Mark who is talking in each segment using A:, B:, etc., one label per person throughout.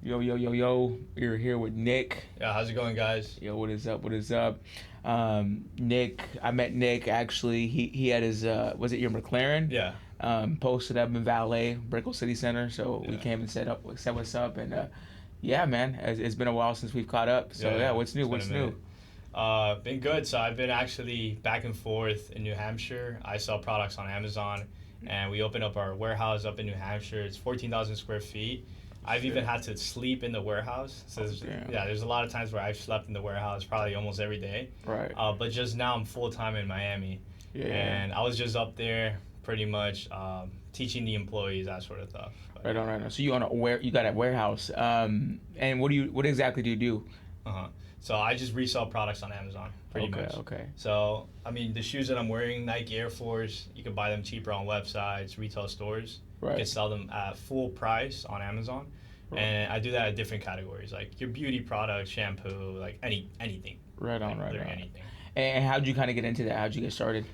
A: Yo, yo, yo, yo. We're here with Nick.
B: Yeah, how's it going, guys?
A: Yo, what is up? What is up? Nick, I met Nick actually. He had his, was it your McLaren?
B: Yeah,
A: Posted up in Valet, Brickell City Center. So we
B: yeah.
A: came and set what's up. And yeah, man, it's been a while since we've caught up. So yeah, what's new?
B: It's been
A: What's
B: a
A: new?
B: minute. Been good. So I've been actually back and forth in New Hampshire. I sell products on Amazon, and we opened up our warehouse up in New Hampshire. It's 14,000 square feet. I've even had to sleep in the warehouse. So there's a lot of times where I've slept in the warehouse, probably almost every day.
A: Right.
B: But just now I'm full time in Miami,
A: Yeah.
B: and I was just up there pretty much teaching the employees that sort of stuff. But,
A: Right on, right on. So you got a warehouse. And what exactly do you do?
B: Uh-huh. So I just resell products on Amazon, pretty much.
A: Okay.
B: So, I mean, the shoes that I'm wearing, Nike Air Force, you can buy them cheaper on websites, retail stores. You
A: Right.
B: can sell them at full price on Amazon.
A: Right.
B: And I do that at different categories, like your beauty products, shampoo, like anything.
A: Right on,
B: Like,
A: right
B: literally
A: on.
B: anything.
A: And how'd you kind of get into that? How'd you get started?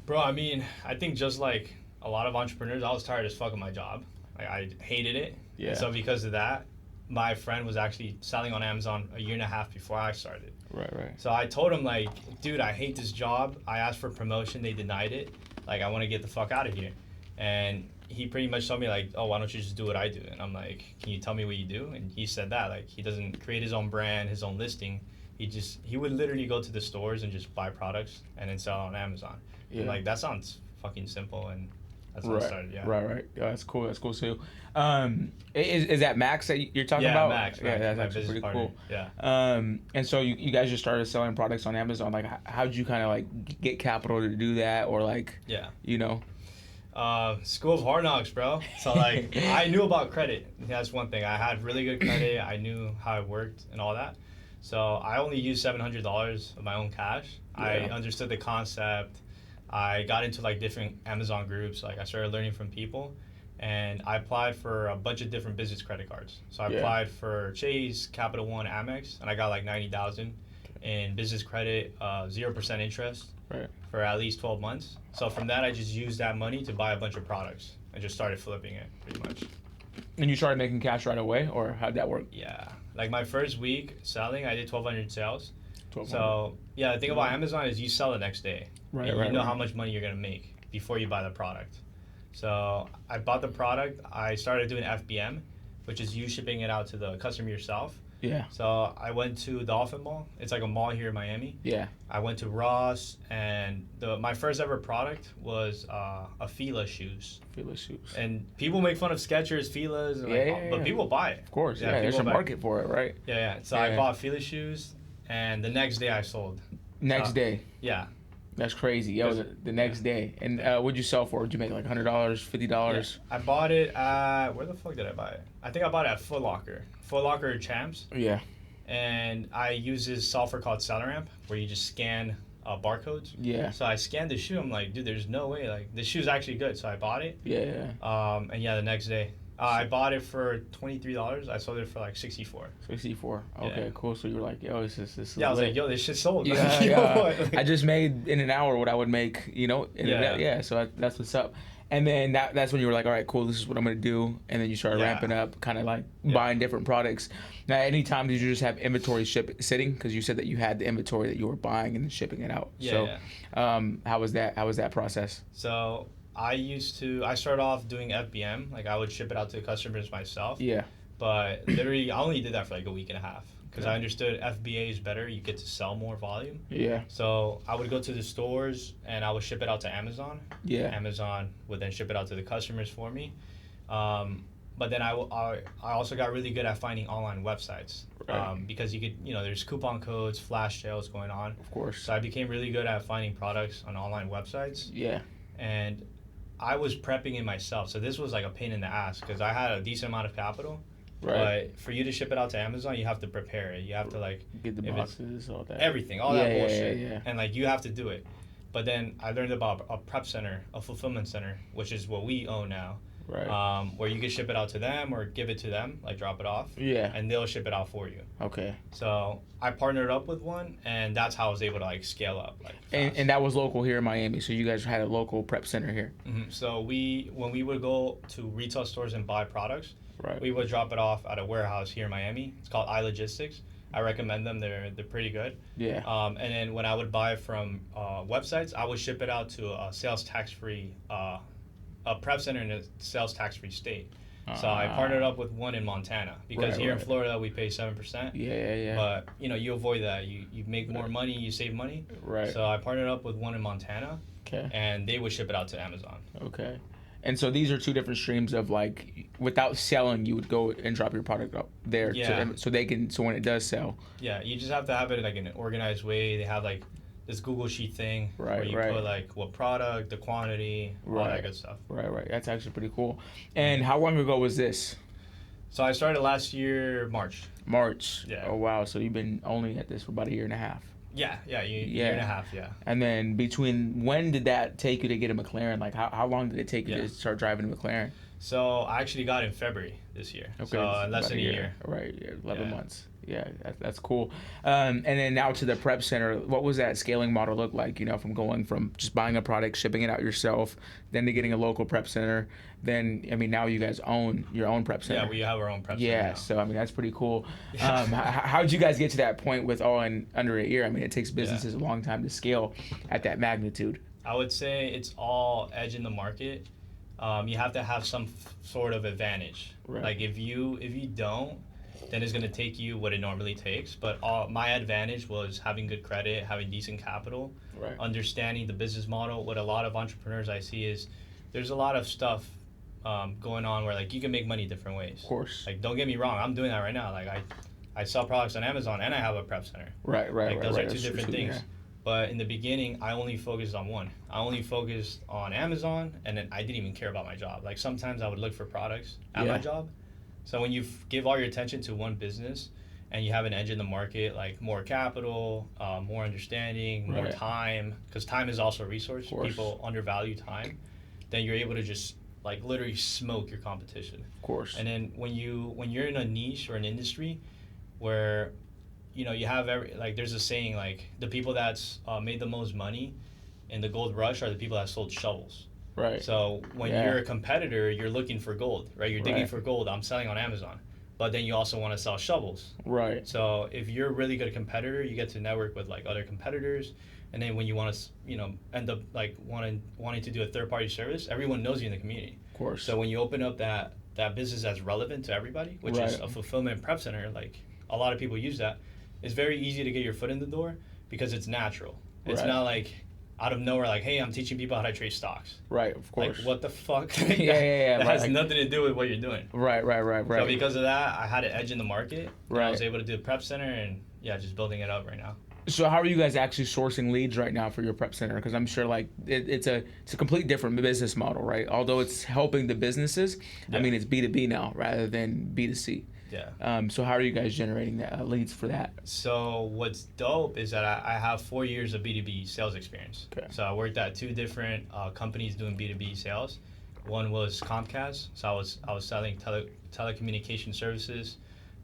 B: Bro, I mean, I think just like a lot of entrepreneurs, I was tired as fuck of my job. Like, I hated it.
A: Yeah.
B: And so because of that, my friend was actually selling on Amazon a year and a half before I started.
A: Right.
B: So I told him, like, dude, I hate this job. I asked for promotion. They denied it. Like, I want to get the fuck out of here. And he pretty much told me, like, oh, why don't you just do what I do? And I'm like, can you tell me what you do? And he said that. Like, he doesn't create his own brand, his own listing. He would literally go to the stores and just buy products and then sell on Amazon.
A: Yeah.
B: And, like, that sounds fucking simple. And that's how
A: Right.
B: I started, yeah.
A: Right. Yeah, that's cool. That's cool too. Is that Max that you're talking
B: Yeah,
A: about?
B: Max.
A: Yeah, that's
B: my
A: actually
B: business
A: pretty
B: partner.
A: cool.
B: Yeah.
A: And so you guys just started selling products on Amazon. Like, how'd you kind of like get capital to do that, or like,
B: Yeah.
A: you know?
B: School of hard knocks, bro. So like, I knew about credit. That's one thing. I had really good credit. I knew how it worked and all that. So I only used $700 of my own cash.
A: Yeah.
B: I understood the concept. I got into like different Amazon groups. Like, I started learning from people, and I applied for a bunch of different business credit cards. So I
A: Yeah.
B: applied for Chase, Capital One, Amex, and I got like 90,000 in business credit, 0% interest
A: Right.
B: for at least 12 months. So from that, I just used that money to buy a bunch of products and just started flipping it pretty much.
A: And you started making cash right away, or how'd that work?
B: Yeah. Like my first week selling, I did 1,200 sales.
A: 12
B: So yeah, the thing about Amazon is you sell the next day.
A: Right.
B: And
A: Right.
B: you know
A: right.
B: how much money you're going to make before you buy the product. So I bought the product. I started doing FBM, which is you shipping it out to the customer yourself.
A: Yeah.
B: So I went to Dolphin Mall. It's like a mall here in Miami.
A: Yeah.
B: I went to Ross, and my first ever product was a Fila shoes.
A: Fila shoes.
B: And people make fun of Skechers, Filas, and
A: Yeah.
B: but people buy it.
A: Of course. Yeah.
B: people
A: There's a
B: buy it.
A: market for it, right?
B: Yeah. So
A: Yeah.
B: I bought Fila shoes, and the next day I sold.
A: Next day.
B: Yeah.
A: That's crazy. Yo, the next day. And what'd you sell for? Did you make like $100, $50?
B: I bought it at, where the fuck did I buy it? I think I bought it at Foot Locker. Foot Locker Champs.
A: Yeah.
B: And I use this software called SellerAmp, where you just scan barcodes.
A: Yeah.
B: So I scanned the shoe. I'm like, dude, there's no way. Like, this shoe's actually good. So I bought it.
A: Yeah.
B: And yeah, the next day, I bought it for $23. I sold it for like 64.
A: 64. Okay,
B: Yeah.
A: cool. So you were like, yo, this is
B: Yeah, I was
A: lit.
B: like, yo, this shit sold.
A: Yeah,
B: Like, yo,
A: yeah.
B: what?
A: I just made in an hour what I would make, in
B: Yeah.
A: yeah. So that's what's up. And then that's when you were like, all right, cool, this is what I'm gonna do. And then you started
B: Yeah.
A: ramping up, kind of like
B: Yeah.
A: buying different products. Now, any time did you just have inventory sitting? Because you said that you had the inventory that you were buying and then shipping it out.
B: Yeah,
A: So,
B: yeah.
A: how was that? How was that process?
B: So I started off doing FBM. Like, I would ship it out to the customers myself.
A: Yeah.
B: But literally, I only did that for like a week and a half. Because
A: Okay.
B: I understood FBA is better. You get to sell more volume.
A: Yeah.
B: So I would go to the stores and I would ship it out to Amazon.
A: Yeah.
B: Amazon would then ship it out to the customers for me. But then I also got really good at finding online websites.
A: Right.
B: Because you could, there's coupon codes, flash sales going on.
A: Of course.
B: So I became really good at finding products on online websites.
A: Yeah.
B: And I was prepping it myself. So this was like a pain in the ass because I had a decent amount of capital.
A: Right.
B: But for you to ship it out to Amazon, you have to prepare it. You have to like
A: Get the
B: if it's-
A: boxes, all that.
B: everything, all that
A: Yeah,
B: bullshit.
A: yeah.
B: And like you have to do it. But then I learned about a prep center, a fulfillment center, which is what we own now.
A: Right.
B: Where you can ship it out to them or give it to them, like drop it off,
A: Yeah.
B: and they'll ship it out for you.
A: Okay.
B: So I partnered up with one, and that's how I was able to like scale up. Like fast.
A: And that was local here in Miami, so you guys had a local prep center here.
B: So when we would go to retail stores and buy products,
A: Right.
B: We would drop it off at a warehouse here in Miami. It's called iLogistics. I recommend them. They're pretty good.
A: Yeah.
B: And then when I would buy from websites, I would ship it out to a sales tax free, a prep center in a sales tax free state. So I partnered up with one in Montana because
A: Right,
B: here in
A: right.
B: Florida we pay 7%.
A: Yeah.
B: But you avoid that. You make more money, you save money.
A: Right.
B: So I partnered up with one in Montana,
A: Okay.
B: and they would ship it out to Amazon.
A: Okay. And so these are two different streams of like, without selling, you would go and drop your product up there,
B: Yeah.
A: so they can. So when it does sell,
B: Yeah, you just have to have it like in an organized way. They have like this Google Sheet thing where
A: Right,
B: you
A: right.
B: put like what product, the quantity, all
A: Right.
B: that good stuff.
A: right. That's actually pretty cool. And how long ago was this?
B: So I started last year, March.
A: March.
B: Yeah.
A: Oh wow. So you've been only at this for about a year and a half.
B: Yeah, year
A: Yeah.
B: and a half, yeah.
A: And then between when did that take you to get a McLaren? Like how long did it take you
B: Yeah.
A: to start driving a McLaren?
B: So I actually got it in February this year.
A: Okay.
B: So
A: it's
B: in less
A: about
B: than a year.
A: Right. Yeah, 11
B: Yeah.
A: months. Yeah, that's cool. And then now to the prep center. What was that scaling model look like? From going from just buying a product, shipping it out yourself, then to getting a local prep center. Then now you guys own your own prep center.
B: Yeah, we have our own prep center
A: Yeah,
B: now.
A: so that's pretty cool.
B: Yeah.
A: How'd you guys get to that point with all in under a year? It takes businesses a long time to scale at that magnitude.
B: I would say it's all edge in the market. You have to have some sort of advantage.
A: Right.
B: Like if you don't, then it's gonna take you what it normally takes. But my advantage was having good credit, having decent capital,
A: Right.
B: understanding the business model. What a lot of entrepreneurs I see is there's a lot of stuff going on where like you can make money different ways.
A: Of course.
B: Like don't get me wrong, I'm doing that right now. Like I sell products on Amazon and I have a prep center.
A: Right.
B: Like those are two
A: That's true,
B: different
A: too,
B: things.
A: yeah.
B: But in the beginning, I only focused on one. I only focused on Amazon, and then I didn't even care about my job. Like sometimes I would look for products at my
A: Yeah.
B: job. So when you give all your attention to one business, and you have an edge in the market, like more capital, more understanding, more
A: Right.
B: time, because time is also a resource.
A: course.
B: People undervalue time. Then you're able to just like literally smoke your competition.
A: Of course.
B: And then when you're in a niche or an industry where you have there's a saying like the people that's made the most money in the gold rush are the people that sold shovels.
A: Right.
B: So when
A: Yeah.
B: you're a competitor, you're looking for gold, right? You're digging
A: Right.
B: for gold. I'm selling on Amazon, but then you also want to sell shovels.
A: Right.
B: So if you're a really good competitor, you get to network with like other competitors, and then when you want to end up like wanting to do a third party service, everyone knows you in the community.
A: Of course.
B: So when you open up that business that's relevant to everybody, which is
A: Right.
B: a fulfillment prep center, like a lot of people use that, it's very easy to get your foot in the door because it's natural. It's
A: Right.
B: not like out of nowhere, like, hey, I'm teaching people how to trade stocks.
A: Right. Of course.
B: Like, what the fuck?
A: Yeah.
B: That
A: Right.
B: has nothing to do with what you're doing.
A: Right.
B: So because of that, I had an edge in the market. And I
A: Right.
B: was able to do a prep center and just building it up right now.
A: So how are you guys actually sourcing leads right now for your prep center? Because I'm sure like it's a complete different business model, right? Although it's helping the businesses,
B: Yeah.
A: it's B2B now rather than B2C.
B: Yeah.
A: So how are you guys generating leads for that?
B: So what's dope is that I have 4 years of B2B sales experience.
A: Okay.
B: So I worked at 2 different companies doing B2B sales. One was Comcast, so I was selling telecommunication services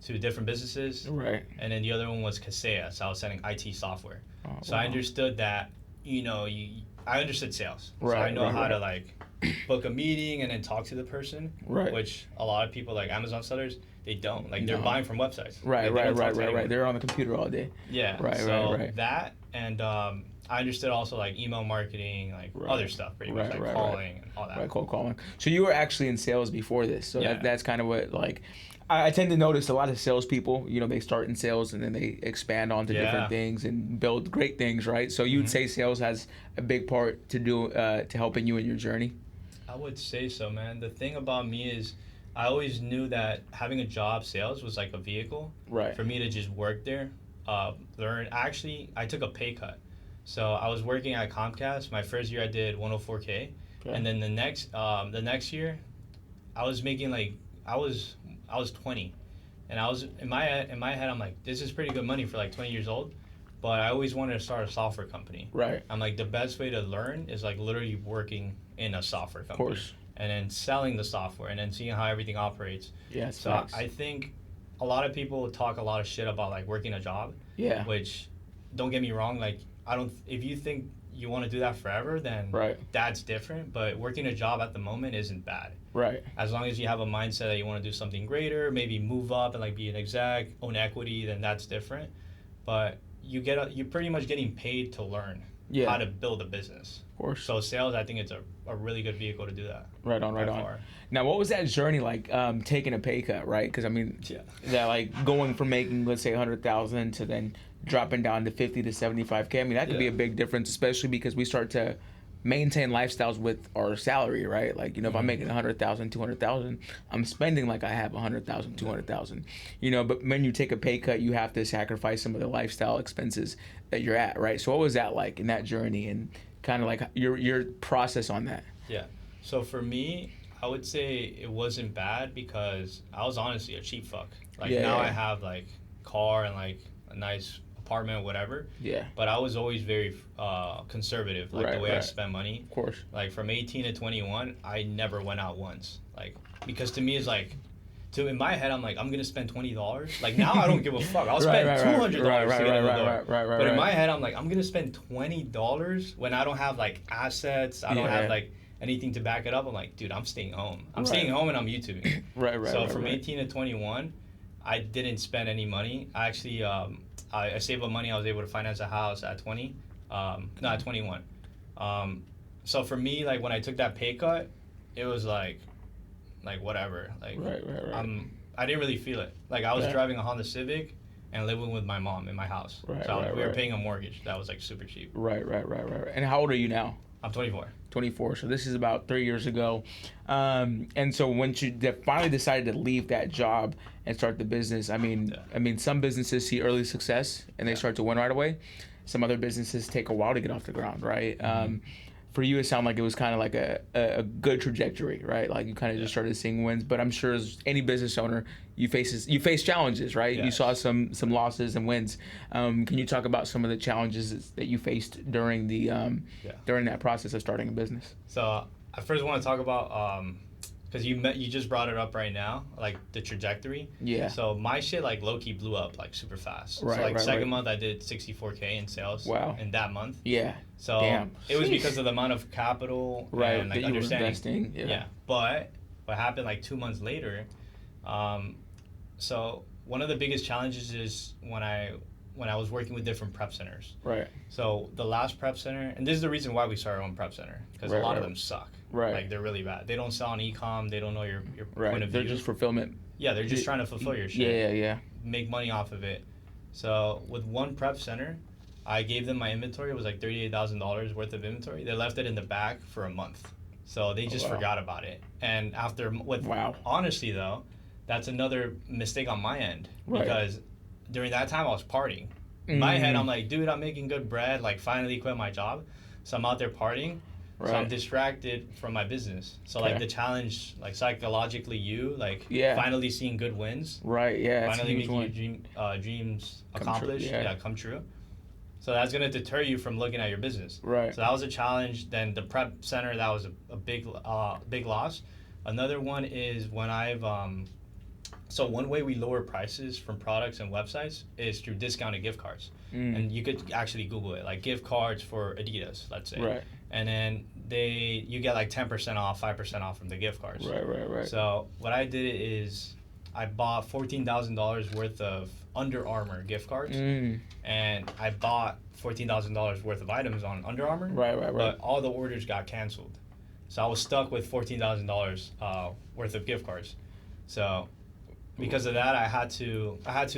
B: to different businesses,
A: Right.
B: and then the other one was Kaseya, so I was selling IT software.
A: Oh,
B: So I
A: wow.
B: understood that I understood sales, so
A: Right,
B: I know
A: right,
B: how to
A: right.
B: like book a meeting and then talk to the person,
A: Right.
B: which a lot of people like Amazon sellers they don't like they're
A: No.
B: buying from websites.
A: Right.
B: Like, they don't talk to
A: Right.
B: anyone.
A: They're on the computer all day.
B: Yeah.
A: Right,
B: So
A: right.
B: that and I understood also like email marketing, like
A: Right.
B: other stuff, pretty much
A: Right,
B: like
A: right,
B: calling and all that.
A: Right, cold calling. So you were actually in sales before this. So
B: Yeah.
A: that's kind of what like I tend to notice a lot of salespeople. They start in sales and then they expand onto
B: Yeah.
A: different things and build great things, right? So you would say sales has a big part to do to helping you in your journey.
B: I would say so, man. The thing about me is I always knew that having a job sales was like a vehicle
A: Right.
B: for me to just work there, learn. Actually, I took a pay cut. So I was working at Comcast. My first year I did 104K.
A: Okay.
B: And then the next year I was making like I was 20. And I was in my head I'm like this is pretty good money for like 20 years old. But I always wanted to start a software company.
A: Right.
B: I'm like the best way to learn is like literally working in a software
A: Of
B: company.
A: course.
B: And then selling the software and then seeing how everything operates.
A: Yes.
B: So I think a lot of people talk a lot of shit about like working a job,
A: yeah.
B: which don't get me wrong, like I don't if you think you want to do that forever, then
A: Right.
B: that's different. But working a job at the moment isn't bad.
A: Right.
B: As long as you have a mindset that you want to do something greater, maybe move up and like be an exec, own equity, then that's different. But you're pretty much getting paid to learn
A: Yeah.
B: how to build a business.
A: Of course.
B: So sales, I think it's a really good vehicle to do that.
A: Right on. Right
B: by
A: on.
B: far.
A: Now, what was that journey like? Taking a pay cut, right? Because I mean,
B: Yeah.
A: that like going from making, let's say, 100,000 to then dropping down to 50 to 75K. I mean, that could be
B: Yeah.
A: a big difference, especially because we start to maintain lifestyles with our salary, right? Like, you know, if I'm making 100,000, 200,000, I'm spending like I have 100,000, 200,000. You know, but when you take a pay cut, you have to sacrifice some of the lifestyle expenses that you're at, right? So what was that like in that journey, and kind of like your process on that?
B: Yeah. So for me, I would say it wasn't bad because I was honestly a cheap fuck. Like
A: Yeah,
B: now
A: yeah.
B: I have like car and like a nice apartment, whatever.
A: Yeah,
B: But I was always very conservative, like the
A: Right,
B: way I
A: right.
B: spent money.
A: of course.
B: Like from 18 to 21, I never went out once. Like because to me it's like, in my head I'm like I'm gonna spend $20. Like now I don't give a fuck. I'll spend $200 to get in the door. But in my head I'm like I'm gonna spend $20 when I don't have like assets. I don't
A: Yeah.
B: have like anything to back it up. I'm like, dude, I'm staying home. I'm
A: Right.
B: staying home and I'm YouTubing.
A: Right.
B: So from 18 to 21, I didn't spend any money. I actually, I saved up money. I was able to finance a house at 20. No, at 21. So for me, like when I took that pay cut, it was like whatever. Like
A: Right.
B: I didn't really feel it. Like I was
A: Yeah.
B: driving a Honda Civic and living with my mom in my house.
A: Right,
B: So
A: right,
B: we were
A: right.
B: paying a mortgage that was like super cheap.
A: Right. And how old are you now?
B: I'm 24.
A: 24. So this is about 3 years ago. And so once you finally decided to leave that job and start the business, I mean, some businesses see early success and they start to win right away. Some other businesses take a while to get off the ground, right? For you, it sounded like it was kind of like a good trajectory, right? Like you kind of just started seeing wins. But I'm sure as any business owner, you face challenges, right? You
B: Yes.
A: saw some losses and wins. Can you talk about some of the challenges that you faced during the during that process of starting a business?
B: So I first want to talk about because you just brought it up right now, like the trajectory.
A: Yeah.
B: So my shit like low key blew up like super fast.
A: Right,
B: So like
A: right,
B: second
A: right.
B: month I did 64K in sales.
A: Wow.
B: In that month.
A: Yeah.
B: So
A: Damn.
B: it was
A: Sheesh.
B: because of the amount of capital
A: Right.
B: and like
A: that you were
B: understanding.
A: investing.
B: Yeah. But what happened like 2 months later, so one of the biggest challenges is when I was working with different prep centers.
A: Right.
B: So the last prep center, and this is the reason why we started our own prep center, because
A: Right,
B: a lot of
A: right.
B: them suck.
A: Right.
B: Like they're really bad. They don't sell on e-com. They don't know your
A: Right.
B: point of
A: They're
B: view.
A: just fulfillment.
B: Yeah, they're just trying to fulfill your shit.
A: Yeah.
B: Make money off of it. So with one prep center, I gave them my inventory. It was like $38,000 worth of inventory. They left it in the back for a month. So they just
A: wow.
B: forgot about it. And
A: Wow.
B: honestly though, that's another mistake on my end.
A: Right.
B: Because during that time I was partying. In my head,
A: Mhm.
B: I'm like, dude, I'm making good bread. Like, finally quit my job. So I'm out there partying. So I'm
A: Right.
B: distracted from my business. So, like,
A: Okay.
B: the challenge, like, psychologically,
A: Yeah.
B: finally seeing good wins.
A: Right. Yeah. That's
B: Finally
A: a huge
B: making
A: one.
B: your dreams
A: Come true,
B: accomplished.
A: yeah.
B: Come true. So that's going to deter you from looking at your business.
A: Right.
B: So that was a challenge. Then the prep center, that was a big loss. Another one is when so one way we lower prices from products and websites is through discounted gift cards. And you could actually Google it, like gift cards for Adidas, let's say.
A: Right.
B: And then you get like 10% off, 5% off from the gift cards.
A: Right.
B: So what I did is I bought $14,000 worth of Under Armour gift cards. And I bought $14,000 worth of items on Under Armour.
A: Right.
B: But all the orders got canceled. So I was stuck with $14,000 worth of gift cards. So because of that, I had two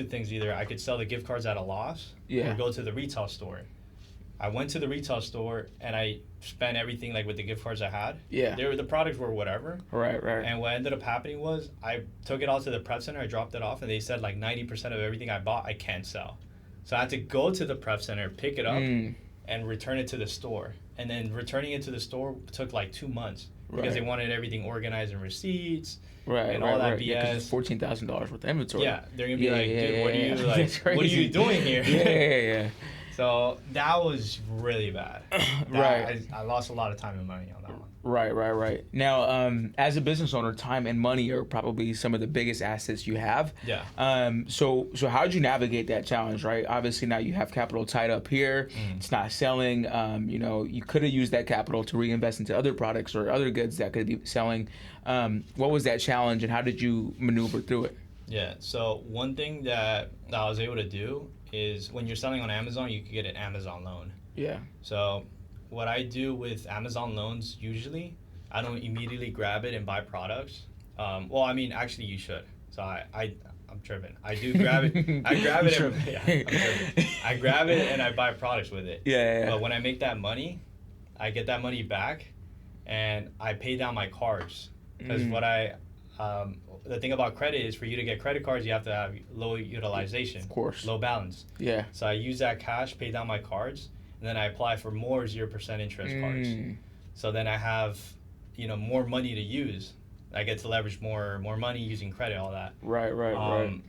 B: things. Either I could sell the gift cards at a loss
A: Yeah.
B: or go to the retail store. I went to the retail store and I spent everything like with the gift cards I had.
A: Yeah.
B: The products were whatever.
A: Right.
B: And what ended up happening was I took it all to the prep center, I dropped it off, and they said like 90% of everything I bought I can't sell. So I had to go to the prep center, pick it up, and return it to the store. And then returning it to the store took like 2 months because
A: Right.
B: they wanted everything organized in receipts.
A: Right.
B: And all that
A: Right. Yeah, 'cause
B: BS.
A: it's $14,000 worth of inventory.
B: Yeah, they're gonna be
A: Yeah,
B: like,
A: yeah,
B: dude, what are
A: yeah,
B: you
A: yeah.
B: like?
A: That's
B: What are you
A: crazy.
B: doing here?
A: Yeah.
B: So that was really bad.
A: Right.
B: I lost a lot of time and money on that one.
A: Right. Now, as a business owner, time and money are probably some of the biggest assets you have.
B: Yeah.
A: So how did you navigate that challenge? Right. Obviously, now you have capital tied up here. It's not selling. You could have used that capital to reinvest into other products or other goods that could be selling. What was that challenge, and how did you maneuver through it?
B: Yeah. So one thing that I was able to do is when you're selling on Amazon, you can get an Amazon loan.
A: Yeah.
B: So what I do with Amazon loans, usually, I don't immediately grab it and buy products. Actually, you should. So I'm tripping. I do grab it. I grab it. And, yeah, I'm tripping. I grab it and I buy products with it.
A: Yeah.
B: But when I make that money, I get that money back, and I pay down my cards. Because the thing about credit is for you to get credit cards, you have to have low utilization.
A: Of course.
B: Low balance.
A: Yeah.
B: So I use that cash, pay down my cards, and then I apply for more 0% interest cards. So then I have, more money to use. I get to leverage more money using credit, all that.
A: Right.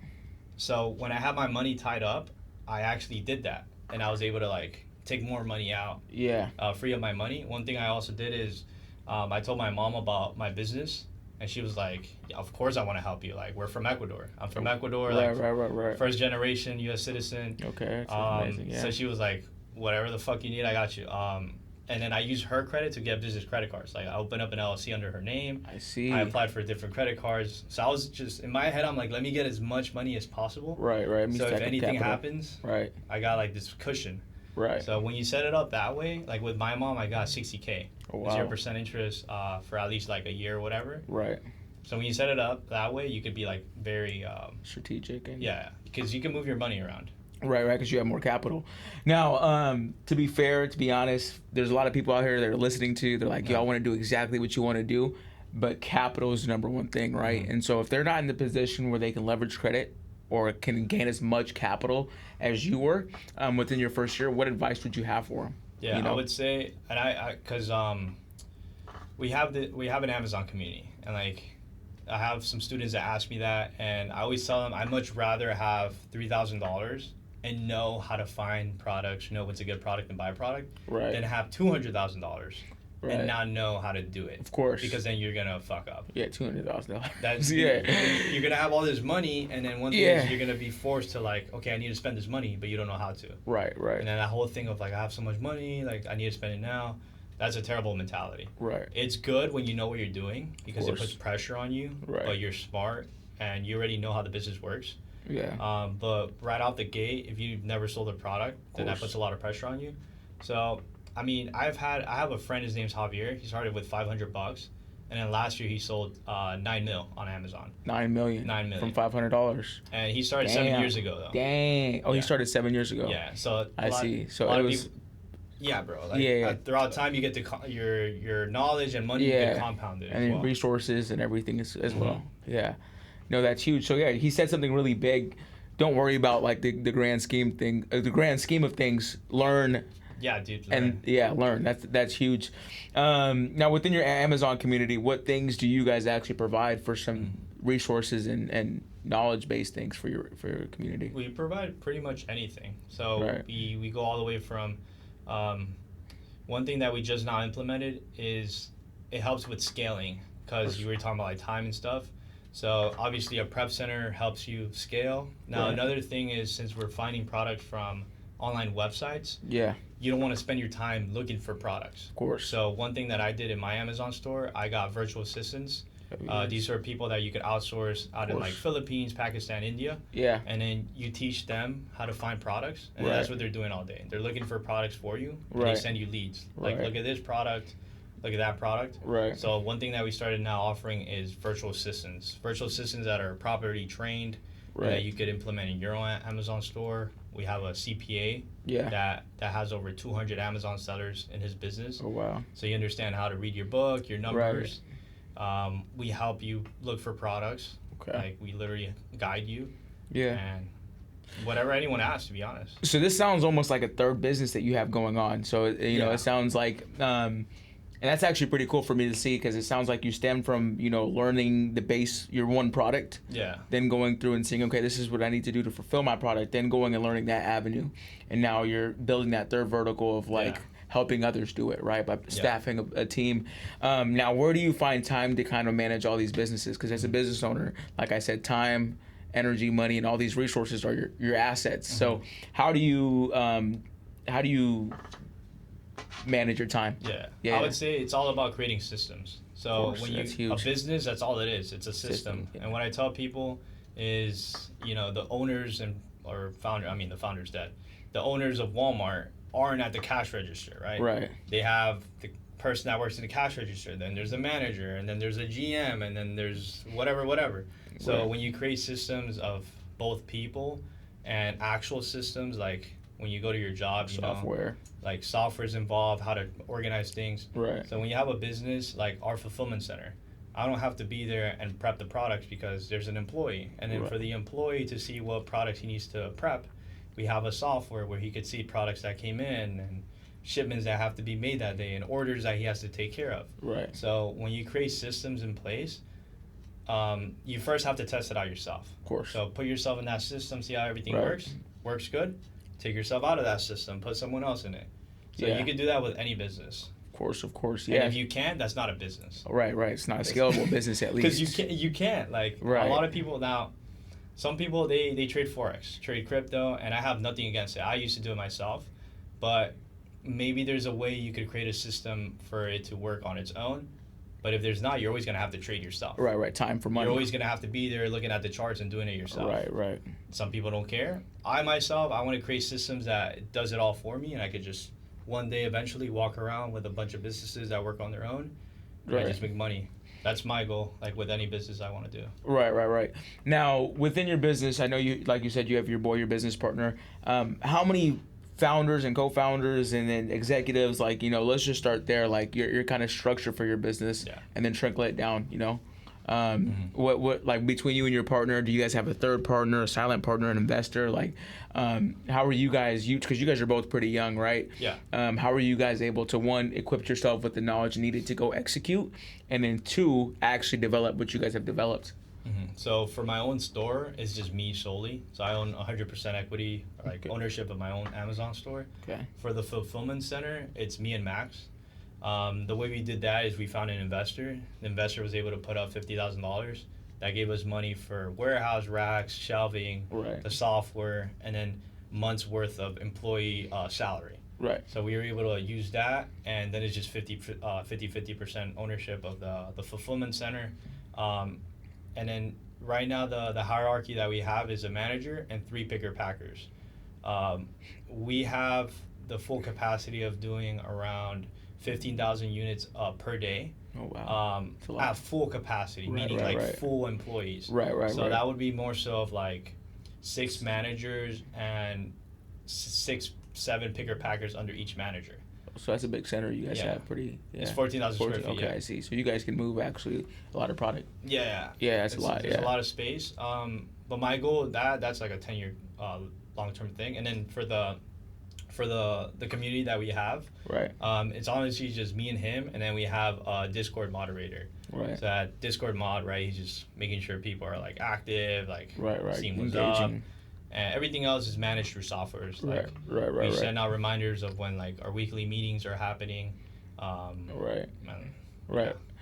B: So when I had my money tied up, I actually did that, and I was able to take more money out.
A: Yeah.
B: Free up my money. One thing I also did is, I told my mom about my business. And she was like, yeah, of course I want to help you. We're from Ecuador. I'm from Ecuador.
A: Right.
B: First generation U.S. citizen.
A: Okay, that's amazing, yeah.
B: So she was like, whatever the fuck you need, I got you. And then I used her credit to get business credit cards. I opened up an LLC under her name.
A: I see.
B: I applied for different credit cards. So I was just, in my head, I'm like, let me get as much money as possible.
A: Right.
B: So if anything happens,
A: right,
B: I got this cushion.
A: Right.
B: So when you set it up that way, with my mom, I got $60K.
A: Oh, wow.
B: 0% interest for at least a year or whatever.
A: Right.
B: So when you set it up that way, you could be very
A: strategic. And
B: yeah, because you can move your money around.
A: Right, because you have more capital. Now, to be fair, to be honest, there's a lot of people out here that are listening to. They're like, yo, I want to do exactly what you want to do, but capital is the number one thing, right? Mm-hmm. And so if they're not in the position where they can leverage credit or can gain as much capital as you were within your first year, what advice would you have for them?
B: Yeah, I would say, and because we have an Amazon community, and I have some students that ask me that, and I always tell them I'd much rather have $3,000 and know how to find products, know what's a good product and buy a product,
A: right,
B: than have $200,000 and not know how to do it.
A: Of course.
B: Because then you're gonna fuck up.
A: Yeah, $200,000.
B: That's you're gonna have all this money, and then one thing is you're gonna be forced to okay, I need to spend this money, but you don't know how to.
A: Right.
B: And then that whole thing of I have so much money, I need to spend it now. That's a terrible mentality.
A: Right.
B: It's good when you know what you're doing because it puts pressure on you.
A: Right.
B: But you're smart and you already know how the business works.
A: Yeah.
B: But right out the gate, if you've never sold a product, then that puts a lot of pressure on you. So, I have a friend. His name's Javier. He started with $500, and then last year he sold $9 million on Amazon.
A: $9 million.
B: $9 million
A: From $500.
B: And he started 7 years ago, though.
A: Dang. Oh, he started 7 years ago.
B: Yeah. So
A: I see. So it was.
B: Yeah, bro. Throughout time, you get your knowledge and money get compounded.
A: And resources and everything as well. Yeah. No, that's huge. So yeah, he said something really big. Don't worry about the grand scheme thing. The grand scheme of things. Learn.
B: Yeah, dude.
A: Learn. That's huge. Now within your Amazon community, what things do you guys actually provide for some resources and knowledge-based things for your community?
B: We provide pretty much anything. So we go all the way from. One thing that we just now implemented is it helps with scaling because you were talking about time and stuff. So obviously a prep center helps you scale. Now another thing is since we're finding products from online websites, you don't want to spend your time looking for products.
A: Of course.
B: So one thing that I did in my Amazon store, I got virtual assistants. These are people that you could outsource out in Philippines, Pakistan, India.
A: Yeah.
B: And then you teach them how to find products, and that's what they're doing all day. They're looking for products for you, and they send you leads. Look at this product, look at that product.
A: Right.
B: So one thing that we started now offering is virtual assistants. Virtual assistants that are properly trained, that you could implement in your own Amazon store. We have a CPA that has over 200 Amazon sellers in his business.
A: Oh, wow.
B: So you understand how to read your book, your numbers. We help you look for products.
A: Okay.
B: We literally guide you.
A: Yeah.
B: And whatever anyone asks, to be honest.
A: So this sounds almost like a third business that you have going on. So it sounds like, and And that's actually pretty cool for me to see, because it sounds like you stem from, learning the base, your one product,
B: Yeah.
A: then going through and seeing, okay, this is what I need to do to fulfill my product, then going and learning that avenue. And now you're building that third vertical of like helping others do it, right? By staffing a team. Now, where do you find time to kind of manage all these businesses? Because as a business owner, like I said, time, energy, money, and all these resources are your assets. Mm-hmm. So how do you manage your time?
B: I would say it's all about creating systems. So when a business, that's all it is. It's a system. And what I tell people is, the owners the founders that the owners of Walmart aren't at the cash register, right?
A: Right.
B: They have the person that works in the cash register, then there's a manager, and then there's a GM, and then there's whatever. So when you create systems of both people and actual systems, like when you go to your job,
A: software,
B: like software's involved, how to organize things.
A: Right.
B: So when you have a business like our fulfillment center, I don't have to be there and prep the products because there's an employee. And then for the employee to see what products he needs to prep, we have a software where he could see products that came in and shipments that have to be made that day and orders that he has to take care of.
A: Right.
B: So when you create systems in place, you first have to test it out yourself.
A: Of course.
B: So put yourself in that system, see how everything works good. Take yourself out of that system, put someone else in it. So you can do that with any business.
A: Of course,
B: yeah. And if you can't, that's not a business.
A: Right. It's not a scalable business, at least.
B: Because you can't. Like, a lot of people now, some people, they trade Forex, trade crypto, and I have nothing against it. I used to do it myself. But maybe there's a way you could create a system for it to work on its own. But if there's not, you're always going to have to trade yourself.
A: Right. Time for money.
B: You're always going to have to be there looking at the charts and doing it yourself.
A: Right.
B: Some people don't care. I want to create systems that does it all for me, and I could just one day eventually walk around with a bunch of businesses that work on their own and I just make money. That's my goal, like with any business I want to do.
A: Right. Now, within your business, I know you, like you said, you have your business partner. How many founders and co-founders and then executives, like, let's just start there, like your kind of structure for your business, and then trickle it down, what like between you and your partner, do you guys have a third partner, a silent partner, an investor? Like, how are you guys, because you guys are both pretty young, right?
B: Yeah.
A: How are you guys able to, one, equip yourself with the knowledge needed to go execute, and then two, actually develop what you guys have developed?
B: Mm-hmm. So for my own store, it's just me solely. So I own 100% equity, ownership of my own Amazon store.
A: Okay.
B: For the fulfillment center, it's me and Max. The way we did that is we found an investor. The investor was able to put up $50,000. That gave us money for warehouse racks, shelving, the software, and then months worth of employee salary.
A: Right.
B: So we were able to use that, and then it's just 50% ownership of the fulfillment center. And then right now the hierarchy that we have is a manager and 3 picker packers. We have the full capacity of doing around 15,000 units per day.
A: Oh, wow.
B: At full capacity, meaning full employees.
A: Right.
B: So that would be more so of like 6 managers and 7 picker packers under each manager.
A: So that's a big center you guys have. Pretty. Yeah.
B: It's 14,000 square feet.
A: Okay, I see. So you guys can move actually a lot of product.
B: Yeah,
A: that's a lot.
B: There's a lot of space. But my goal that's like a 10-year long-term thing. And then for the community that we have, it's honestly just me and him, and then we have a Discord moderator. Right. So that Discord mod, he's just making sure people are like active, like seeing what's up. And everything else is managed through softwares. We send out reminders of when like our weekly meetings are happening.
A: Right.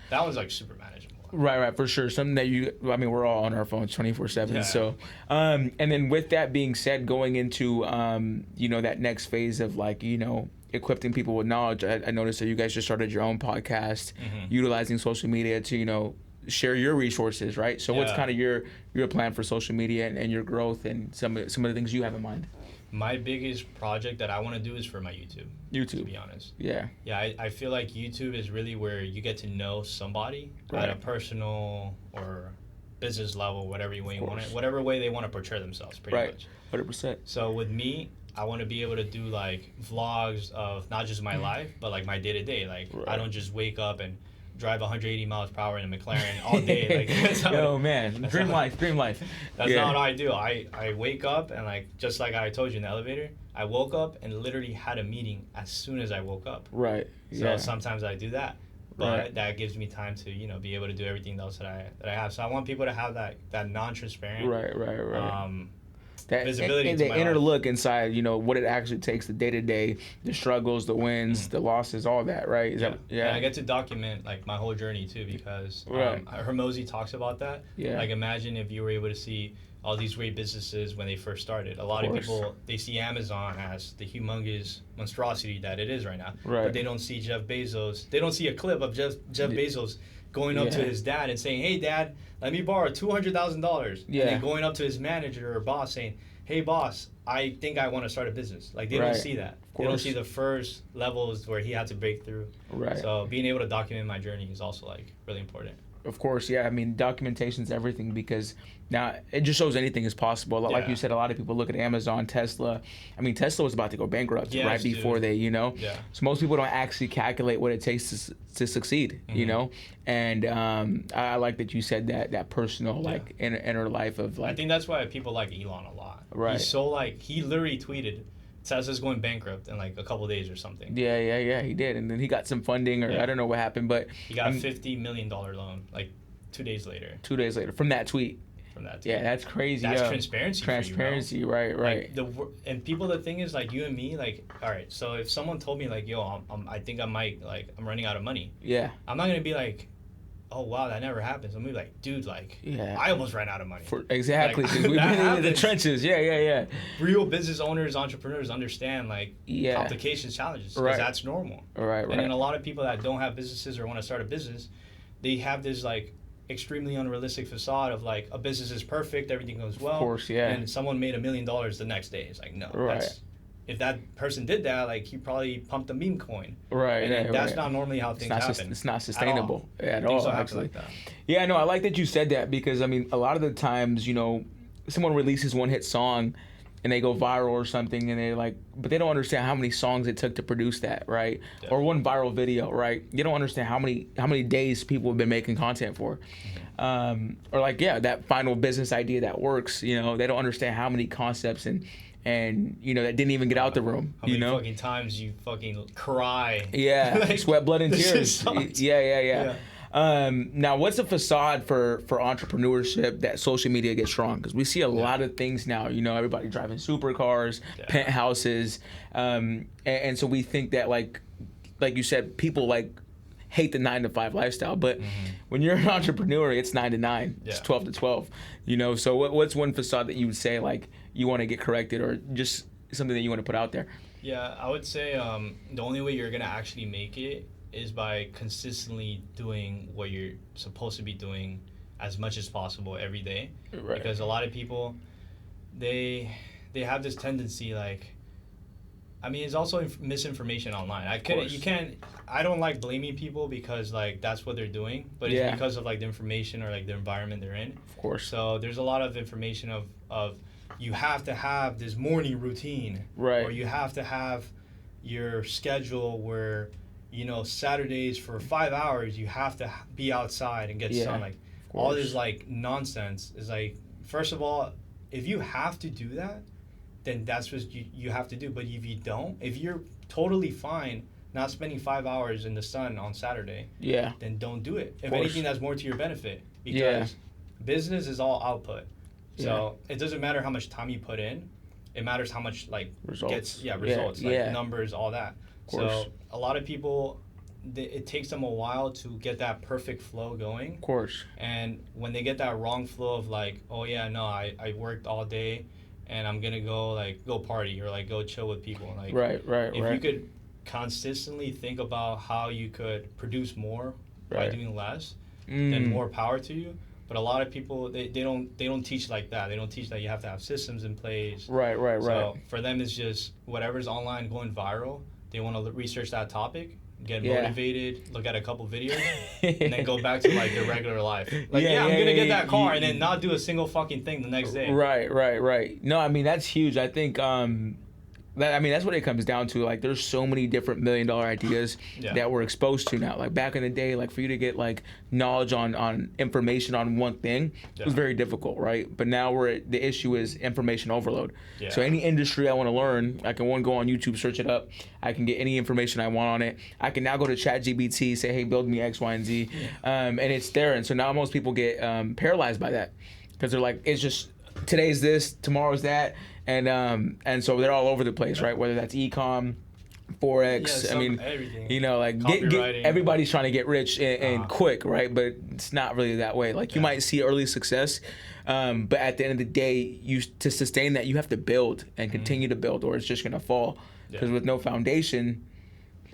B: That one's like super manageable.
A: Right, for sure. Something that we're all on our phones 24/7. Yeah. So, and then with that being said, going into, that next phase of like, equipping people with knowledge, I noticed that you guys just started your own podcast, utilizing social media to, share your resources, right? So what's kind of your plan for social media and your growth and some of the things you have in mind?
B: My biggest project that I want to do is for my YouTube. To be honest.
A: Yeah.
B: Yeah, I feel like YouTube is really where you get to know somebody at a personal or business level, whatever way you want it, whatever way they want to portray themselves, pretty much.
A: 100%.
B: So with me, I want to be able to do like vlogs of not just my life, but like my day to day. Like I don't just wake up and drive 180 miles per hour in a McLaren all day.
A: Like, dream life.
B: That's not what I do. I wake up and like, just like I told you in the elevator, I woke up and literally had a meeting as soon as I woke up.
A: Right.
B: So sometimes I do that. but
A: Right.
B: that gives me time to be able to do everything else that I have. So I want people to have that non-transparent
A: Right. That
B: visibility
A: and
B: to
A: the
B: my
A: inner
B: life.
A: look inside, what it actually takes, the day to day, the struggles, the wins, the losses, all that, right? Is that
B: And I get to document like my whole journey too, because
A: Right.
B: Hermosi talks about that.
A: Yeah.
B: Like, imagine if you were able to see all these great businesses when they first started. A lot of
A: course.
B: people, they see Amazon as the humongous monstrosity that it is right now,
A: Right.
B: but they don't see Jeff Bezos. They don't see a clip of Jeff Bezos going up to
A: Yeah.
B: his dad and saying, "Hey, Dad, let me borrow $200,000."
A: Yeah.
B: And then going up to his manager or boss saying, "Hey, boss, I think I want to start a business." Like, they
A: Right.
B: don't see that. They don't
A: course.
B: see the first levels where he had to break through.
A: Right.
B: So being able to document my journey is also like really important.
A: Of course, yeah. I mean, documentation's everything, because now it just shows anything is possible. Like
B: Yeah.
A: you said, a lot of people look at Amazon, Tesla. I mean, Tesla was about to go bankrupt
B: Yes,
A: right before
B: dude.
A: they.
B: Yeah.
A: So most people don't actually calculate what it takes to succeed,
B: Mhm.
A: And I like that you said that personal, like, inner life of,
B: I
A: like,
B: think that's why people like Elon a lot.
A: Right.
B: He's so like, he literally tweeted, Tesla's going bankrupt in like a couple days or something.
A: yeah, he did. And then he got some funding, or
B: Yeah.
A: I don't know what happened, but
B: He got a $50 million loan like 2 days later
A: 2 days later from that tweet.
B: from that.
A: Yeah, that's crazy.
B: That's
A: yeah.
B: transparency.
A: Transparency,
B: For you, bro.
A: right.
B: Like and people, the thing is, like, you and me, like, all right, so if someone told me like, yo, I think I might, like, I'm running out of money,
A: Yeah.
B: I'm not gonna be like, oh wow, that never happens. I'm gonna be like, dude, like,
A: Yeah.
B: I almost ran out of money.
A: Exactly.
B: Like,
A: 'Cause we've
B: that
A: been in the
B: happens.
A: trenches. Yeah.
B: Real business owners, entrepreneurs understand like
A: Yeah.
B: complications, challenges, because
A: Right.
B: that's normal.
A: Right.
B: And then a lot of people that don't have businesses or want to start a business, they have this like extremely unrealistic facade of like a business is perfect, everything goes well.
A: Of course, yeah.
B: And someone made $1 million the next day. It's like, no,
A: Right.
B: if that person did that, like, he probably pumped a meme coin.
A: Right.
B: And
A: yeah,
B: that's
A: right.
B: not normally how things happen.
A: It's not sustainable at
B: Things
A: all,
B: don't happen
A: actually.
B: like that.
A: Yeah, no, I like that you said that, because I mean, a lot of the times, someone releases one hit song and they go viral or something, and they're like, but they don't understand how many songs it took to produce that, right?
B: Yeah.
A: Or one viral video, right? You don't understand how many days people have been making content for. Or like, yeah, that final business idea that works, they don't understand how many concepts and that didn't even get out the room,
B: How many fucking times you fucking cry.
A: Yeah,
B: Like,
A: sweat, blood, and
B: this shit
A: tears.
B: sucks.
A: Yeah. Now, what's a facade for entrepreneurship that social media gets wrong? Because we see a lot of things now. Everybody driving supercars, penthouses, and so we think that like you said, people like hate the 9-to-5 lifestyle. But when you're an entrepreneur, it's 9 to 9. It's
B: Yeah.
A: 12 to 12. So what's one facade that you would say like you want to get corrected, or just something that you want to put out there?
B: Yeah, I would say the only way you're going to actually make it is by consistently doing what you're supposed to be doing as much as possible every day.
A: Right.
B: Because a lot of people, they have this tendency, like, I mean, it's also misinformation online. I don't like blaming people because, like, that's what they're doing, but it's
A: Yeah.
B: because of, like, the information or, like, the environment they're in.
A: Of course.
B: So there's a lot of information of you have to have this morning routine,
A: Right.
B: or you have to have your schedule where, Saturdays for 5 hours you have to be outside and get sun. Like, all
A: course.
B: this like nonsense is like, first of all, if you have to do that, then that's what you have to do. But if you don't, if you're totally fine not spending 5 hours in the sun on Saturday,
A: Yeah.
B: then don't do it. If
A: course.
B: anything, that's more to your benefit, because
A: Yeah.
B: business is all output. So it doesn't matter how much time you put in. It matters how much
A: Results.
B: results, like numbers, all that.
A: course.
B: So a lot of people, it takes them a while to get that perfect flow going.
A: Of course.
B: And when they get that wrong flow of like, oh yeah, no, I worked all day and I'm gonna go party or like go chill with people. Like,
A: Right.
B: if you could consistently think about how you could produce more by
A: Right.
B: doing less,
A: Mm.
B: then more power to you. But a lot of people, they don't teach like that. They don't teach that you have to have systems in place.
A: Right.
B: So for them, it's just whatever's online going viral. They want to research that topic, get
A: Yeah.
B: motivated, look at a couple videos, and then go back to like their regular life. Like,
A: Yeah,
B: I'm
A: yeah,
B: gonna
A: yeah,
B: get that car
A: yeah.
B: and then not do a single fucking thing the next day.
A: Right. No, I mean, that's huge. I think I mean, that's what it comes down to. Like, there's so many different $1 million ideas
B: Yeah.
A: that we're exposed to now. Like back in the day, like for you to get like knowledge on information on one thing was
B: Yeah.
A: very difficult, right? But now the issue is information overload.
B: Yeah.
A: So any industry I want to learn, I can go on YouTube, search it up. I can get any information I want on it. I can now go to ChatGPT, say, hey, build me X, Y, and Z, and it's there. And so now most people get paralyzed by that because they're like, it's just today's this, tomorrow's that. And so they're all over the place, right? Whether that's e-com, forex,
B: Yeah,
A: I mean,
B: everything.
A: you know, like
B: Copywriting.
A: everybody's trying to get rich and quick, right? But it's not really that way. Like you
B: Yeah.
A: might see early success, but at the end of the day, to sustain that, you have to build and continue to build, or it's just gonna fall. Because with no foundation,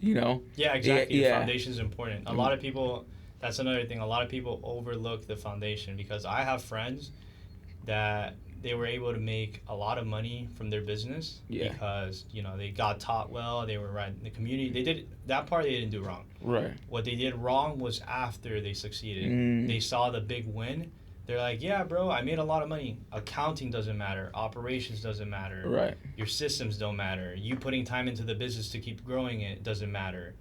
A: you know.
B: Yeah, exactly.
A: Yeah.
B: The foundation is important. A lot of people. That's another thing. A lot of people overlook the foundation because I have friends that they were able to make a lot of money from their business because they got taught well. They were right in the community. They did that part. They didn't do wrong.
A: Right.
B: What they did wrong was after they succeeded. They saw the big win. They're like, yeah, bro, I made a lot of money. Accounting doesn't matter. Operations doesn't matter.
A: Right.
B: Your systems don't matter. You putting time into the business to keep growing it doesn't matter.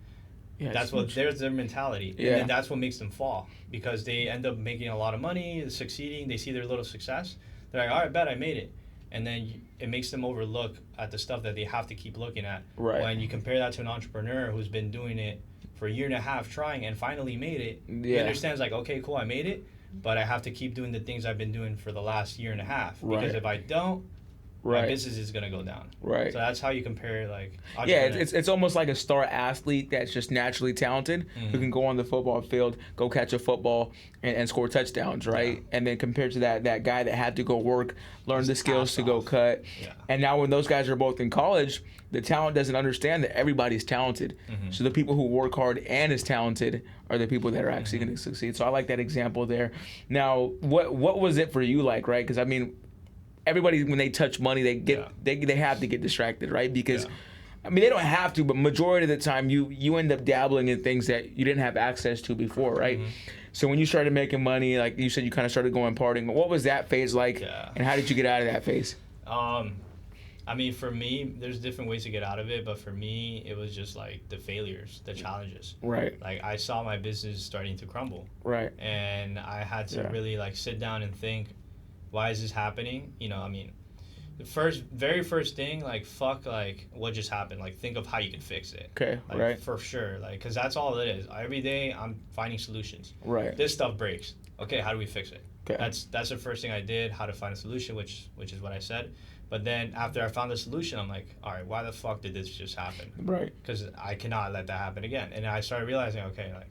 A: Yeah,
B: That's what there's their mentality.
A: Yeah.
B: And then that's what makes them fall because they end up making a lot of money, succeeding. They see their little success. They're like, all right, bet I made it. And then it makes them overlook at the stuff that they have to keep looking at.
A: Right.
B: When you compare that to an entrepreneur who's been doing it for a year and a half trying and finally made it, he understands like, okay, cool, I made it, but I have to keep doing the things I've been doing for the last year and a half. Because if I don't, my business is going to go down.
A: Right.
B: So that's how you compare like
A: it's almost like a star athlete that's just naturally talented who can go on the football field, go catch a football and score touchdowns, right?
B: Yeah.
A: And then compared to that guy that had to go work, learn the skills to go
B: off.
A: cut.
B: Yeah.
A: And now when those guys are both in college, the talent doesn't understand that everybody's talented. So the people who work hard and is talented are the people that are actually going to succeed. So I like that example there. Now, what was it for you like, right? Because I mean, everybody when they touch money, they have to get distracted, right? Because I mean, they don't have to, but majority of the time you end up dabbling in things that you didn't have access to before, right? So when you started making money, like you said, you kind of started going partying. What was that phase like, and how did you get out of that phase?
B: I mean, for me, there's different ways to get out of it, but for me, it was just like the failures, the challenges.
A: Right.
B: Like I saw my business starting to crumble.
A: Right.
B: And I had to really like sit down and think, why is this happening? I mean, the very first thing, like, fuck, like, what just happened? Like, think of how you can fix it.
A: Okay,
B: like,
A: right.
B: For sure. Like, because that's all it is. Every day, I'm finding solutions.
A: Right.
B: This stuff breaks. Okay, how do we fix it?
A: Okay.
B: That's the first thing I did, how to find a solution, which is what I said. But then after I found the solution, I'm like, all right, why the fuck did this just happen?
A: Right.
B: Because I cannot let that happen again. And I started realizing, okay, like,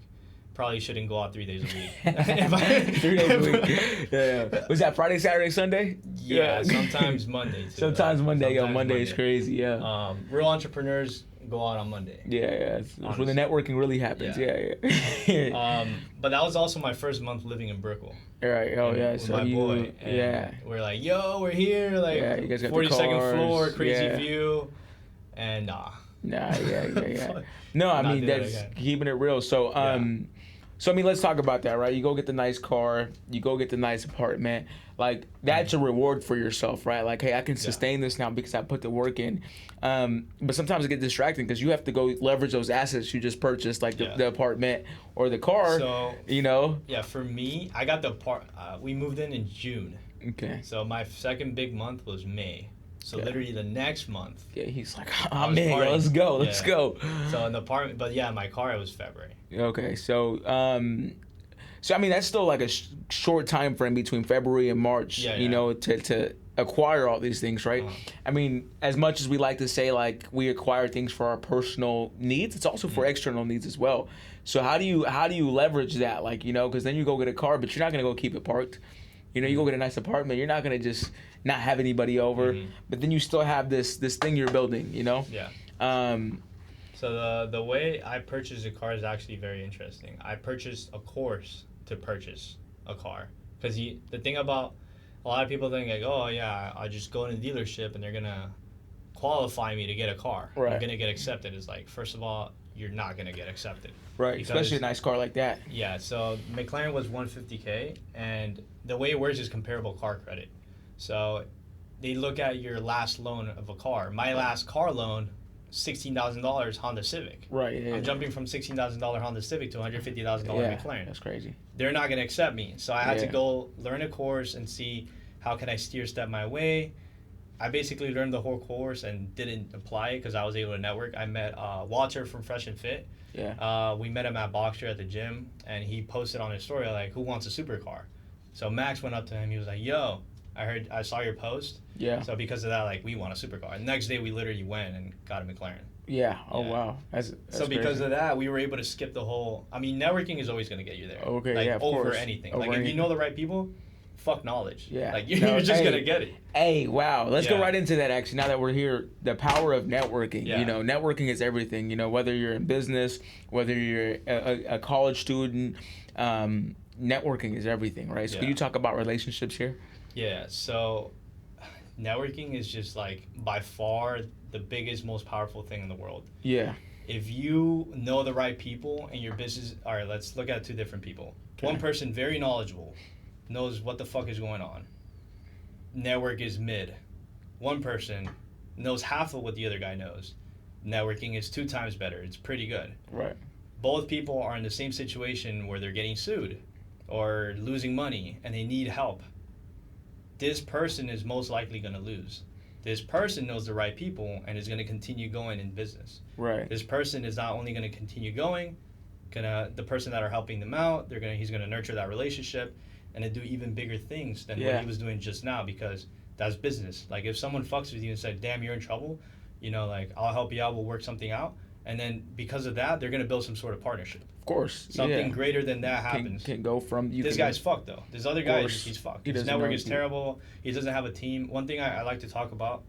B: probably shouldn't go out 3 days a week.
A: 3 days a week. Yeah. Was that Friday, Saturday, Sunday?
B: Yeah, sometimes Monday too.
A: Sometimes Monday. Monday is crazy. Yeah.
B: Real entrepreneurs go out on Monday.
A: Yeah. It's when the networking really happens. Yeah.
B: But that was also my first month living in Brickell.
A: Right. Oh yeah.
B: With
A: So
B: my boy. And we're like, yo, we're here. Like,
A: you guys got
B: 42nd floor, crazy
A: yeah.
B: view, and nah.
A: Yeah. No, I mean that's keeping it real. So So I mean, let's talk about that, right? You go get the nice car, you go get the nice apartment. Like that's a reward for yourself, right? Like, hey, I can sustain this now because I put the work in. But sometimes it gets distracting because you have to go leverage those assets you just purchased, like the apartment or the car.
B: So Yeah, for me, I got the we moved in June.
A: Okay.
B: So my second big month was May. So literally the next month.
A: Yeah, he's like, I'm in. Let's go. Go.
B: So in the apartment, but yeah, my car it was February.
A: Okay, so so I mean that's still like a short time frame between February and March, you know, to acquire all these things, right? I mean, as much as we like to say like we acquire things for our personal needs, it's also for external needs as well. So how do you leverage that, like, you know, because then you go get a car, but you're not gonna go keep it parked. You know, you go get a nice apartment, you're not gonna just not have anybody over, but then you still have this thing you're building, you know?
B: Yeah. So the way I purchased a car is actually very interesting. I purchased a course to purchase a car. Because the thing about a lot of people think like, oh yeah, I'll just go in a dealership and they're gonna qualify me to get a car.
A: Right.
B: I'm gonna get accepted. It's like, first of all, you're not gonna get accepted.
A: Right, especially a nice car like that.
B: Yeah, so McLaren was $150K, and the way it works is comparable car credit. So they look at your last loan of a car. My last car loan, $16,000 Honda Civic.
A: Right. Yeah.
B: I'm jumping from $16,000 Honda Civic to $150,000 McLaren.
A: That's crazy.
B: They're not going to accept me. So I had to go learn a course and see how can I steer step my way. I basically learned the whole course and didn't apply it because I was able to network. I met Walter from Fresh and Fit.
A: Yeah.
B: We met him at Boxer at the gym, and he posted on his story like, "Who wants a supercar?" So Max went up to him. He was like, "Yo, I saw your post."
A: Yeah.
B: So because of that, like, we want a supercar. And the next day, we literally went and got a McLaren.
A: Yeah. Oh
B: Yeah.
A: wow. That's
B: so because of that, we were able to skip the whole. I mean, networking is always going to get you there.
A: Okay.
B: Like,
A: yeah. Of
B: over
A: course.
B: anything.
A: Over
B: Like if
A: anything.
B: you know the right people, fuck knowledge.
A: Yeah.
B: Like you're,
A: No,
B: you're just
A: hey.
B: gonna get it.
A: Hey, wow. Let's go
B: Yeah.
A: right into that actually. Now that we're here, the power of networking.
B: Yeah.
A: You know, networking is everything. You know, whether you're in business, whether you're a college student, networking is everything, right? So can
B: Yeah.
A: you talk about relationships here?
B: Yeah. So networking is just like by far the biggest, most powerful thing in the world.
A: Yeah.
B: If you know the right people and your business, all right, let's look at two different people.
A: Okay.
B: One person very knowledgeable, knows what the fuck is going on. Network is mid. One person knows half of what the other guy knows. Networking is 2 times better. It's pretty good.
A: Right.
B: Both people are in the same situation where they're getting sued or losing money and they need help. This person is most likely going to lose. This person knows the right people and is going to continue going in business.
A: Right.
B: This person is not only going to continue going, the person that are helping them out, he's going to nurture that relationship and to do even bigger things than what he was doing just now, because that's business. Like if someone fucks with you and said, "Damn, you're in trouble," you know, like, "I'll help you out, we'll work something out." And then because of that, they're going to build some sort of partnership.
A: Of course.
B: Something greater than that happens.
A: Can go from you.
B: This guy's fucked though. This other guy, he's fucked. His network is terrible. He doesn't have a team. One thing I like to talk about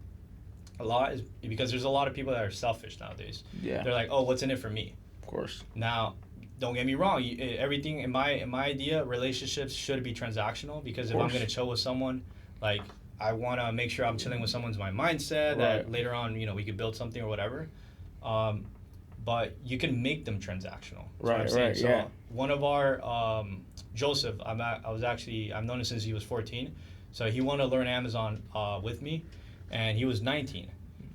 B: a lot is because there's a lot of people that are selfish nowadays.
A: Yeah.
B: They're like, "Oh, what's in it for me?"
A: Of course.
B: Now, don't get me wrong. Everything in my idea, relationships should be transactional, because if I'm going to chill with someone, like, I want to make sure I'm chilling with someone's my mindset, that later on, you know, we could build something or whatever. But you can make them transactional.
A: Right.
B: So one of our Joseph, I've known him since he was 14. So he wanted to learn Amazon with me, and he was 19.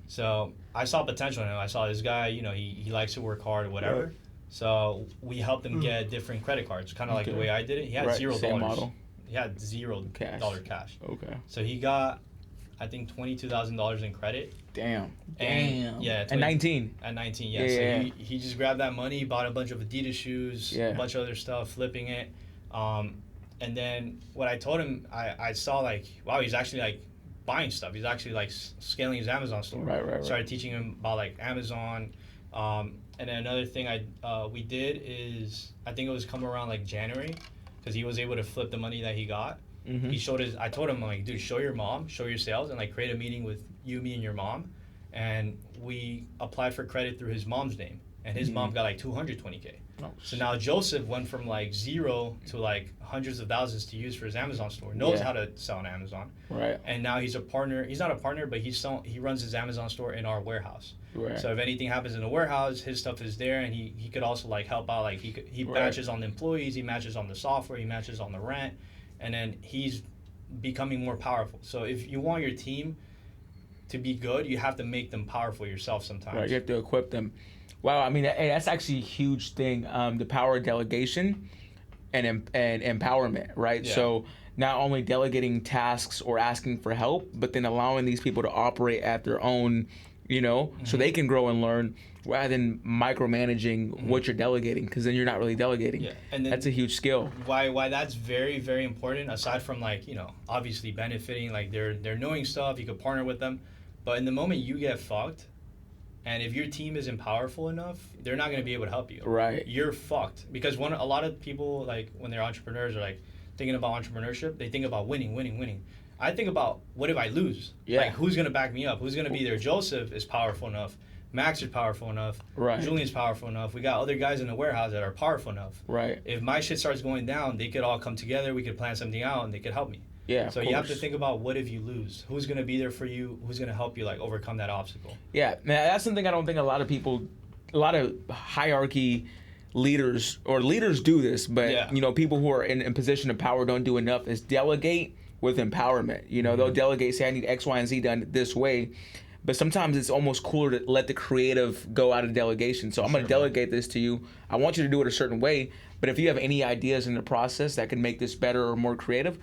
B: So I saw potential in him. I saw this guy, you know, he likes to work hard or whatever. Right. So we helped him get different credit cards, kind of like the way I did it. He had $0.
A: Same model.
B: He had $0 cash.
A: Okay.
B: So he got, I think, $22,000 in credit.
A: Damn.
B: Yeah.
A: At 19.
B: At 19, yeah. So he just grabbed that money, bought a bunch of Adidas shoes, a bunch of other stuff, flipping it. And then what I told him, I saw like, wow, he's actually like buying stuff. He's actually like scaling his Amazon store.
A: Right.
B: Started teaching him about like Amazon. And then another thing we did is, I think it was come around like January, because he was able to flip the money that he got. Mm-hmm. I told him, like, dude, show your mom, show your sales, and like create a meeting with you, me, and your mom. And we applied for credit through his mom's name, and his mom got like $220K. Oh, so now Joseph went from like 0 to like hundreds of thousands to use for his Amazon store. Knows how to sell on Amazon.
A: Right.
B: And now he's a partner. He's not a partner, but he runs his Amazon store in our warehouse.
A: Right.
B: So if anything happens in the warehouse, his stuff is there, and he could also like help out. Like he matches on the employees, he matches on the software, he matches on the rent, and then he's becoming more powerful. So if you want your team to be good, you have to make them powerful yourself sometimes.
A: Right. You have to equip them. Wow. I mean, that's actually a huge thing. The power of delegation and empowerment. Right. Yeah. So not only delegating tasks or asking for help, but then allowing these people to operate at their own, you know, so they can grow and learn, rather than micromanaging what you're delegating, because then you're not really delegating. Yeah, and that's a huge skill.
B: Why that's very, very important, aside from like, you know, obviously benefiting, like they're knowing stuff, you could partner with them, but in the moment you get fucked, and if your team isn't powerful enough, they're not going to be able to help you.
A: Right.
B: You're fucked, because a lot of people, like when they're entrepreneurs or like thinking about entrepreneurship, they think about winning. I think about, what if I lose?
A: Yeah.
B: Like, who's going to back me up? Who's going to be there? Joseph is powerful enough. Max is powerful enough.
A: Right.
B: Julian's powerful enough. We got other guys in the warehouse that are powerful enough.
A: Right.
B: If my shit starts going down, they could all come together. We could plan something out, and they could help me.
A: Yeah.
B: So you have to think about, what if you lose? Who's going to be there for you? Who's going to help you like overcome that obstacle?
A: Yeah, man, that's something I don't think a lot of hierarchy leaders do this, but you know, people who are in a position of power don't do enough, is delegate with empowerment. You know, they'll delegate, say I need X, Y, and Z done this way. But sometimes it's almost cooler to let the creative go out of delegation. So I'm going to delegate this to you. I want you to do it a certain way. But if you have any ideas in the process that can make this better or more creative,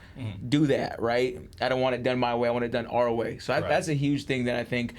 A: do that, right? I don't want it done my way. I want it done our way. So that's a huge thing that I think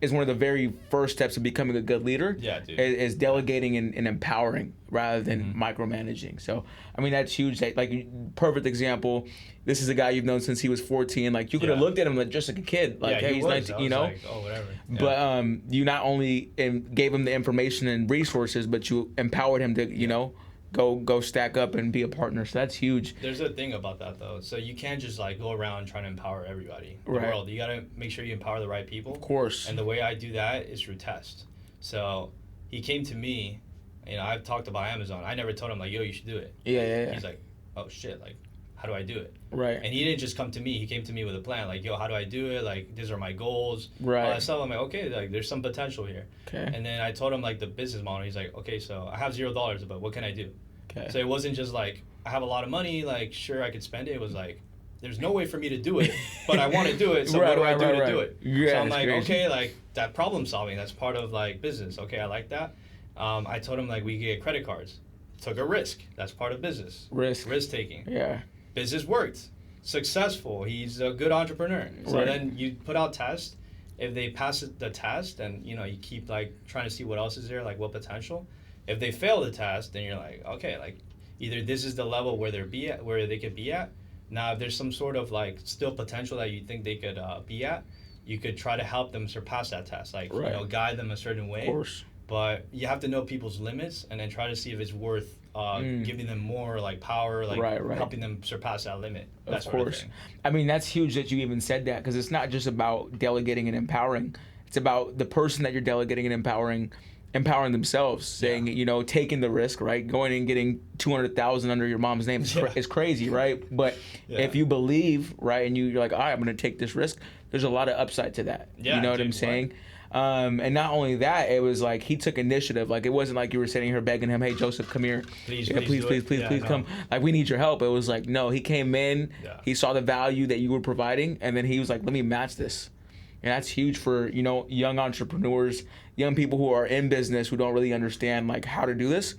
A: is one of the very first steps of becoming a good leader.
B: Yeah, dude.
A: Is delegating and empowering rather than micromanaging. So, I mean, that's huge. Like, perfect example. This is a guy you've known since he was 14. Like, you could have looked at him like just like a kid. Like, hey, he's 19, you know?
B: Like, oh, whatever. Yeah.
A: But you not only gave him the information and resources, but you empowered him to, you know, go stack up and be a partner. So that's huge.
B: There's a thing about that, though. So you can't just, like, go around trying to empower everybody in the world. You got to make sure you empower the right people.
A: Of course.
B: And the way I do that is through test. So he came to me. You know, I've talked about Amazon. I never told him, like, yo, you should do it.
A: Yeah.
B: He's like, oh, shit, like, how do I do it?
A: Right.
B: And he didn't just come to me. He came to me with a plan. Like, yo, how do I do it? Like, these are my goals.
A: Right.
B: All that stuff. I'm like, okay, like, there's some potential here.
A: Okay.
B: And then I told him, like, the business model. He's like, okay, so I have $0, but what can I do?
A: Okay.
B: So it wasn't just like, I have a lot of money, like, sure, I could spend it. It was like, there's no way for me to do it, but I want to do it, so what do I do to do it?
A: Yeah,
B: so I'm like,
A: crazy.
B: okay, like, that problem solving, that's part of, like, business. Okay, I like that. I told him, like, we could get credit cards. Took a risk. That's part of business.
A: Risk
B: taking.
A: Yeah.
B: Business worked. Successful. He's a good entrepreneur. So then you put out tests. If they pass the test, and, you know, you keep, like, trying to see what else is there, like, what potential. If they fail the test, then you're like, okay, like, either this is the level where they could be at. Now, if there's some sort of, like, still potential that you think they could be at, you could try to help them surpass that test. Like, you know, guide them a certain way.
A: Of course.
B: But you have to know people's limits and then try to see if it's worth giving them more, like, power, like, helping them surpass that limit. That
A: of course. I mean, that's huge that you even said that, because it's not just about delegating and empowering. It's about the person that you're delegating and empowering themselves, saying, you know, taking the risk, right? Going and getting 200,000 under your mom's name is crazy, right? But if you believe, right, and you're like, all right, I'm going to take this risk, there's a lot of upside to that.
B: Yeah,
A: you know what I'm saying? And not only that, it was like he took initiative. Like, it wasn't like you were sitting here begging him, hey, Joseph, come here.
B: Please
A: Come. Like, we need your help. It was like, no, he came in, he saw the value that you were providing, and then he was like, let me match this. And that's huge for, you know, young entrepreneurs, young people who are in business who don't really understand, like, how to do this.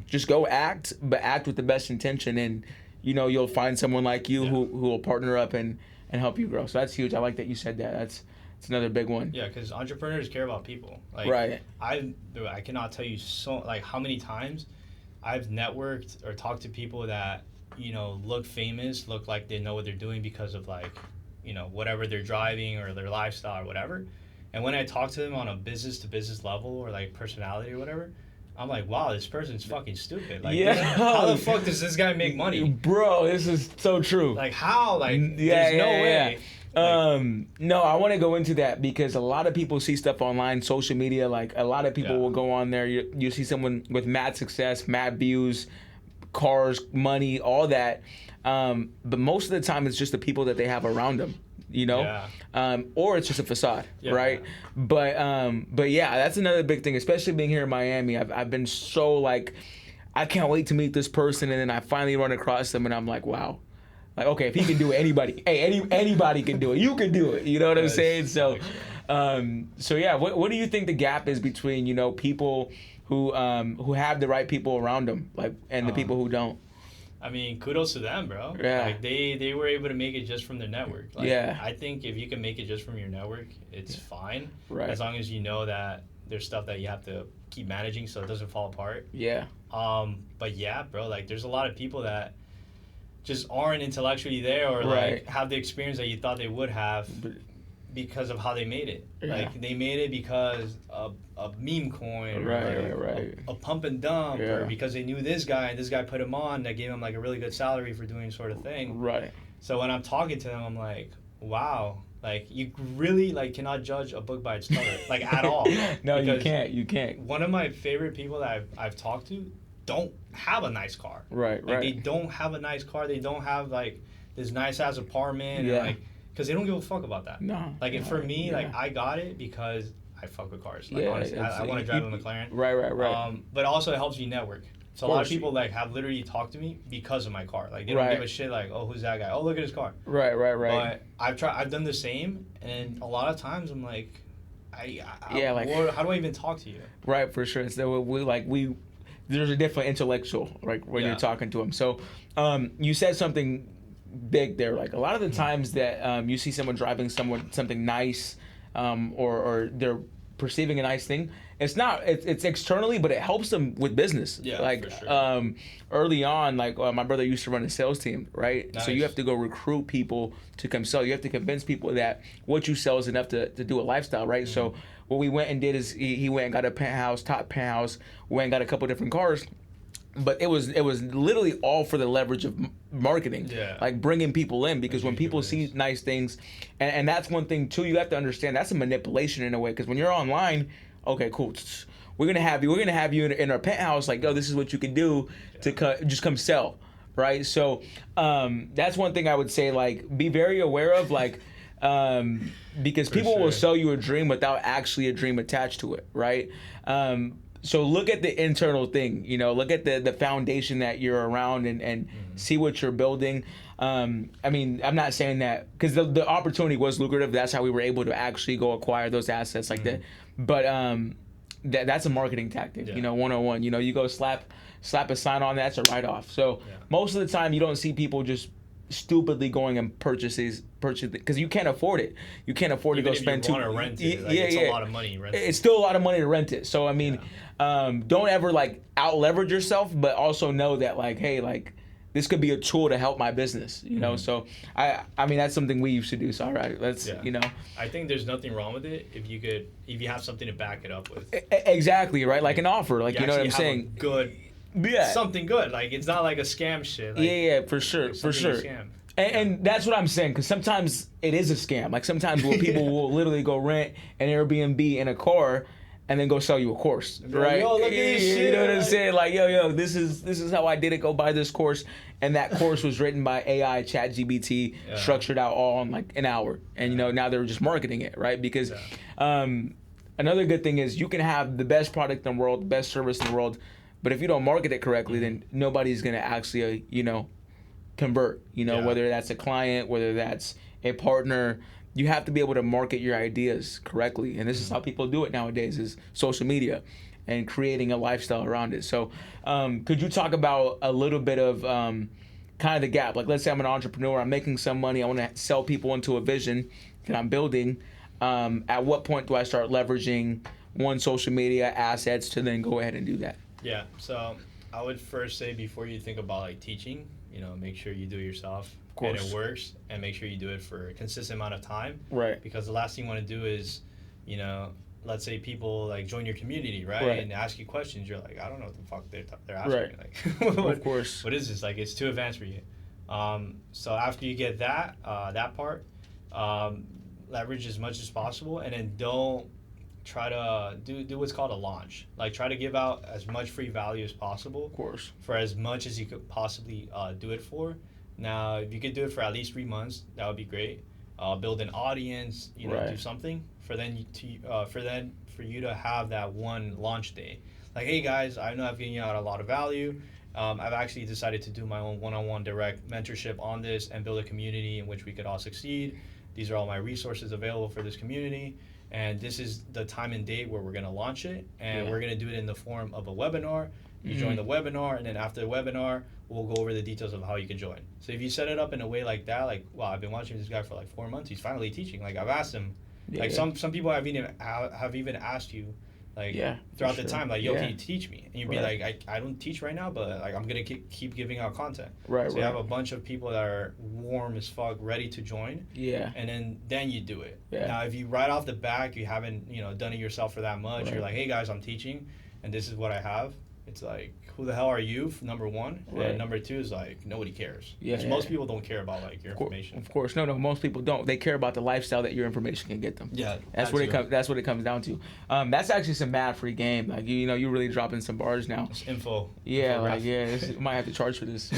A: Just go act, but act with the best intention, and, you know, you'll find someone like you who will partner up and help you grow. So that's huge. I like that you said that. That's another big one.
B: Yeah, because entrepreneurs care about people. Like, I cannot tell you how many times I've networked or talked to people that, you know, look famous, look like they know what they're doing because of, like, you know, whatever they're driving or their lifestyle or whatever. And when I talk to them on a business to business level or, like, personality or whatever, I'm like, wow, this person's fucking stupid. Like, how the fuck does this guy make money?
A: Bro, this is so true.
B: Like, how? Like, there's no way.
A: No, I want to go into that because a lot of people see stuff online, social media. Like, a lot of people will go on there. You see someone with mad success, mad views, cars, money, all that. But most of the time, it's just the people that they have around them, you know, or it's just a facade, right? But yeah, that's another big thing, especially being here in Miami. I've been so, like, I can't wait to meet this person, and then I finally run across them, and I'm like, wow. Like, okay, if he can do it, anybody can do it. You can do it. You know what I'm saying? So, yeah. What do you think the gap is between, you know, people who have the right people around them, like, and the people who don't?
B: I mean, kudos to them, bro.
A: Yeah.
B: Like, they were able to make it just from their network. Like,
A: yeah.
B: I think if you can make it just from your network, it's fine.
A: Right.
B: As long as you know that there's stuff that you have to keep managing so it doesn't fall apart.
A: Yeah.
B: But yeah, bro, like, there's a lot of people that just aren't intellectually there or like have the experience that you thought they would have because of how they made it. Like, they made it because of meme coin or a pump and dump or because they knew this guy and this guy put him on that gave him, like, a really good salary for doing sort of thing.
A: Right.
B: So when I'm talking to them, I'm like, wow, like, you really, like, cannot judge a book by its cover, like, at all.
A: No, you can't.
B: One of my favorite people that I've talked to don't have a nice car. Like, they don't have a nice car. They don't have, like, this nice ass apartment. And, like, because they don't give a fuck about that.
A: No.
B: Like, for me, like, I got it because I fuck with cars. Like, honestly, I want to drive a McLaren.
A: Right.
B: But also it helps you network. So a lot of people like have literally talked to me because of my car. Like they don't give a shit. Like, oh, who's that guy? Oh, look at his car.
A: Right.
B: But I've done the same, and a lot of times I'm like, how do I even talk to you?
A: Right, for sure. So there's a different intellectual, like when you're talking to them. So, you said something big there. Like a lot of the times that you see someone driving something nice, or they're perceiving a nice thing. It's externally, but it helps them with business.
B: Yeah,
A: like
B: for sure.
A: Early on, like my brother used to run a sales team, right?
B: Nice.
A: So you have to go recruit people to come sell. You have to convince people that what you sell is enough to do a lifestyle, right? So what we went and did is he went and got a top penthouse, went and got a couple different cars. But it was literally all for the leverage of marketing, like bringing people in, because when people see nice things, and that's one thing too, you have to understand that's a manipulation in a way, because when you're online, okay, cool, we're gonna have you in our penthouse, like, yo, this is what you can do to just come sell, right? So that's one thing I would say, like, be very aware of, like, because people will sell you a dream without actually a dream attached to it, right? So look at the internal thing, look at the foundation that you're around, and see what you're building. I mean, I'm not saying that because the opportunity was lucrative. That's how we were able to actually go acquire those assets like that. But that's a marketing tactic, 101. You go slap a sign on that's a write-off. So most of the time you don't see people just stupidly going and purchase it because you can't afford it. You can't afford
B: Even
A: to go spend
B: if you want to rent it. It's a lot of money.
A: It's still a lot of money to rent it. So I mean, don't ever like out leverage yourself, but also know that like, hey, like this could be a tool to help my business. So I mean that's something we used to do. So all right, let's
B: I think there's nothing wrong with it if you have something to back it up with.
A: Exactly right, like an offer, like you know what I'm saying.
B: Something good. Like it's not like a scam shit. Like,
A: for sure. And that's what I'm saying, because sometimes it is a scam. Like sometimes people will literally go rent an Airbnb in a car and then go sell you a course, right?
B: Yo, look at this shit.
A: You know what I'm saying? Like, yo, this is how I did it. Go buy this course, and that course was written by AI, ChatGPT, structured out all in like an hour. And now they're just marketing it, right? Because another good thing is you can have the best product in the world, the best service in the world, but if you don't market it correctly, then nobody's gonna actually, convert. Whether that's a client, whether that's a partner, you have to be able to market your ideas correctly. And this is how people do it nowadays: is social media and creating a lifestyle around it. So, could you talk about a little bit of kind of the gap? Like, let's say I'm an entrepreneur, I'm making some money, I want to sell people into a vision that I'm building. At what point do I start leveraging social media assets to then go ahead and do that?
B: Yeah, so I would first say before you think about like teaching, make sure you do it yourself and it works, and make sure you do it for a consistent amount of time.
A: Right.
B: Because the last thing you want to do is, let's say people like join your community, right? And ask you questions. You're like, I don't know what the fuck they're asking me. Like,
A: of course.
B: What is this? Like, it's too advanced for you. So after you get that part, leverage as much as possible, and then don't try to do what's called a launch. Like, try to give out as much free value as possible.
A: Of course.
B: For as much as you could possibly do it for. Now, if you could do it for at least 3 months, that would be great. Build an audience, do something for you to have that one launch day. Like, hey guys, I know I've given you out a lot of value. I've actually decided to do my own one-on-one direct mentorship on this and build a community in which we could all succeed. These are all my resources available for this community. And this is the time and date where we're going to launch it. And we're going to do it in the form of a webinar. You join the webinar, and then after the webinar, we'll go over the details of how you can join. So if you set it up in a way like that, like, wow, I've been watching this guy for like 4 months. He's finally teaching. Like, I've asked him. Like, some people have even asked you, like, throughout the time, like, yo, can you teach me? And you'd be like, I don't teach right now, but like, I'm going to keep giving out content. So you have a bunch of people that are warm as fuck, ready to join. And then you do it. Now, if you right off the back, you haven't, done it yourself for that much, you're like, hey guys, I'm teaching, and this is what I have. It's like, who the hell are you, number one? And number two is like, nobody cares. Most people don't care about like your information.
A: Of course. No, most people don't. They care about the lifestyle that your information can get them. That's what it comes down to. That's actually some bad free game. Like, you're really dropping some bars now.
B: It's info.
A: Might have to charge for this.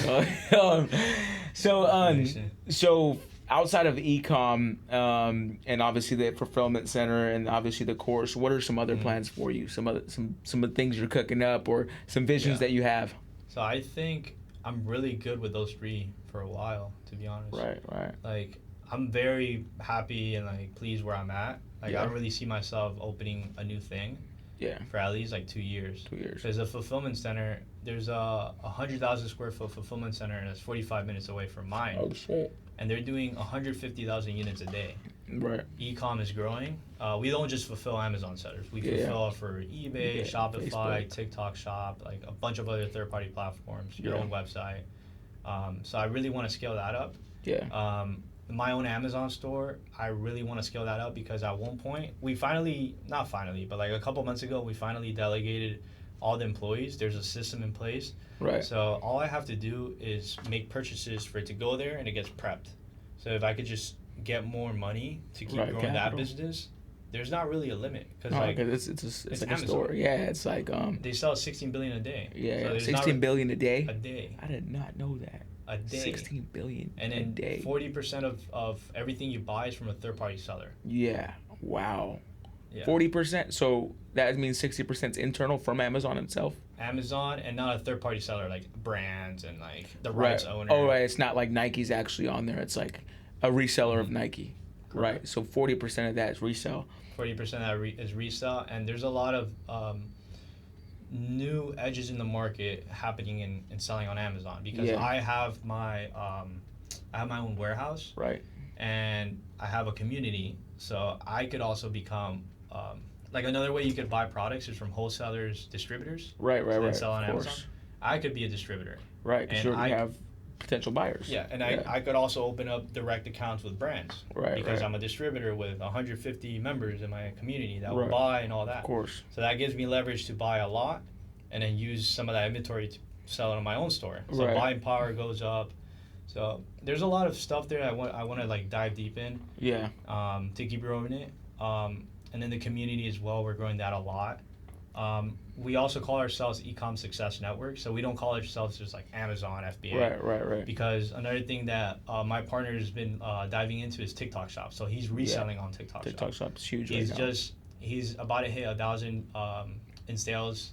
A: So outside of e-com, and obviously the fulfillment center and obviously the course, what are some other plans for you? Some of the things you're cooking up, or some visions that you have?
B: So I think I'm really good with those three for a while, to be honest.
A: Right.
B: Like, I'm very happy and like pleased where I'm at. Like, I
A: Yeah.
B: don't really see myself opening a new thing
A: Yeah.
B: for at least like 2 years.
A: 2 years.
B: There's a fulfillment center. There's a 100,000 square foot fulfillment center, and it's 45 minutes away from mine.
A: Oh shit.
B: And they're doing 150,000 units a day.
A: Right.
B: E-com is growing. We don't just fulfill Amazon sellers. We
A: Yeah.
B: fulfill for eBay,
A: Yeah,
B: Shopify,
A: Facebook.
B: TikTok Shop, like a bunch of other third-party platforms. Your
A: Yeah.
B: own website. So I really want to scale that up.
A: Yeah.
B: My own Amazon store, I really want to scale that up because at one point we finally, not finally, but like a couple months ago, we finally delegated all the employees. There's a system in place.
A: Right.
B: So all I have to do is make purchases for it to go there, and it gets prepped. So if I could just get more money to keep
A: Right,
B: growing that
A: capital.
B: business, there's not really a limit because
A: No,
B: like
A: 'cause it's like
B: Amazon.
A: a store. Yeah, it's like
B: they sell 16 billion a day.
A: yeah,
B: so there's
A: 16
B: not
A: billion a day.
B: a day,
A: I did not know that.
B: a day.
A: 16 billion
B: And
A: a
B: then
A: day.
B: 40% of everything you buy is from a third party seller.
A: Yeah. Wow.
B: Yeah.
A: 40%. So that means 60% internal from Amazon itself.
B: Amazon and not a third party seller like brands and like the rights
A: Right.
B: owner.
A: Oh, right. It's not like Nike's actually on there. It's like a reseller of Nike. Right.
B: Correct.
A: So 40% of that is resell.
B: 40% that is resale, and there's a lot of new edges in the market happening in selling on Amazon because
A: Yeah.
B: I have my own warehouse
A: Right.
B: and I have a community, so I could also become like another way you could buy products is from wholesalers, distributors.
A: Right.
B: So they
A: Right.
B: sell on
A: Of
B: Amazon.
A: course.
B: I could be a distributor.
A: Right. Because
B: And
A: you already
B: I-
A: have potential buyers.
B: Yeah, and I could also open up direct accounts with brands.
A: Right,
B: Because
A: right.
B: I'm a distributor with 150 members in my community that will
A: Right.
B: buy and all that.
A: Of course.
B: So that gives me leverage to buy a lot and then use some of that inventory to sell it on my own store. So
A: Right.
B: buying power goes up. So there's a lot of stuff there I want to like dive deep in
A: Yeah.
B: to keep growing it. And then the community as well, we're growing that a lot. We also call ourselves Ecom Success Network. So we don't call ourselves just like Amazon, FBA.
A: Right.
B: Because another thing that my partner has been diving into is TikTok Shop. So he's reselling on TikTok
A: TikTok
B: Shop.
A: shop is huge
B: He's
A: right now.
B: he's about to hit 1,000 in sales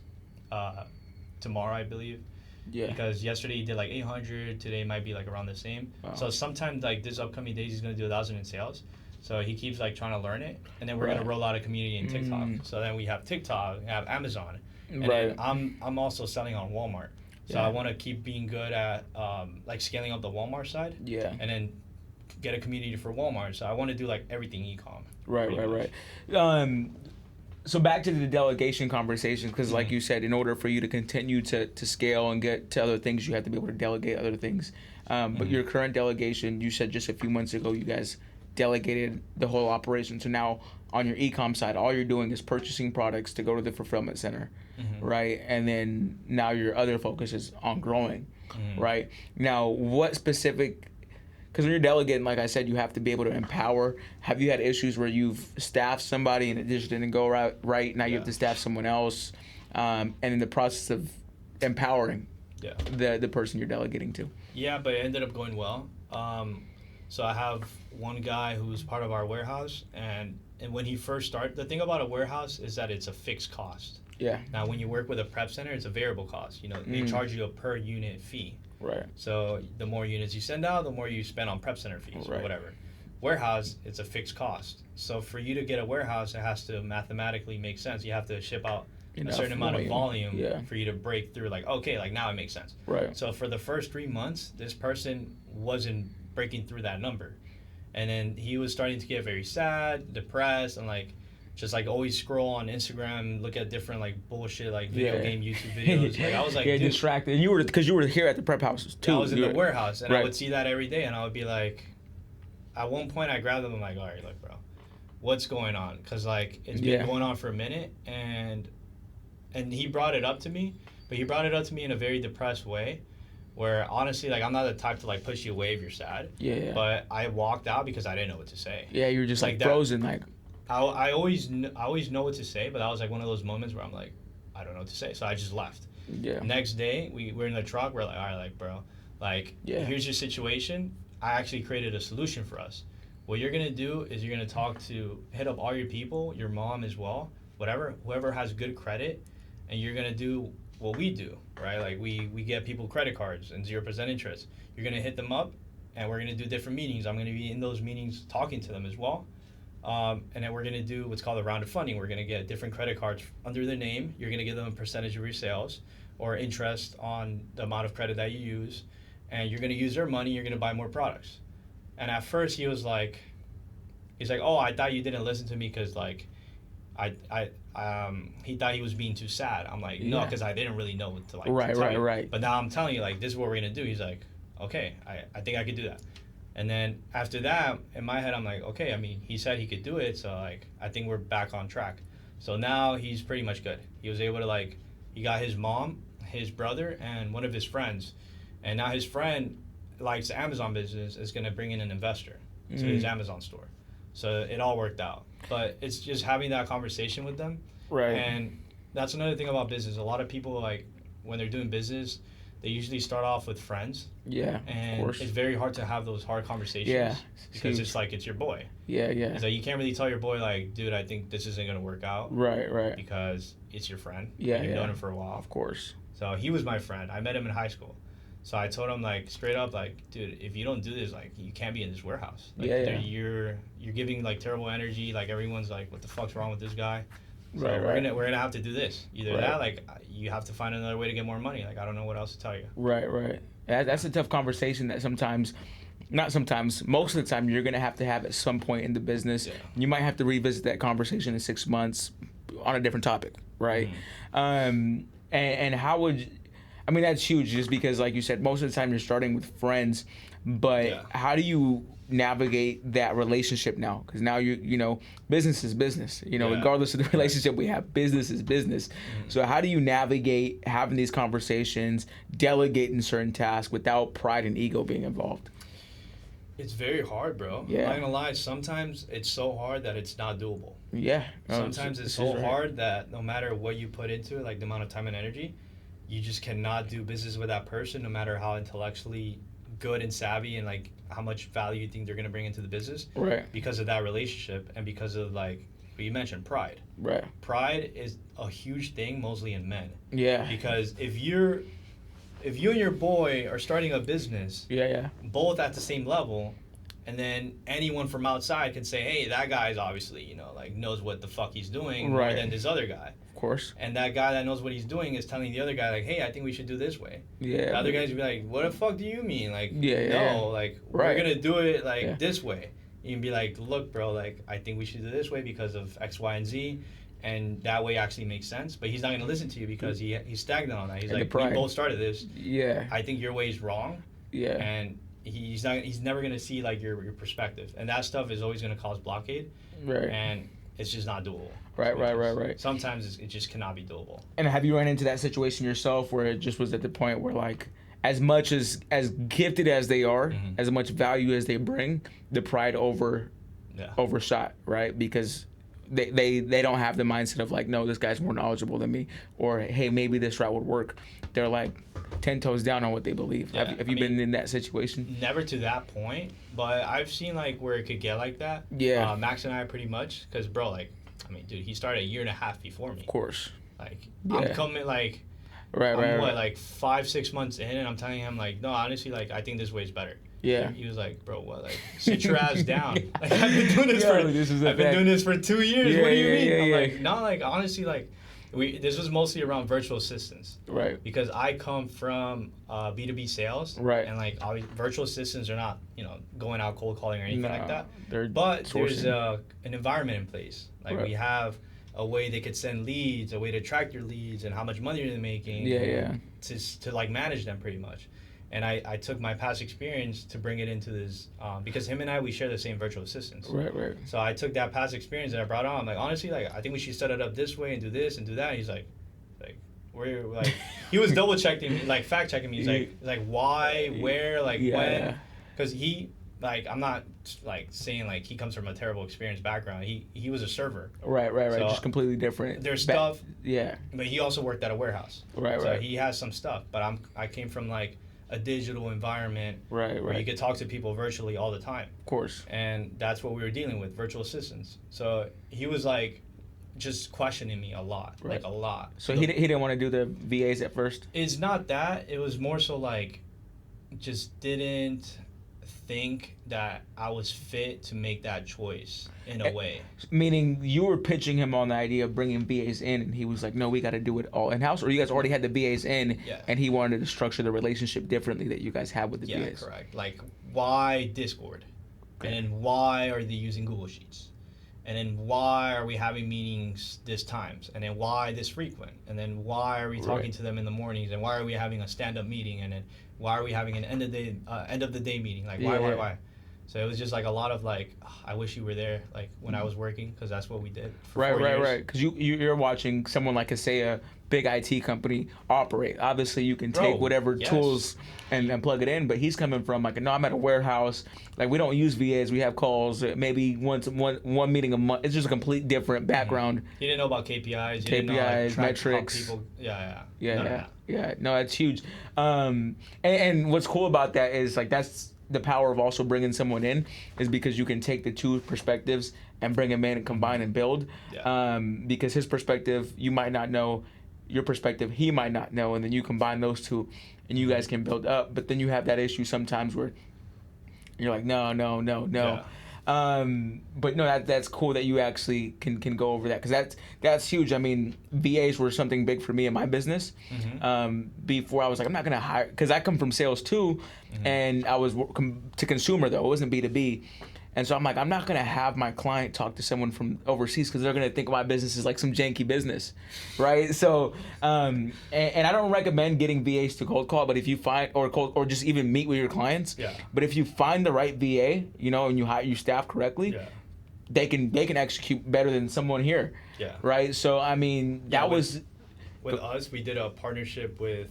B: tomorrow, I believe.
A: Yeah.
B: Because yesterday he did like 800. Today might be like around the same.
A: Wow.
B: So sometime like this upcoming days he's gonna do 1,000 in sales. So he keeps like trying to learn it, and then we're
A: Right.
B: gonna roll out a community in TikTok.
A: Mm.
B: So then we have TikTok, we have Amazon, and
A: Right.
B: then I'm also selling on Walmart. So
A: Yeah.
B: I want to keep being good at like scaling up the Walmart side,
A: Yeah.
B: and then get a community for Walmart. So I want to do like everything e-com.
A: Right.
B: pretty much.
A: So back to the delegation conversation, because like
B: Mhm.
A: you said, in order for you to continue to scale and get to other things, you have to be able to delegate other things. But
B: Mhm.
A: your current delegation, you said just a few months ago, you guys delegated the whole operation. So now on your e-com side, all you're doing is purchasing products to go to the fulfillment center,
B: Mhm.
A: right? And then now your other focus is on growing,
B: Mhm.
A: right? Now, what specific, because when you're delegating, like I said, you have to be able to empower. Have you had issues where you've staffed somebody and it just didn't go right? Now you have
B: Yeah.
A: to staff someone else, and in the process of empowering
B: Yeah.
A: the person you're delegating to.
B: Yeah, but it ended up going well. So I have one guy who's part of our warehouse, and when he first started, the thing about a warehouse is that it's a fixed cost.
A: Yeah.
B: Now, when you work with a prep center, it's a variable cost. You know, they
A: Mm.
B: charge you a per unit fee.
A: Right.
B: So the more units you send out, the more you spend on prep center fees or
A: Right.
B: whatever. Warehouse, it's a fixed cost. So for you to get a warehouse, it has to mathematically make sense. You have to ship out
A: Enough
B: a certain amount of volume
A: Yeah.
B: for you to break through. Like, okay, like now it makes sense.
A: Right.
B: So for the first 3 months, this person wasn't breaking through that number. And then he was starting to get very sad, depressed, and like just like always scroll on Instagram, look at different like bullshit like video
A: Yeah.
B: game YouTube videos. Like I was like,
A: yeah,
B: dude,
A: distracted. And you were, because you were here at the prep houses too.
B: I was in
A: You
B: the
A: were-
B: warehouse and I
A: Right.
B: would see that every day and I would be like, at one point I grabbed him, I'm like, all right, look, bro, what's going on? Because like it's been
A: Yeah.
B: going on for a minute, and he brought it up to me, but he brought it up to me in a very depressed way, where honestly, like I'm not the type to like push you away if you're sad,
A: Yeah.
B: but I walked out because I didn't know what to say.
A: Yeah, you were just
B: like
A: like
B: that.
A: frozen, like.
B: I always know what to say, but that was like one of those moments where I'm like, I don't know what to say, so I just left.
A: Yeah.
B: Next day, we're in the truck. We're like, all right, like, bro, like,
A: Yeah.
B: here's your situation. I actually created a solution for us. What you're gonna do is you're gonna hit up all your people, your mom as well, whatever, whoever has good credit, and you're gonna do what we do, right? Like we get people credit cards and 0% interest. You're gonna hit them up, and we're gonna do different meetings. I'm gonna be in those meetings talking to them as well. And then we're going to do what's called a round of funding. We're going to get different credit cards under their name. You're going to give them a percentage of your sales or interest on the amount of credit that you use. And you're going to use their money. You're going to buy more products. And at first he's like, oh, I thought you didn't listen to me because like, he thought he was being too sad. I'm like, no, because I didn't really know what to like.
A: Right.
B: But now I'm telling you, like, this is what we're going to do. He's like, okay, I think I could do that. And then after that, in my head, I'm like, okay, I mean, he said he could do it, so like, I think we're back on track. So now he's pretty much good. He was able to like, he got his mom, his brother, and one of his friends. And now his friend likes the Amazon business, is gonna bring in an investor to his Amazon store. So it all worked out. But it's just having that conversation with them.
A: Right.
B: And that's another thing about business. A lot of people, like, when they're doing business, they usually start off with friends.
A: Yeah,
B: and
A: of course.
B: It's very hard to have those hard conversations.
A: Yeah,
B: because it's like it's your boy.
A: Yeah.
B: It's like you can't really tell your boy like, dude, I think this isn't gonna work out.
A: Right.
B: Because it's your friend.
A: Yeah,
B: You've known him for a while.
A: Of course.
B: So he was my friend. I met him in high school. So I told him like straight up like, dude, if you don't do this, like you can't be in this warehouse. Like, You're giving like terrible energy. Like everyone's like, what the fuck's wrong with this guy? So we're gonna have to do this. Either that, like you have to find another way to get more money. Like I don't know what else to tell you.
A: Right. That's a tough conversation that most of the time you're gonna have to have at some point in the business.
B: Yeah.
A: You might have to revisit that conversation in 6 months on a different topic, right? And how would, I mean, that's huge just because, like you said, most of the time you're starting with friends, but how do you navigate that relationship now? Because now you know, business is business, regardless of the relationship we have, business is business. So how do you navigate having these conversations, delegating certain tasks without pride and ego being involved?
B: It's very hard, bro.
A: Yeah.
B: I'm not gonna lie, sometimes it's so hard that it's not doable.
A: Yeah.
B: Sometimes it's so hard that no matter what you put into it, like the amount of time and energy, you just cannot do business with that person, no matter how intellectually good and savvy and like how much value you think they're gonna bring into the business.
A: Right.
B: Because of that relationship and because of like what you mentioned, pride.
A: Right.
B: Pride is a huge thing, mostly in men.
A: Yeah.
B: Because if you and your boy are starting a business, both at the same level, and then anyone from outside can say, hey, that guy's obviously, like knows what the fuck he's doing more than this other guy.
A: Of course.
B: And that guy that knows what he's doing is telling the other guy, like, hey, I think we should do this way.
A: Yeah.
B: The other guys would be like, what the fuck do you mean? Like, like,
A: right.
B: we're going to do it, like, this way. You can be like, look, bro, like, I think we should do this way because of X, Y, and Z. And that way actually makes sense. But he's not going to listen to you because he's stagnant on that. He's like, we both started this.
A: Yeah.
B: I think your way is wrong.
A: Yeah.
B: And he's never going to see, like, your perspective. And that stuff is always going to cause blockade.
A: Right.
B: And it's just not doable.
A: Right.
B: Sometimes it just cannot be doable.
A: And have you run into that situation yourself where it just was at the point where, like, as much as gifted as they are, as much value as they bring, the pride overshot, right? Because they don't have the mindset of like, no, this guy's more knowledgeable than me, or hey, maybe this route would work. They're like 10 toes down on what they believe. Have you been in that situation?
B: Never to that point, but I've seen like where it could get like that.
A: Yeah.
B: Max and I pretty much, because bro, like, I mean, dude, he started a year and a half before me.
A: Of course.
B: Like, I'm coming like, like 5-6 months in, and I'm telling him like, no, honestly, like, I think this way's better.
A: Yeah.
B: He was like, bro, what? Like, sit your ass down. Like, I've been doing this for 2 years. What do you mean? I'm like, no, like, honestly, like, this was mostly around virtual assistants.
A: Right.
B: Because I come from B2B sales.
A: Right.
B: And, like, virtual assistants are not, going out cold calling or anything like that.
A: But
B: there's an environment in place. Like, we have a way they could send leads, a way to track your leads and how much money they're making. To like, manage them pretty much. And I took my past experience to bring it into this, because him and I, we share the same virtual assistants.
A: Right.
B: So I took that past experience and I brought on. I'm like, honestly, like, I think we should set it up this way and do this and do that. And he's like, we're like, he was double checking me, like fact checking me. He's like, why, where, like, when? Because he, like, I'm not like saying like he comes from a terrible experience background. He was a server.
A: Right. So just completely different.
B: There's stuff.
A: Yeah.
B: But he also worked at a warehouse.
A: Right.
B: So he has some stuff. But I came from like a digital environment where you could talk to people virtually all the time.
A: Of course.
B: And that's what we were dealing with, virtual assistants. So he was like, just questioning me a lot,
A: Right.
B: like a lot.
A: So he didn't want to do the VAs at first.
B: It's not that. It was more so like, just didn't think that I was fit to make that choice in a way.
A: Meaning you were pitching him on the idea of bringing VAs in, and he was like, "No, we got to do it all in house." Or you guys already had the VAs in,
B: Yeah.
A: and he wanted to structure the relationship differently that you guys have with the
B: Yeah,
A: VAs.
B: correct. Like, why Discord?
A: Okay.
B: And then why are they using Google Sheets? And then why are we having meetings this times? And then why this frequent? And then why are we talking
A: Right.
B: to them in the mornings? And why are we having a stand-up meeting? And then why are we having an end of the day meeting? Like, why,
A: Yeah.
B: why? So it was just like a lot of like, I wish you were there, like when I was working, because that's what we did for
A: Right,
B: 4 years.
A: right. Because you're watching someone like a big IT company operate. Obviously, you can take
B: Bro,
A: whatever
B: yes.
A: tools and plug it in. But he's coming from like, no, I'm at a warehouse. Like we don't use VAs. We have calls maybe one meeting a month. It's just a complete different background.
B: You didn't know about KPIs. You didn't know, like,
A: KPIs,
B: track how
A: metrics.
B: people, yeah.
A: Yeah,
B: None of
A: yeah,
B: that.
A: yeah. No, that's huge. And what's cool about that is like that's the power of also bringing someone in is because you can take the two perspectives and bring them in and combine and build.
B: Yeah.
A: Because his perspective you might not know, your perspective he might not know, and then you combine those two, and you guys can build up. But then you have that issue sometimes where you're like, no.
B: Yeah.
A: But no, that's cool that you actually can go over that because that's huge. I mean, VAs were something big for me in my business. Before I was like, I'm not gonna hire because I come from sales too, and I was to consumer though. It wasn't B2B, and so I'm like, I'm not gonna have my client talk to someone from overseas because they're gonna think my business is like some janky business, right? So, and I don't recommend getting VAs to cold call, but if you find or just even meet with your clients.
B: Yeah.
A: But if you find the right VA, and you staff correctly,
B: Yeah.
A: they can execute better than someone here.
B: Yeah.
A: Right. So I mean,
B: Yeah,
A: that was
B: With us, we did a partnership with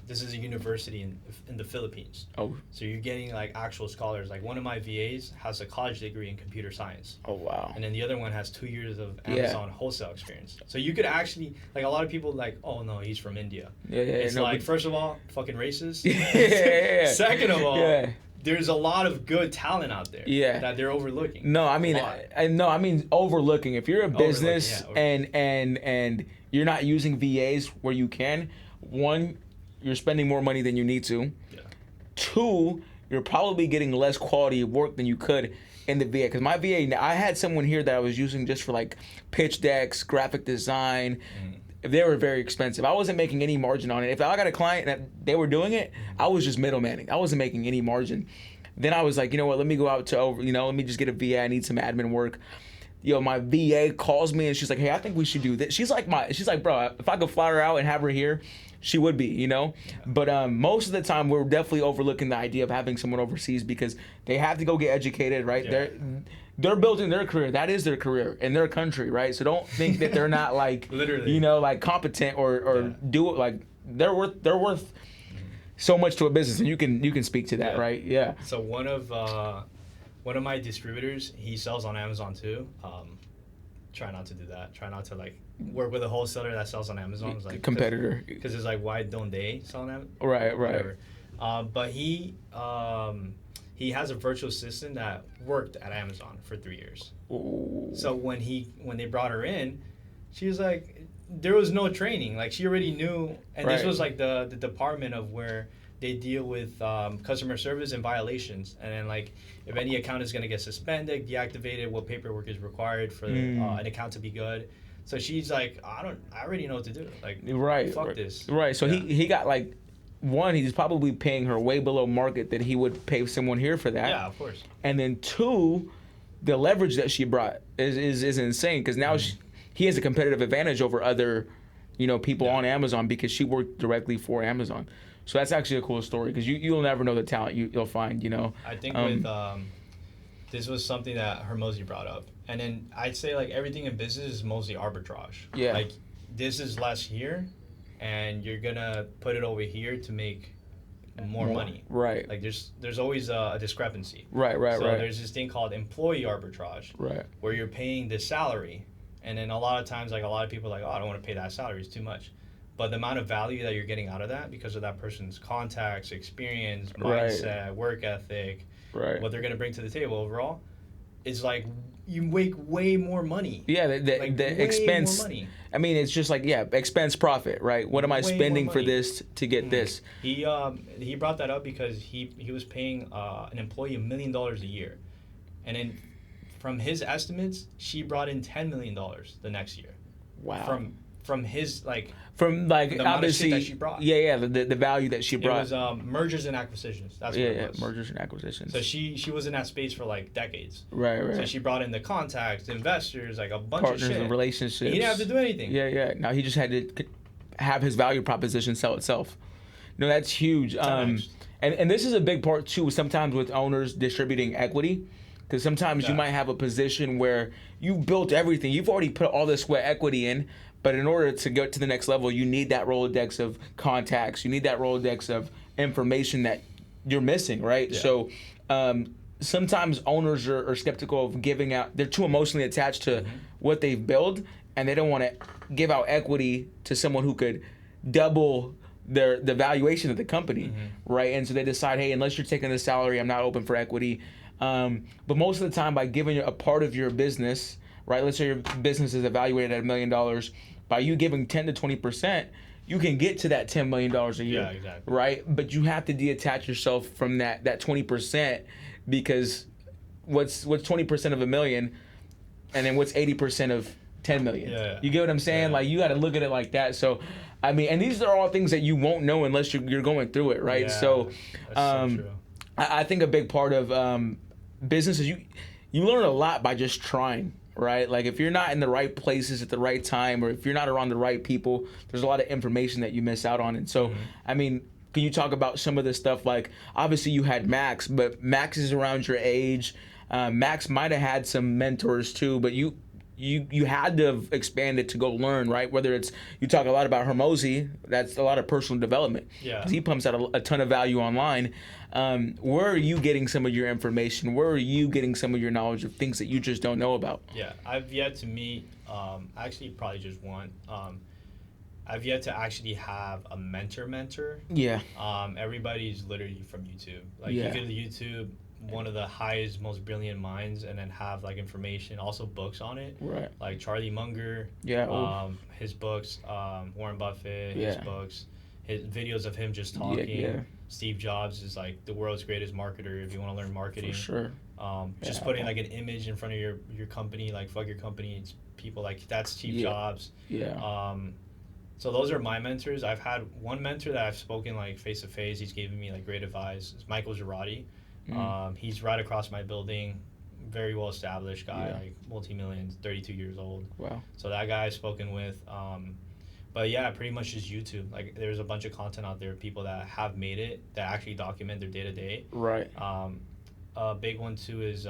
B: this is a university in the Philippines.
A: oh
B: So you're getting like actual scholars. Like one of my VAs has a college degree in computer science,
A: wow.
B: and then the other one has 2 years of
A: Yeah.
B: Amazon wholesale experience. So you could actually, like, a lot of people like, oh no, he's from India.
A: Yeah.
B: It's
A: no,
B: like,
A: but-
B: first of all, fucking racist.
A: Yeah.
B: Second of all,
A: Yeah.
B: there's a lot of good talent out there.
A: Yeah.
B: That they're overlooking.
A: No, I mean,
B: Why?
A: I mean overlooking. If you're a business
B: yeah,
A: and you're not using VAs where you can, one, you're spending more money than you need to.
B: Yeah.
A: Two, you're probably getting less quality of work than you could in the VA. Because my VA, I had someone here that I was using just for like pitch decks, graphic design. They were very expensive. I wasn't making any margin on it. If I got a client that they were doing it, I was just middlemaning. I wasn't making any margin. Then I was like, you know what? Let me go out to let me just get a VA. I need some admin work. My VA calls me and she's like, hey, I think we should do this. She's like, bro, if I could fly her out and have her here, she would be, But most of the time, we're definitely overlooking the idea of having someone overseas because they have to go get educated, right?
B: Yeah.
A: They're building their career. That is their career in their country, right? So don't think that they're not like,
B: Literally.
A: like competent or
B: Yeah.
A: do it like they're worth so much to a business, and you can speak to that,
B: Yeah.
A: right? Yeah.
B: So one of my distributors, he sells on Amazon too. Try not to do that. Try not to like work with a wholesaler that sells on Amazon. It's like
A: Competitor.
B: Because it's like, why don't they sell on Amazon?
A: Right.
B: Whatever. But he has a virtual assistant that worked at Amazon for 3 years.
A: Ooh.
B: So when they brought her in, she was like, there was no training. Like she already knew, and this
A: Right.
B: was like the department of where they deal with customer service and violations, and then like if any account is gonna get suspended, deactivated, what paperwork is required for an account to be good. So she's like, I already know what to do. Like,
A: Right.
B: fuck
A: right.
B: this.
A: Right. So
B: Yeah.
A: he got like one, he's probably paying her way below market that he would pay someone here for that.
B: Yeah, of course.
A: And then two, the leverage that she brought is insane because now he has a competitive advantage over other, people
B: Yeah.
A: on Amazon because she worked directly for Amazon. So that's actually a cool story because you'll never know the talent you'll find.
B: I think with this was something that Hermosi brought up, and then I'd say like everything in business is mostly arbitrage.
A: Yeah.
B: Like this is less here, and you're gonna put it over here to make more money.
A: Right.
B: Like there's always a discrepancy.
A: Right.
B: So
A: Right.
B: there's this thing called employee arbitrage,
A: Right.
B: where you're paying the salary, and then a lot of times like a lot of people are like, oh, I don't want to pay that salary, it's too much. But the amount of value that you're getting out of that because of that person's contacts, experience,
A: Right.
B: mindset, work ethic,
A: Right.
B: what they're going to bring to the table overall, is like you make way more money.
A: Yeah, the
B: Like, way
A: expense.
B: more money.
A: I mean, it's just like, yeah, expense profit, right? What am I
B: Way more
A: spending for
B: money.
A: this to get this?
B: He brought that up because he was paying an employee $1 million a year, and then from his estimates, she brought in $10 million the next year.
A: Wow.
B: From his
A: From like
B: the amount of
A: obviously,
B: shit that she brought.
A: yeah, the value that she
B: It
A: brought.
B: was mergers and acquisitions. That's what it was.
A: Mergers and acquisitions.
B: So she was in that space for like decades.
A: Right.
B: So she brought in the contacts, the investors, like a bunch
A: Partners
B: of shit.
A: and relationships.
B: He didn't have to do anything.
A: Yeah. Now he just had to have his value proposition sell itself. No, that's huge. And this is a big part too. Sometimes with owners distributing equity, because sometimes you might have a position where you built everything. You've already put all this sweat equity in. But in order to go to the next level, you need that Rolodex of contacts. You need that Rolodex of information that you're missing, right?
B: Yeah.
A: So sometimes owners are skeptical of giving out. They're too emotionally attached to what they've built, and they don't want to give out equity to someone who could double the valuation of the company, right? And so they decide, hey, unless you're taking the salary, I'm not open for equity. But most of the time, by giving a part of your business, right? Let's say your business is evaluated at $1 million. By you giving 10 to 20%, you can get to that $10 million a year.
B: Yeah, exactly.
A: Right? But you have to detach yourself from that 20%, because what's 20% of $1 million, and then what's 80% of 10 million?
B: Yeah.
A: You get what I'm saying?
B: Yeah.
A: Like, you got to look at it like that. So, I mean, and these are all things that you won't know unless you're going through it, right?
B: Yeah,
A: So,
B: that's so true.
A: I think a big part of business is you learn a lot by just trying. Right? Like, if you're not in the right places at the right time, or if you're not around the right people, there's a lot of information that you miss out on. And so, I mean, can you talk about some of the stuff? Like, obviously you had Max, but Max is around your age. Max might have had some mentors too, but you had to have expanded to go learn, right? Whether it's, you talk a lot about Hormozi, that's a lot of personal development.
B: Yeah.
A: 'Cause he pumps out a ton of value online. Where are you getting some of your information? Where are you getting some of your knowledge of things that you just don't know about?
B: Yeah, I've yet to meet, actually probably just one. I've yet to actually have a mentor.
A: Yeah.
B: Everybody's literally from YouTube. Like,
A: Yeah.
B: you go to YouTube, one of the highest, most brilliant minds, and then have like information, also books on it.
A: Right.
B: Like Charlie Munger.
A: Yeah.
B: His books, Warren Buffett, his
A: Yeah.
B: books, his videos of him just talking.
A: Yeah.
B: Steve Jobs is like the world's greatest marketer if you want to learn marketing.
A: For sure.
B: Just
A: Yeah.
B: putting like an image in front of your company, like fuck your company, it's people like that's Steve
A: Yeah.
B: Jobs.
A: Yeah.
B: So those are my mentors. I've had one mentor that I've spoken like face to face. He's given me like great advice. It's Michael Girardi. He's right across my building. Very well established guy,
A: Yeah.
B: like multi-millions, 32 years old.
A: Wow.
B: So that guy I've spoken with. But yeah, pretty much just YouTube. Like, there's a bunch of content out there, people that have made it, that actually document their day to day.
A: Right.
B: A big one too is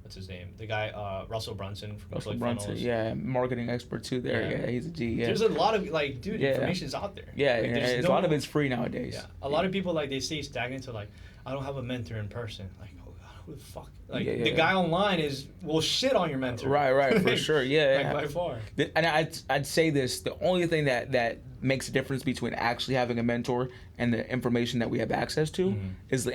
B: what's his name? The guy Russell Brunson from
A: Russell
B: ClickFunnels.
A: Brunson, yeah, marketing expert too. There,
B: Yeah.
A: yeah, he's a G. Yeah.
B: There's a lot of like, dude,
A: Yeah.
B: information's out there.
A: Yeah,
B: Like, there's
A: a lot of it's free nowadays.
B: Yeah, a lot of people like they stay stagnant to like, I don't have a mentor in person. Like, oh god, who the fuck? Like,
A: Yeah,
B: the
A: yeah.
B: guy online will shit on your mentor.
A: Right, for sure. Yeah, yeah.
B: Like, by far.
A: And I'd say this: the only thing that makes a difference between actually having a mentor and the information that we have access to is the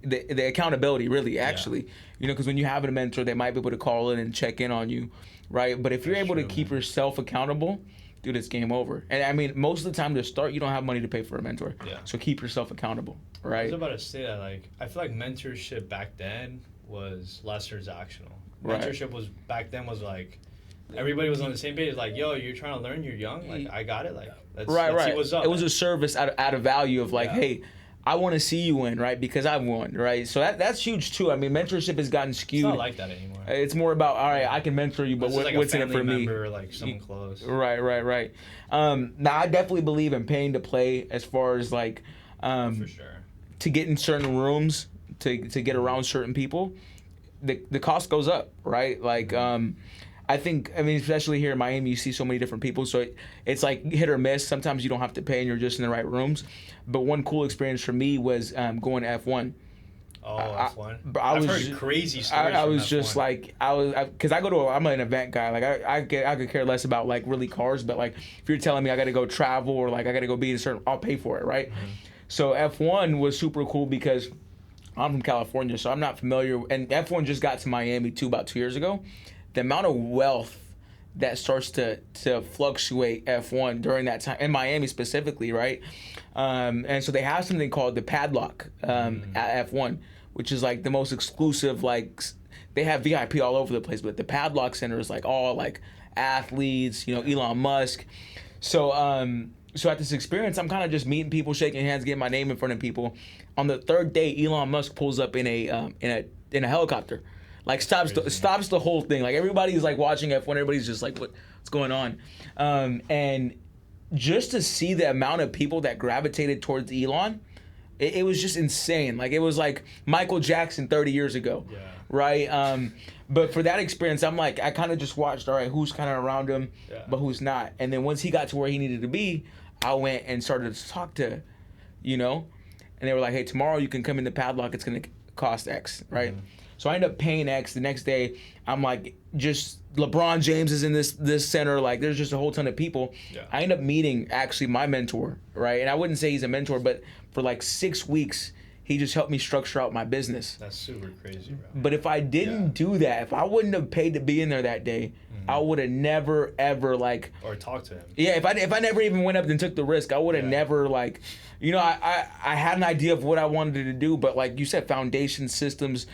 A: the accountability. Really, actually, because when you have a mentor, they might be able to call in and check in on you, right? But if you're
B: That's
A: able to
B: true,
A: keep
B: man.
A: yourself accountable, dude, it's game over. And I mean, most of the time to start, you don't have money to pay for a mentor.
B: Yeah.
A: So keep yourself accountable,
B: I
A: right?
B: was about to say that, like, I feel like mentorship back then was less transactional.
A: Right.
B: Mentorship was back then was like, everybody was on the same page. Like, yo, you're trying to learn, you're young. Like, I got it. Like, let's see what's up.
A: It was a service out of value of like,
B: Yeah.
A: hey, I want to see you win, right? Because I've won, right? So that's huge too. I mean, mentorship has gotten
B: It's
A: skewed.
B: not like that anymore.
A: It's more about, all right, I can mentor you, but
B: This is like
A: what's
B: a
A: in it
B: family
A: for me?
B: member, like someone close.
A: Right. Now, I definitely believe in paying to play as far as like
B: For sure.
A: to get in certain rooms, to get around certain people. The cost goes up, right? Like, I think, especially here in Miami, you see so many different people, so it's like hit or miss. Sometimes you don't have to pay and you're just in the right rooms. But one cool experience for me was going to F1.
B: Oh, F1.
A: I've
B: heard crazy stories.
A: I
B: from
A: was just
B: F1.
A: like, because I go to, I'm an event guy. Like I could care less about like really cars, but like if you're telling me I got to go travel or like I got to go be in a certain, I'll pay for it, right? So F1 was super cool because I'm from California, so I'm not familiar. And F1 just got to Miami too about 2 years ago. The amount of wealth that starts to fluctuate F1 during that time in Miami specifically, right? And so they have something called the Padlock at F1, which is like the most exclusive. Like they have VIP all over the place, but the Padlock Center is like all like athletes, you know, Elon Musk. So so at this experience, I'm kind of just meeting people, shaking hands, getting my name in front of people. On the third day, Elon Musk pulls up in a helicopter, like stops the whole thing. Like everybody's like watching F1, everybody's just like, what's going on? And just to see the amount of people that gravitated towards Elon, it was just insane. Like it was like Michael Jackson 30 years ago, right? But for that experience, I'm like, I kind of just watched, all right, who's kind of around him, but who's not. And then once he got to where he needed to be, I went and started to talk to, you know, and they were like, hey, tomorrow you can come in the Padlock, it's going to cost X, right? Mm-hmm. So I ended up paying X. The next day, I'm like, just LeBron James is in this center. Like, there's just a whole ton of people. Yeah. I ended up meeting actually my mentor, right? And I wouldn't say he's a mentor, but for like 6 weeks, he just helped me structure out my business.
B: That's super crazy, bro.
A: But if I didn't do that, if I wouldn't have paid to be in there that day, I would have never ever like
B: or talked to him.
A: Yeah, if I never even went up and took the risk, I would have never like, you know, I had an idea of what I wanted to do, but like you said, foundation systems,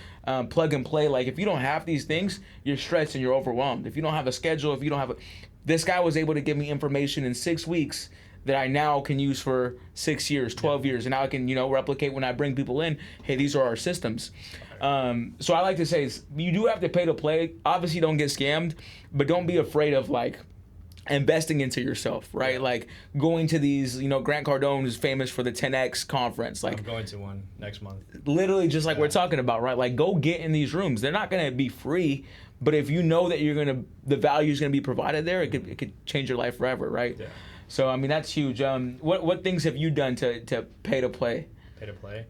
A: plug and play. Like if you don't have these things, you're stressed and you're overwhelmed. If you don't have a schedule, if you don't have this guy was able to give me information in 6 weeks that I now can use for 6 years, 12 years, and now I can, you know, replicate when I bring people in. Hey, these are our systems. So I like to say you do have to pay to play. Obviously, don't get scammed, but don't be afraid of like investing into yourself, right? Yeah. Like going to these, you know, Grant Cardone is famous for the 10X conference. Like
B: I'm going to one next month.
A: Literally, just like we're talking about, right? Like go get in these rooms. They're not going to be free, but if you know that the value is going to be provided there, it could change your life forever, right? Yeah. So I mean that's huge. What things have you done to pay to play?
B: Pay to play.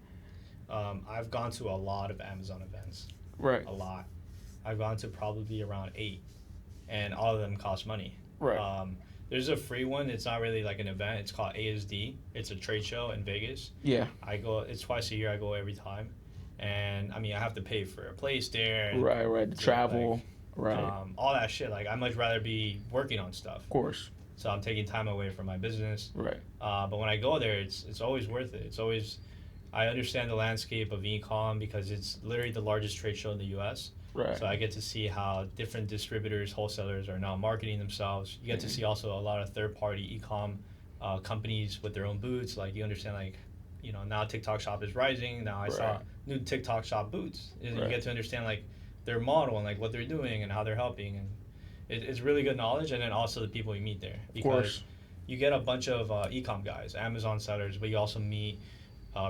B: I've gone to a lot of Amazon events.
A: Right.
B: A lot. I've gone to probably around 8, and all of them cost money.
A: Right.
B: There's a free one. It's not really like an event. It's called ASD. It's a trade show in Vegas.
A: Yeah.
B: I go. It's twice a year. I go every time, and I mean I have to pay for a place there. And
A: right. The travel.
B: Like, all that shit. Like I'd much rather be working on stuff.
A: Of course.
B: So I'm taking time away from my business.
A: Right.
B: But when I go there, it's always worth it. It's always. I understand the landscape of e-com because it's literally the largest trade show in the U.S.
A: Right.
B: So I get to see how different distributors, wholesalers are now marketing themselves. You get to see also a lot of third-party e-com companies with their own booths. Like you understand, like, you know, now TikTok Shop is rising. Now I saw new TikTok Shop booths. And you get to understand like their model and like what they're doing and how they're helping, and it's really good knowledge. And then also the people you meet there, because you get a bunch of e-com guys, Amazon sellers, but you also meet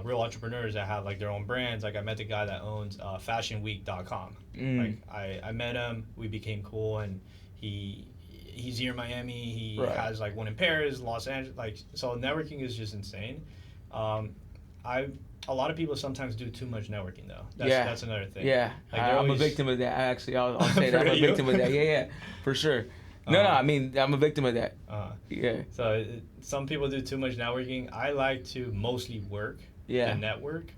B: real entrepreneurs that have like their own brands. Like I met the guy that owns fashionweek.com. Like I met him, we became cool, and he's here in Miami. He has like one in Paris, Los Angeles. Like, so networking is just insane. A lot of people sometimes do too much networking though. That's another thing.
A: Yeah, like I'm a victim of that. Actually, I'll say that I'm a victim of that. Yeah, for sure. No, I mean, I'm a victim of that. Yeah.
B: So some people do too much networking. I like to mostly work and network.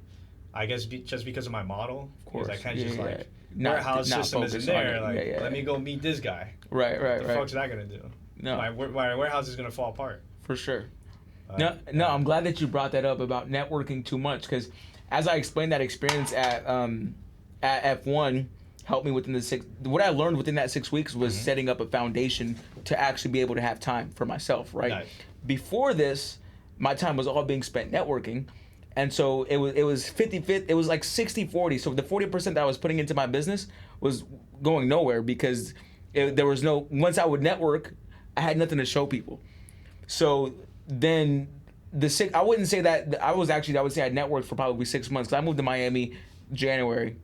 B: I guess just because of my model. Of course. Because I can't just like, warehouse system is in there. Like, let me go meet this guy.
A: Right.
B: What the fuck's that going to do?
A: No.
B: My warehouse is going to fall apart.
A: For sure. No, I'm glad that you brought that up about networking too much, because as I explained that experience at F1, helped me within what I learned within that 6 weeks was setting up a foundation to actually be able to have time for myself, right?
B: Nice.
A: Before this, my time was all being spent networking, and so it was 50-50, it was like 60-40. So the 40% that I was putting into my business was going nowhere, because there was no, once I would network, I had nothing to show people. So then I wouldn't say that, I would say I networked for probably 6 months, because I moved to Miami January,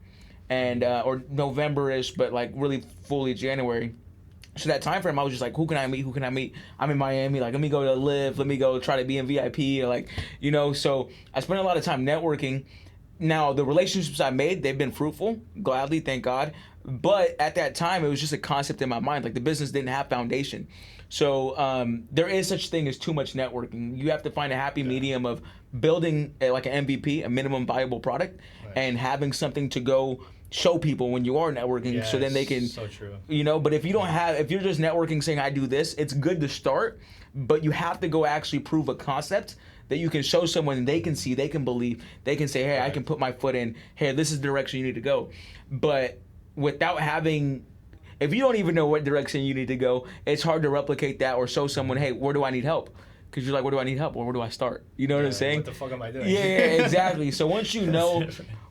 A: and or November-ish, but like really fully January. So that time frame, I was just like, who can I meet? I'm in Miami, like, let me go to Live, let me go try to be in VIP, or like, you know. So I spent a lot of time networking. Now, the relationships I made, they've been fruitful, gladly, thank God. But at that time, it was just a concept in my mind. Like, the business didn't have foundation. So there is such thing as too much networking. You have to find a happy medium of building like an MVP, a minimum viable product, and having something to go show people when you are networking, so then they can,
B: so true.
A: but if you don't have, if you're just networking saying I do this, it's good to start, but you have to go actually prove a concept that you can show someone and they can see, they can believe, they can say, hey, I can put my foot in, hey, this is the direction you need to go. But without having, if you don't even know what direction you need to go, it's hard to replicate that or show someone, hey, where do I need help? Because you're like, where do I need help? Or where do I start? You know what I'm saying?
B: What the fuck am I doing?
A: Yeah, exactly. So once you know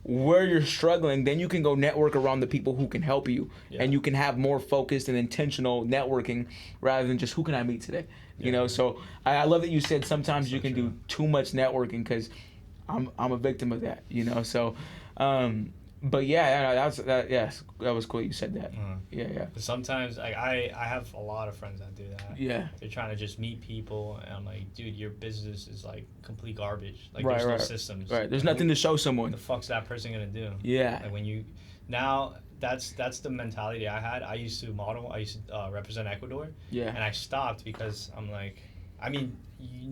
A: where you're struggling, then you can go network around the people who can help you.
B: Yeah.
A: And you can have more focused and intentional networking rather than just who can I meet today? So I love that you said sometimes you can do too much networking, because I'm a victim of that, So, but yeah, that was cool you said that. Yeah.
B: But sometimes I have a lot of friends that do that.
A: Yeah.
B: They're trying to just meet people, and I'm like, dude, your business is like complete garbage. Like
A: Right,
B: there's no
A: right.
B: systems.
A: Right. There's nothing to show
B: What
A: someone.
B: the fuck's that person gonna do?
A: Yeah.
B: Like when you now that's the mentality I had. I used to model. I used to represent Ecuador.
A: Yeah.
B: And I stopped because I'm like, I mean,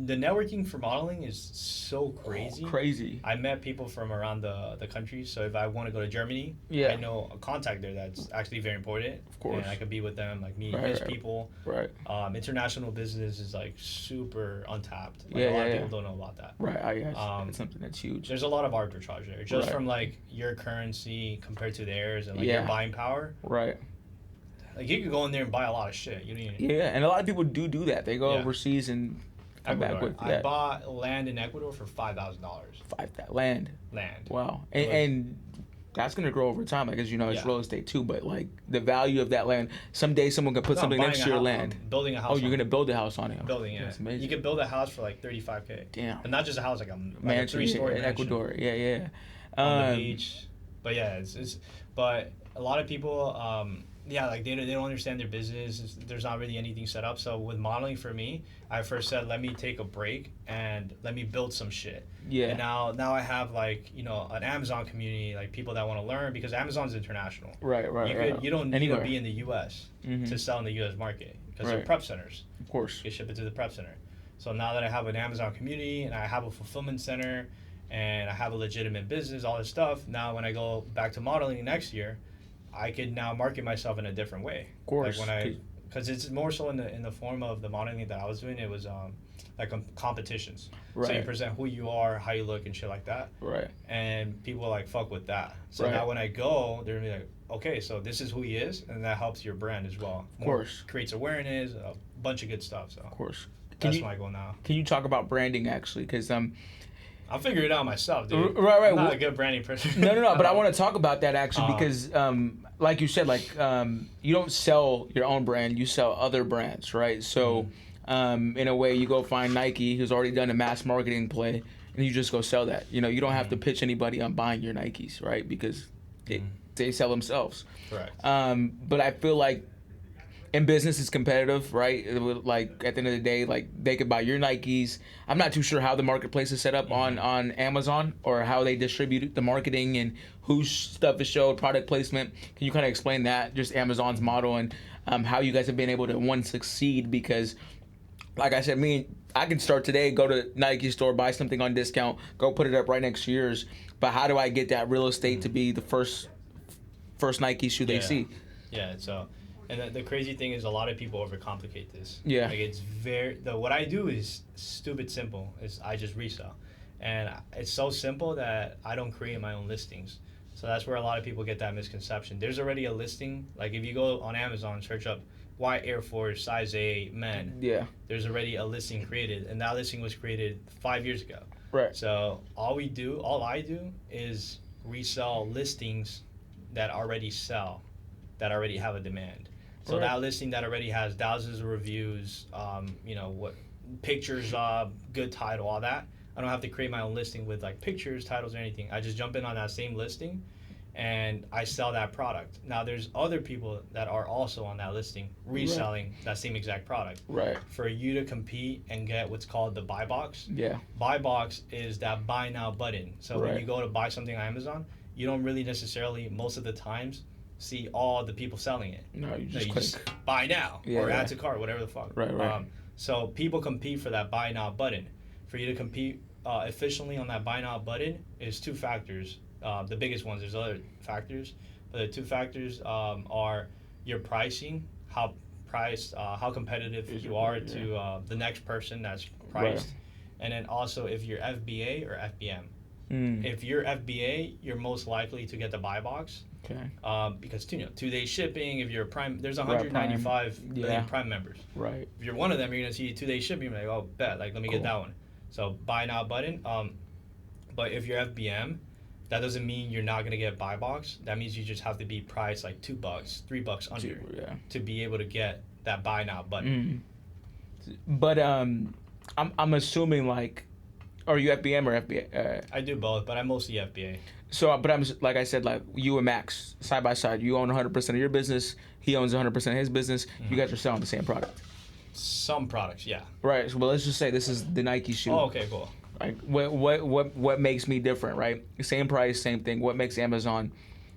B: the networking for modeling is so crazy.
A: Crazy.
B: I met people from around the country, so if I want to go to Germany,
A: Yeah.
B: I know a contact there that's actually very important.
A: Of course.
B: And I could be with them, like meet
A: Right,
B: his
A: right.
B: people.
A: Right.
B: International business is like super untapped. Like,
A: Yeah,
B: a lot
A: yeah,
B: of
A: yeah.
B: people don't know about that.
A: Right. It's something that's huge.
B: There's a lot of arbitrage there, just
A: Right.
B: from like your currency compared to theirs and like
A: Yeah.
B: your buying power.
A: Right.
B: Like you could go in there and buy a lot of shit. You know.
A: Yeah, and a lot of people do that. They go
B: Yeah.
A: overseas and come back
B: Ecuador.
A: with
B: I bought land in Ecuador for $5,000.
A: that land.
B: Land.
A: Wow,
B: It was-
A: and that's gonna grow over time, because it's
B: Yeah.
A: real estate too. But like the value of that land, someday someone can put
B: No,
A: something
B: buying
A: next
B: a
A: to your
B: hou-
A: land.
B: building a house.
A: Oh, you're
B: on
A: gonna
B: it.
A: build a house on it.
B: Building, yeah.
A: That's amazing.
B: You could build a house for like $35K.
A: Damn.
B: And not just a house, like a
A: Mansion
B: 3-story
A: in
B: mansion
A: Ecuador. Yeah.
B: on the beach. But yeah, it's but a lot of people, like they don't understand their business. There's not really anything set up. So with modeling for me, I first said, let me take a break and let me build some shit.
A: Yeah.
B: And now I have like an Amazon community, like people that want to learn, because Amazon's international.
A: Right.
B: You don't need
A: Anywhere.
B: to be in the U.S.
A: Mhm.
B: to sell in the U.S. market, because
A: Right.
B: they're prep centers.
A: Of course.
B: You ship it to the prep center. So now that I have an Amazon community and I have a fulfillment center and I have a legitimate business, all this stuff, now when I go back to modeling next year, I could now market myself in a different way.
A: Of course.
B: Like because it's more so in the form of the modeling that I was doing. It was competitions. So you
A: Right.
B: present who you are, how you look, and shit like that.
A: Right.
B: And people like fuck with that. So
A: Right.
B: now when I go, they're gonna be like, okay, so this is who he is, and that helps your brand as well.
A: Of course.
B: Creates awareness, a bunch of good stuff. So
A: Of course.
B: that's my goal now.
A: Can you talk about branding actually? Because
B: I'll figure it out myself, dude.
A: Right.
B: I'm not
A: Well,
B: a good branding person.
A: No. But I want to talk about that actually,
B: Uh-huh.
A: because, like you said, you don't sell your own brand, you sell other brands, right? So, in a way, you go find Nike, who's already done a mass marketing play, and you just go sell that. You don't have to pitch anybody on buying your Nikes, right? Because they sell themselves.
B: Correct.
A: But I feel like in business it's competitive, right? Like at the end of the day, like they could buy your Nikes. I'm not too sure how the marketplace is set up on Amazon, or how they distribute the marketing and whose stuff is showed, product placement. Can you kind of explain that, just Amazon's model, and how you guys have been able to succeed? Because like I said, I can start today, go to Nike store, buy something on discount, go put it up right next to yours. But how do I get that real estate to be the first Nike shoe they see?
B: Yeah. So, and the crazy thing is, a lot of people overcomplicate this.
A: Yeah.
B: Like it's what I do is stupid simple. I just resell, and it's so simple that I don't create my own listings. So that's where a lot of people get that misconception. There's already a listing. Like if you go on Amazon, search up white Air Force size A men.
A: Yeah.
B: There's already a listing created, and that listing was created 5 years ago.
A: Right.
B: So all I do is resell listings that already sell, that already have a demand. So
A: Right.
B: that listing that already has thousands of reviews, what pictures, good title, all that. I don't have to create my own listing with like pictures, titles, or anything. I just jump in on that same listing, and I sell that product. Now there's other people that are also on that listing reselling that same exact product.
A: Right.
B: For you to compete and get what's called the buy box.
A: Yeah.
B: Buy box is that buy now button. So when
A: Right.
B: you go to buy something on Amazon, you don't really necessarily, most of the times, see all the people selling it.
A: No, you
B: No,
A: just
B: you
A: click.
B: just buy now or
A: Yeah.
B: add to cart, whatever the fuck.
A: Right.
B: So people compete for that buy now button. For you to compete efficiently on that buy now button is two factors. the biggest ones. There's other factors, but the two factors are your pricing, how competitive you are to the next person that's priced, and then also if you're FBA or FBM. If you're FBA, you're most likely to get the buy box.
A: Okay.
B: Because 2-day shipping. If you're Prime, there's 195 million Prime members.
A: Right.
B: If you're one of them, you're gonna see 2-day shipping. You're like, oh, bet, like let me get that one. So buy now button. But if you're FBM, that doesn't mean you're not gonna get buy box. That means you just have to be priced like $2, $3 under to be able to get that buy now button.
A: But I'm assuming like, are you FBM or FBA?
B: I do both, but I'm mostly FBA.
A: So, but I'm like I said, like you and Max side by side. You own 100% of your business. He owns 100% of his business. You guys are selling the same product.
B: Some products, yeah.
A: Right. So, well, let's just say this is the Nike shoe.
B: Oh, okay, cool.
A: Right. What makes me different? Right. Same price, same thing. What makes Amazon?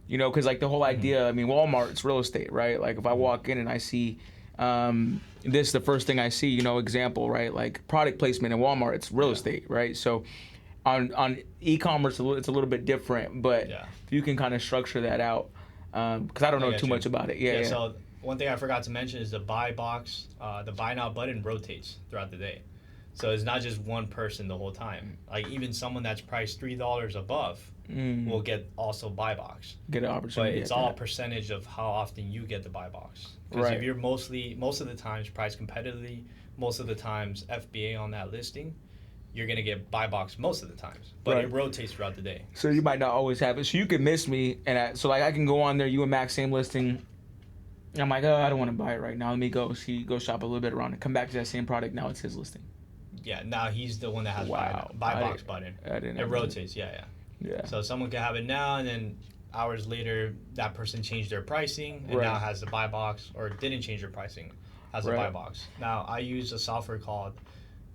A: You know, because like the whole idea. I mean, Walmart's real estate, right? Like if I walk in and I see. This the first thing I see, you know, example, right? Like product placement in Walmart, it's real estate, right? So on e-commerce, it's a little bit different, but you can kind of structure that out because I don't know too much about it. Yeah.
B: So one thing I forgot to mention is the buy box, the buy now button rotates throughout the day. So it's not just one person the whole time. Like even someone that's priced $3 above will get also buy box.
A: Get an opportunity.
B: But it's all a percentage of how often you get the buy box. Because if you're most of the times priced competitively, most of the times FBA on that listing, you're gonna get buy box most of the times. But it rotates throughout the day.
A: So you might not always have it. So you could miss me, and so like I can go on there, you and Max, same listing. And I'm like, oh, I don't want to buy it right now. Let me go shop a little bit around it. Come back to that same product. Now it's his listing.
B: Yeah, now he's the one that has buy box button. It rotates, yeah. So someone can have it now, and then hours later, that person changed their pricing and now has the buy box, or didn't change their pricing, has a buy box. Now I use a software called,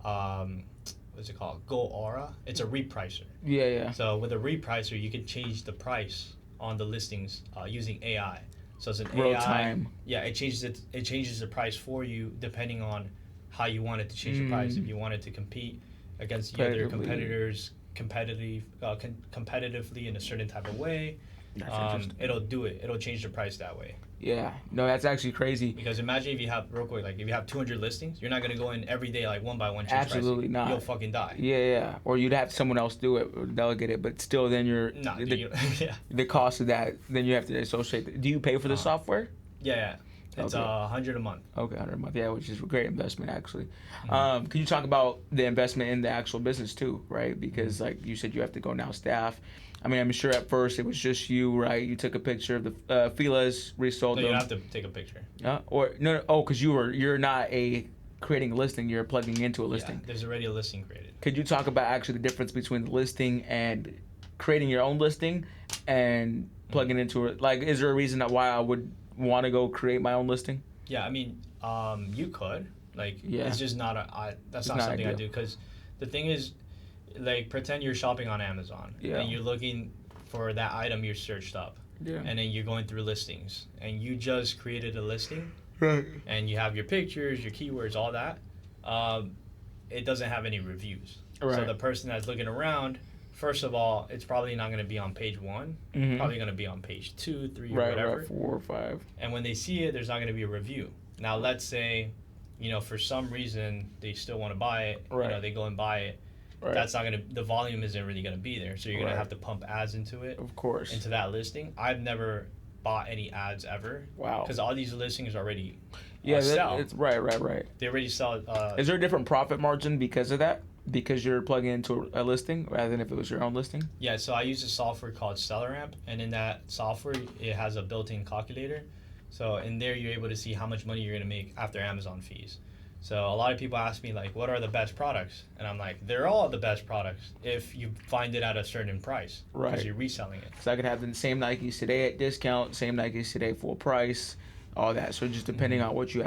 B: what's it called? GoAura. It's a repricer.
A: Yeah.
B: So with a repricer, you can change the price on the listings using AI. So it's an
A: real
B: AI.
A: Time.
B: Yeah, it changes the price for you depending on how you want it to change the price. If you want it to compete against the other competitors competitively in a certain type of way, it'll do it. It'll change the price that way.
A: Yeah, no, that's actually crazy.
B: Because imagine if you have, real quick, like if you have 200 listings, you're not gonna go in every day like one by one.
A: Absolutely
B: pricing.
A: not.
B: You'll fucking die.
A: Yeah. Or you'd have someone else do it, or delegate it, but still, then the cost of that, then you have to associate. Do you pay for the software?
B: Yeah. It's $100 a month.
A: Okay, $100 a month. Yeah, which is a great investment actually. Can you talk about the investment in the actual business too, right? Because like you said, you have to go now staff. I mean, I'm sure at first it was just you, right? You took a picture of the Fila's, resold them.
B: You don't have to take a picture.
A: Because you're not creating a listing. You're plugging into a listing.
B: Yeah, there's already a listing created.
A: Could you talk about actually the difference between the listing and creating your own listing and plugging into it? Like, is there a reason why I would want to go create my own listing?
B: Yeah, I mean, you could. It's just not that's not something I do, because the thing is, like, pretend you're shopping on Amazon and you're looking for that item you searched up, and then you're going through listings and you just created a listing,
A: right?
B: And you have your pictures, your keywords, all that. It doesn't have any reviews, so the person that's looking around, first of all, it's probably not going to be on page 1. Probably going to be on page 2, 3, or whatever.
A: Right, 4 or 5. And
B: when they see it, there's not going to be a review. Now, let's say, for some reason they still want to buy it. They go and buy it. Right. That's not going to. The volume isn't really going to be there, so you're going to have to pump ads into it.
A: Of course.
B: Into that listing. I've never bought any ads ever.
A: Wow.
B: Because all these listings already.
A: Sell. It's right.
B: They already sell.
A: Is there a different profit margin because of that? Because you're plugging into a listing rather than if it was your own listing?
B: Yeah, so I use a software called SellerAmp, and in that software, it has a built-in calculator. So in there, you're able to see how much money you're going to make after Amazon fees. So a lot of people ask me, like, what are the best products? And I'm like, they're all the best products if you find it at a certain price.
A: Right.
B: Because you're reselling it.
A: So I could have the same Nikes today at discount, same Nikes today full price, all that. So just depending on what you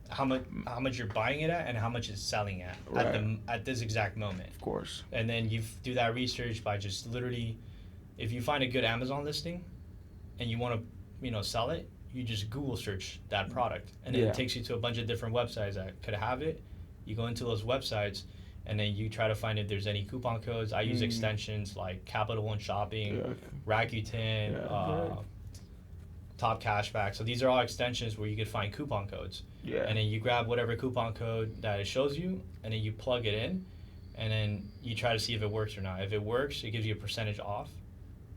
B: how much you're buying it at and how much it's selling at at this exact moment.
A: Of course.
B: And then you do that research by just literally, if you find a good Amazon listing and you want to sell it, you just Google search that product, and then it takes you to a bunch of different websites that could have it. You go into those websites and then you try to find if there's any coupon codes. I use extensions like Capital One Shopping, Rakuten, Top Cashback. So these are all extensions where you could find coupon codes.
A: Yeah.
B: And then you grab whatever coupon code that it shows you, and then you plug it in, and then you try to see if it works or not. If it works, it gives you a percentage off,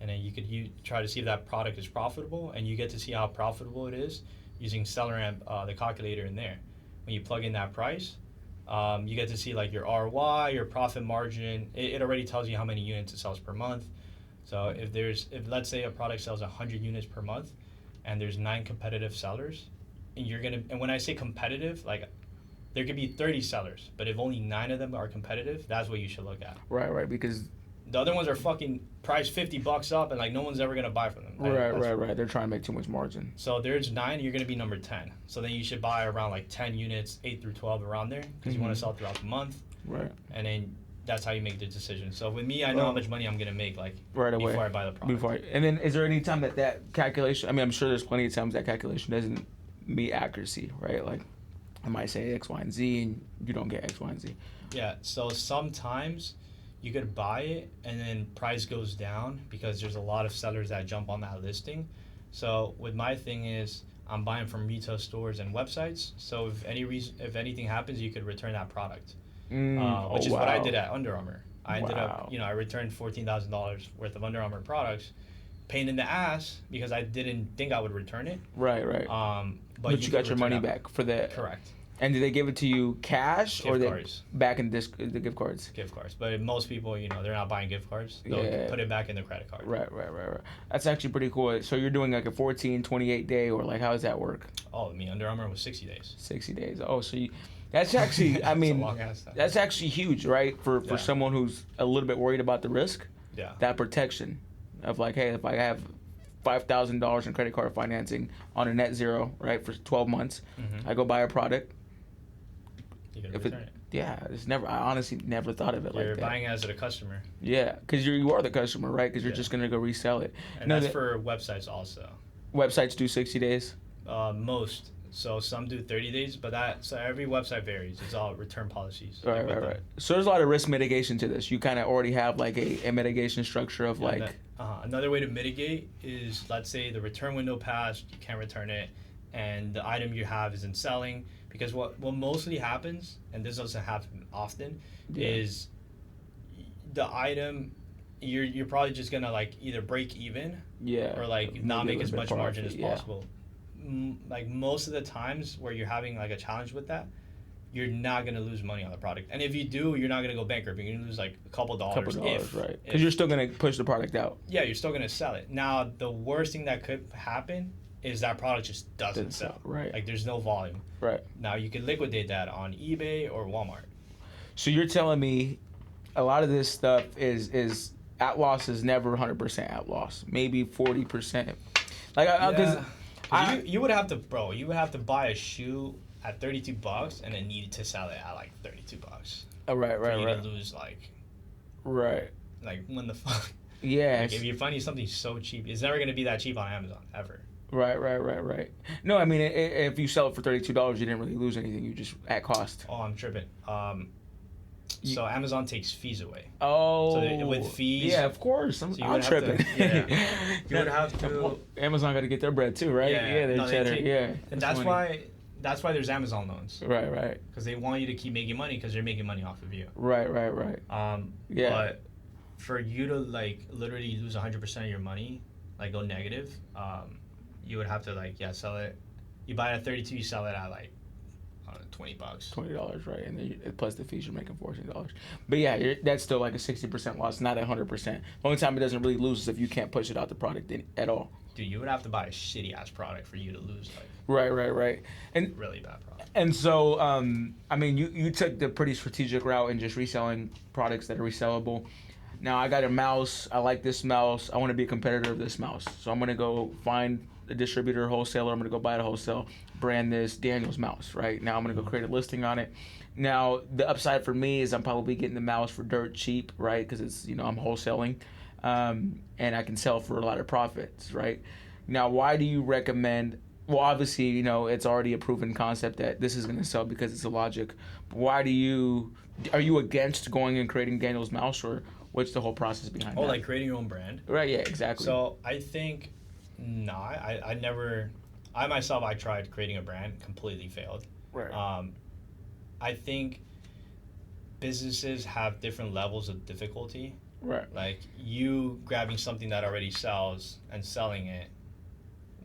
B: and then you try to see if that product is profitable, and you get to see how profitable it is using SellerAmp, the calculator in there. When you plug in that price, you get to see like your ROI, your profit margin. It already tells you how many units it sells per month. So if let's say a product sells 100 units per month, and there's 9 competitive sellers, and when I say competitive, like there could be 30 sellers, but if only 9 of them are competitive, that's what you should look at.
A: Right, because
B: the other ones are fucking priced $50 up, and like no one's ever gonna buy from them.
A: Right. They're trying to make too much margin.
B: So there's 9, you're gonna be number 10. So then you should buy around like 10 units, 8 through 12 around there, because you want to sell throughout the month.
A: Right.
B: And then that's how you make the decision. So with me, I know how much money I'm gonna make like
A: right away
B: before I buy the product.
A: And then is there any time that calculation? I mean, I'm sure there's plenty of times that calculation doesn't meet accuracy, right? Like I might say X, Y, and Z, and you don't get X, Y, and Z.
B: Yeah. So sometimes you could buy it and then price goes down because there's a lot of sellers that jump on that listing. So with my thing is I'm buying from retail stores and websites. So if anything happens, you could return that product, which is what I did at Under Armour. I ended up, I returned $14,000 worth of Under Armour products. Pain in the ass because I didn't think I would return it.
A: Right. But you got your money back for that.
B: Correct.
A: And did they give it to you cash
B: gift
A: or
B: cards.
A: Back in the gift cards?
B: Gift cards. But most people, they're not buying gift cards. They'll put it back in their credit card.
A: Right. That's actually pretty cool. So you're doing like a 14, 28 day, or like how does that work?
B: Oh, I mean, Under Armour was 60 days.
A: 60 days. Oh, so that's actually, I mean, that's actually huge, right? For someone who's a little bit worried about the risk.
B: Yeah.
A: That protection of like, hey, if I have $5,000 in credit card financing on a net zero, right, for 12 months, I go buy a product.
B: You can return it.
A: Yeah, I honestly never thought of it like that.
B: You're buying as a customer.
A: Yeah, because you are the customer, right? Because you're just going to go resell it.
B: And that's for websites also.
A: Websites do 60 days?
B: Most. So some do 30 days, but so every website varies. It's all return policies.
A: Right. So there's a lot of risk mitigation to this. You kind of already have like a mitigation structure of
B: another way to mitigate is, let's say the return window passed, you can't return it, and the item you have isn't selling. Because what mostly happens, and this doesn't happen often, is the item, you're probably just gonna like either break even, or like not make as much margin as possible. Like most of the times where you're having like a challenge with that, you're not gonna lose money on the product. And if you do, you're not gonna go bankrupt. You're gonna lose like a couple dollars,
A: right? Because you're still gonna push the product out.
B: Yeah, you're still gonna sell it. Now the worst thing that could happen is that product just doesn't sell.
A: Right.
B: Like there's no volume.
A: Right.
B: Now you can liquidate that on eBay or Walmart.
A: So you're telling me a lot of this stuff is at loss is never 100% at loss. Maybe 40%. Like because
B: you would have to buy a shoe at $32 and then need to sell it at like $32.
A: Right.
B: For you to lose like.
A: Right.
B: Like when the fuck.
A: Yeah.
B: Like if you're finding something so cheap, it's never gonna be that cheap on Amazon ever.
A: Right. No, I mean, if you sell it for $32, you didn't really lose anything. You just at cost.
B: Oh, I'm tripping. So Amazon takes fees away.
A: Oh.
B: So with fees.
A: Yeah, of course. I'm tripping.
B: You would have to.
A: Amazon got to get their bread too, right? Yeah, they're cheddar.
B: And that's why there's Amazon loans.
A: Right.
B: Because they want you to keep making money because they're making money off of you.
A: Right.
B: Yeah. But for you to like literally lose 100% of your money, like go negative, you would have to sell it. You buy it at 32, you sell it at like $20.
A: $20, right? And then plus the fees, you're making $14. But yeah, that's still like a 60% loss, not 100%. The only time it doesn't really lose is if you can't push it out the product at all.
B: Dude, you would have to buy a shitty ass product for you to lose like.
A: Right. And
B: really bad product.
A: And so, I mean, you took the pretty strategic route in just reselling products that are resellable. Now I got a mouse. I like this mouse. I want to be a competitor of this mouse. So I'm gonna go find a distributor, wholesaler. I'm gonna go buy it at wholesale, brand this Daniel's mouse. Right now, I'm gonna go create a listing on it. Now the upside for me is I'm probably getting the mouse for dirt cheap, right? Because it's I'm wholesaling, and I can sell for a lot of profits, right? Now, why do you recommend well, obviously, you know, it's already a proven concept that this is going to sell because it's a logic. But why do you, are you against going and creating Daniel's Mouse, or what's the whole process behind
B: Oh,
A: that?
B: like creating your own brand.
A: Right, yeah, exactly.
B: So I think, nah, I never, I myself, I tried creating a brand, completely failed.
A: Right.
B: I think businesses have different levels of difficulty.
A: Right.
B: Like you grabbing something that already sells and selling it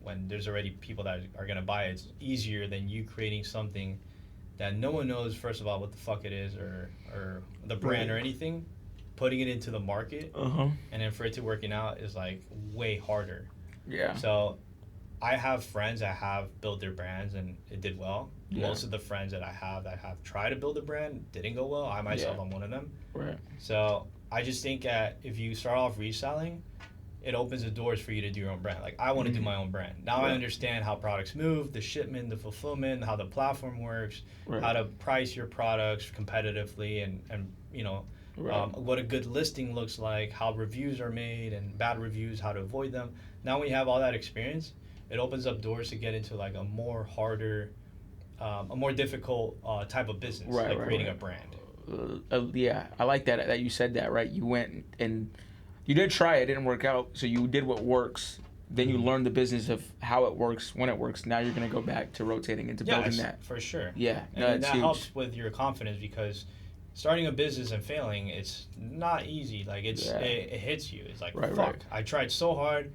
B: when there's already people that are gonna buy it, it's easier than you creating something that no one knows, first of all, what the fuck it is, or the brand
A: Right.
B: or anything. Putting it into the market
A: Uh-huh.
B: and then for it to working out is like way harder.
A: Yeah.
B: So I have friends that have built their brands and it did well.
A: Yeah.
B: Most of the friends that have tried to build a brand didn't go well. I myself
A: Yeah.
B: am one of them.
A: Right.
B: So I just think that if you start off reselling, it opens the doors for you to do your own brand. Like I want to do
A: Mhm.
B: my own brand. Now I
A: Right.
B: understand how products move, the shipment, the fulfillment, how the platform works,
A: Right.
B: how to price your products competitively, and you know
A: Right.
B: what a good listing looks like, how reviews are made and bad reviews, how to avoid them. Now when you have all that experience, it opens up doors to get into like a more harder, a more difficult type of business,
A: Right,
B: like
A: right,
B: creating
A: right.
B: a brand.
A: Yeah, I like that you said that, right? You went and you did try it, didn't work out, so you did what works. Then you
B: Mhm.
A: learned the business of how it works, when it works. Now you're gonna go back to rotating into building that.
B: For sure.
A: Yeah,
B: And
A: no,
B: then
A: it's
B: that
A: huge.
B: helps with your confidence because starting a business and failing, it's not easy. Like
A: Yeah.
B: it hits you. It's like
A: Right,
B: fuck.
A: right.
B: I tried so hard,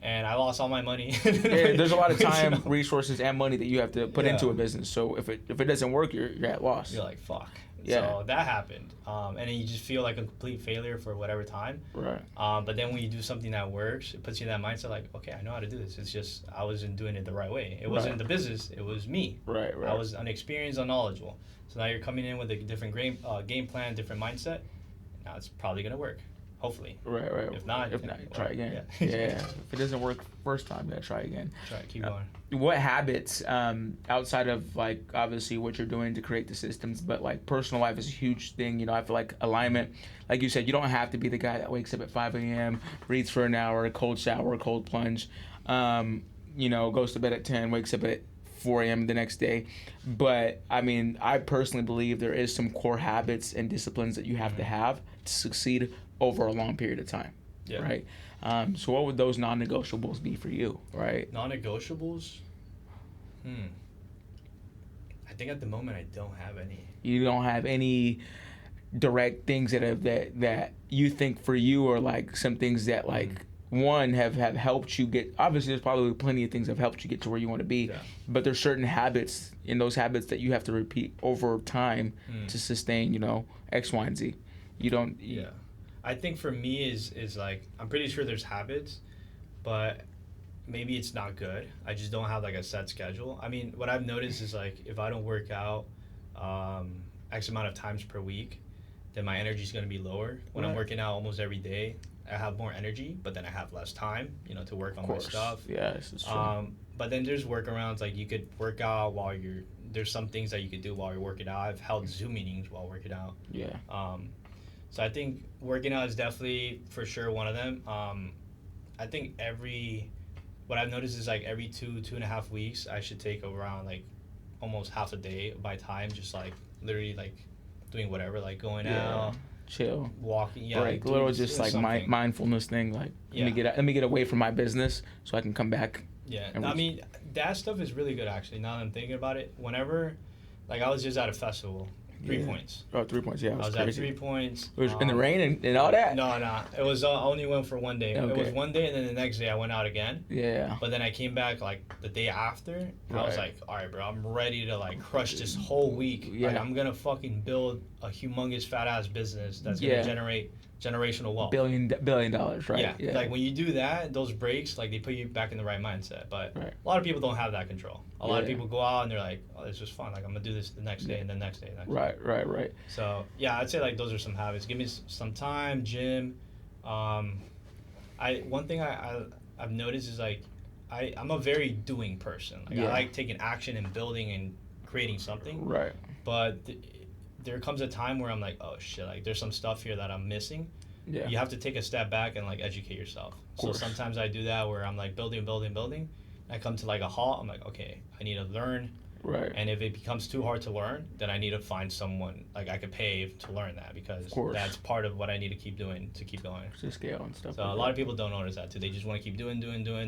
B: and I lost all my money.
A: Yeah, there's a lot of
B: You
A: time,
B: know?
A: resources, and money that you have to put
B: Yeah.
A: into a business. So if it doesn't work, you're at loss.
B: You're like fuck.
A: Yeah.
B: So that happened, and then you just feel like a complete failure for whatever time.
A: Right.
B: But then when you do something that works, it puts you in that mindset like, okay, I know how to do this. It's just I wasn't doing it the right way. It wasn't
A: Right.
B: the business. It was me.
A: Right. Right.
B: I was unexperienced, unknowledgeable. So now you're coming in with a different game plan, different mindset. Now it's probably gonna work, hopefully.
A: Right. Right.
B: If not,
A: if
B: then,
A: not,
B: well,
A: try again.
B: yeah.
A: Yeah. If it doesn't work first time, you gotta try again.
B: Try keep going.
A: What habits, outside of like obviously what you're doing to create the systems, but like personal life is a huge thing. You know, I feel like alignment, like you said, you don't have to be the guy that wakes up at 5 a.m., reads for an hour, cold shower, cold plunge, you know, goes to bed at 10, wakes up at 4 a.m. the next day. But I mean, I personally believe there is some core habits and disciplines that you have to have to succeed over a long period of time.
B: Yeah.
A: Right. So what would those non-negotiables be for you? Right.
B: Non-negotiables. I think at the moment I don't have any.
A: You don't have any direct things that you think for you are like some things that like one have helped you get. Obviously there's probably plenty of things that have helped you get to where you want to be,
B: Yeah.
A: but there's certain habits in those habits that you have to repeat over time to sustain, you know, X, Y, and Z. You don't.
B: Yeah. I think for me is like I'm pretty sure there's habits, but maybe it's not good. I just don't have like a set schedule. I mean, what I've noticed is like if I don't work out X amount of times per week, then my energy is going to be lower. When I'm
A: Right.
B: working out almost every day, I have more energy, but then I have less time, you know, to work on my stuff.
A: Yes, it's true.
B: But then there's workarounds, like you could work out while there's some things that you could do while you're working out. I've held Zoom meetings while working out.
A: Yeah.
B: So I think working out is definitely for sure one of them. I think what I've noticed is like every 2.5 weeks, I should take around like almost half a day by time, just like literally like doing whatever, like going out,
A: Chill.
B: walking, yeah,
A: Break.
B: like
A: Little
B: doing
A: just like
B: something.
A: mindfulness thing. Like
B: Yeah.
A: let me get away from my business so I can come back.
B: Yeah,
A: And
B: I
A: we-
B: mean that stuff is really good actually. Now that I'm thinking about it, whenever, like I was just at a festival, 3
A: Yeah.
B: points.
A: Oh, 3 points. Yeah, it
B: I
A: was
B: was
A: crazy.
B: at 3 points.
A: It was in the rain and all that.
B: No, it was I only went for one day. It
A: Okay.
B: was one day, and then the next day I went out again.
A: Yeah.
B: But then I came back like the day after. And I was
A: Right.
B: like, all right, bro, I'm ready to like crush this whole week. Like
A: Yeah.
B: I'm gonna fucking build a humongous fat ass business that's
A: Yeah.
B: gonna generate generational wealth.
A: $1 billion, right?
B: Yeah. Like when you do that, those breaks, like they put you back in the right mindset. But
A: Right.
B: a lot of people don't have that control. A lot of
A: Yeah.
B: people go out and they're like, oh, this is fun. Like I'm gonna do this the next day and the next day. And the next day.
A: Right.
B: So yeah, I'd say like those are some habits. Give me some time, gym. One thing I've noticed is like I'm a very doing person. Like I
A: Yeah.
B: like taking action and building and creating something.
A: Right.
B: But there comes a time where I'm like, oh shit, like there's some stuff here that I'm missing.
A: Yeah.
B: You have to take a step back and like educate yourself. So
A: course.
B: sometimes I do that where I'm like building, I come to like a halt. I'm like, okay, I need to learn.
A: Right.
B: And if it becomes too hard to learn, then I need to find someone like I could pay to learn that, because that's part of what I need to keep doing to keep going.
A: To scale and stuff.
B: So a lot of people don't notice that too. They just want to keep doing.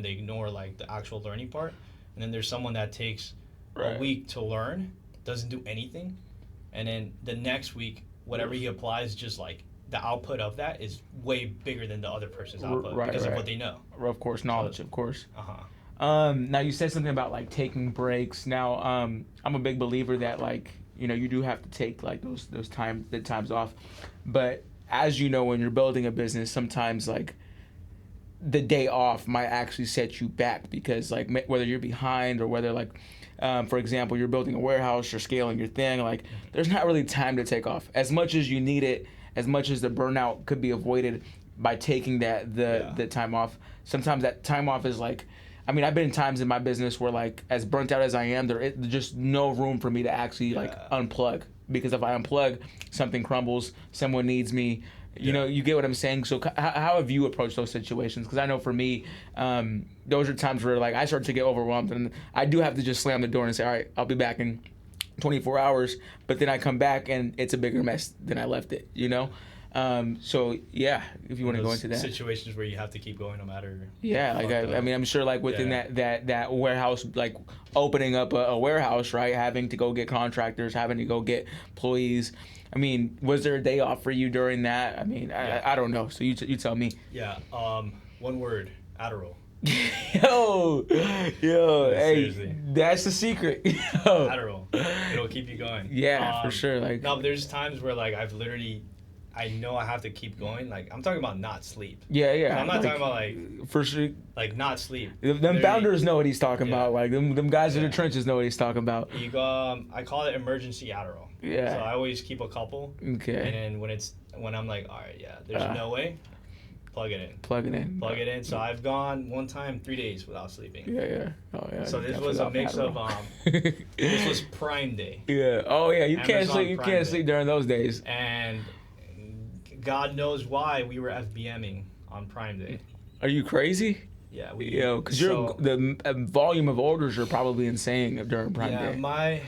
B: They ignore like the actual learning part. And then there's someone that takes a week to learn, doesn't do anything, and then the next week, whatever he applies, just like the output of that is way bigger than the other person's output because of what they know.
A: Of course, knowledge, of course.
B: Uh-huh.
A: Now you said something about like taking breaks. Now, I'm a big believer that like, you know, you do have to take like those times off. But as you know, when you're building a business, sometimes like the day off might actually set you back, because like whether you're behind or whether like, for example, you're building a warehouse, you're scaling your thing, like there's not really time to take off. As much as you need it, as much as the burnout could be avoided by taking the time off, sometimes that time off is like, I mean, I've been in times in my business where like, as burnt out as I am, there's just no room for me to actually like unplug, because if I unplug, something crumbles, someone needs me. You know, you get what I'm saying? So how have you approached those situations? Because I know for me, those are times where like I start to get overwhelmed, and I do have to just slam the door and say, all right, I'll be back in 24 hours. But then I come back and it's a bigger mess than I left it, you know? So yeah, if you want to go into that.
B: Situations where you have to keep going no matter.
A: Yeah, like I mean, I'm sure like within that warehouse, like opening up a warehouse, right? Having to go get contractors, having to go get employees. I mean, was there a day off for you during that? I mean, I don't know. So you tell me.
B: Yeah. One word: Adderall.
A: Yo, hey, seriously. That's the secret. Yo.
B: Adderall. It'll keep you going.
A: Yeah, for sure. Like
B: no, but there's times where like I know I have to keep going. Like I'm talking about not sleep.
A: Yeah.
B: I'm not talking about like
A: for sure.
B: Like not sleep.
A: Them founders know what he's talking about. Like them guys in the trenches know what he's talking about.
B: You go. I call it emergency Adderall.
A: Yeah.
B: So I always keep a couple.
A: Okay.
B: And then when I'm like, all right, there's no way. Plug it in. So I've gone one time 3 days without sleeping.
A: Yeah. Oh yeah.
B: So this was a mix of this was Prime Day.
A: Yeah. Oh yeah. You can't sleep. You can't sleep during those days.
B: And God knows why we were FBMing on Prime Day.
A: Are you crazy?
B: Yeah.
A: Because the volume of orders are probably insane during Prime Day.
B: Yeah. My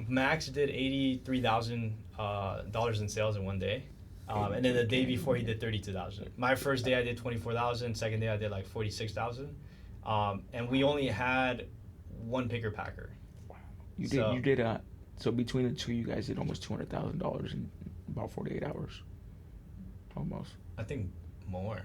B: Max did $83,000 in sales in one day. And then the day before he did 32,000. My first day I did 24,000. Second day I did like 46,000. And we only had one picker packer.
A: Wow. You did. So between the two, you guys did almost $200,000 in about 48 hours. Almost.
B: I think more.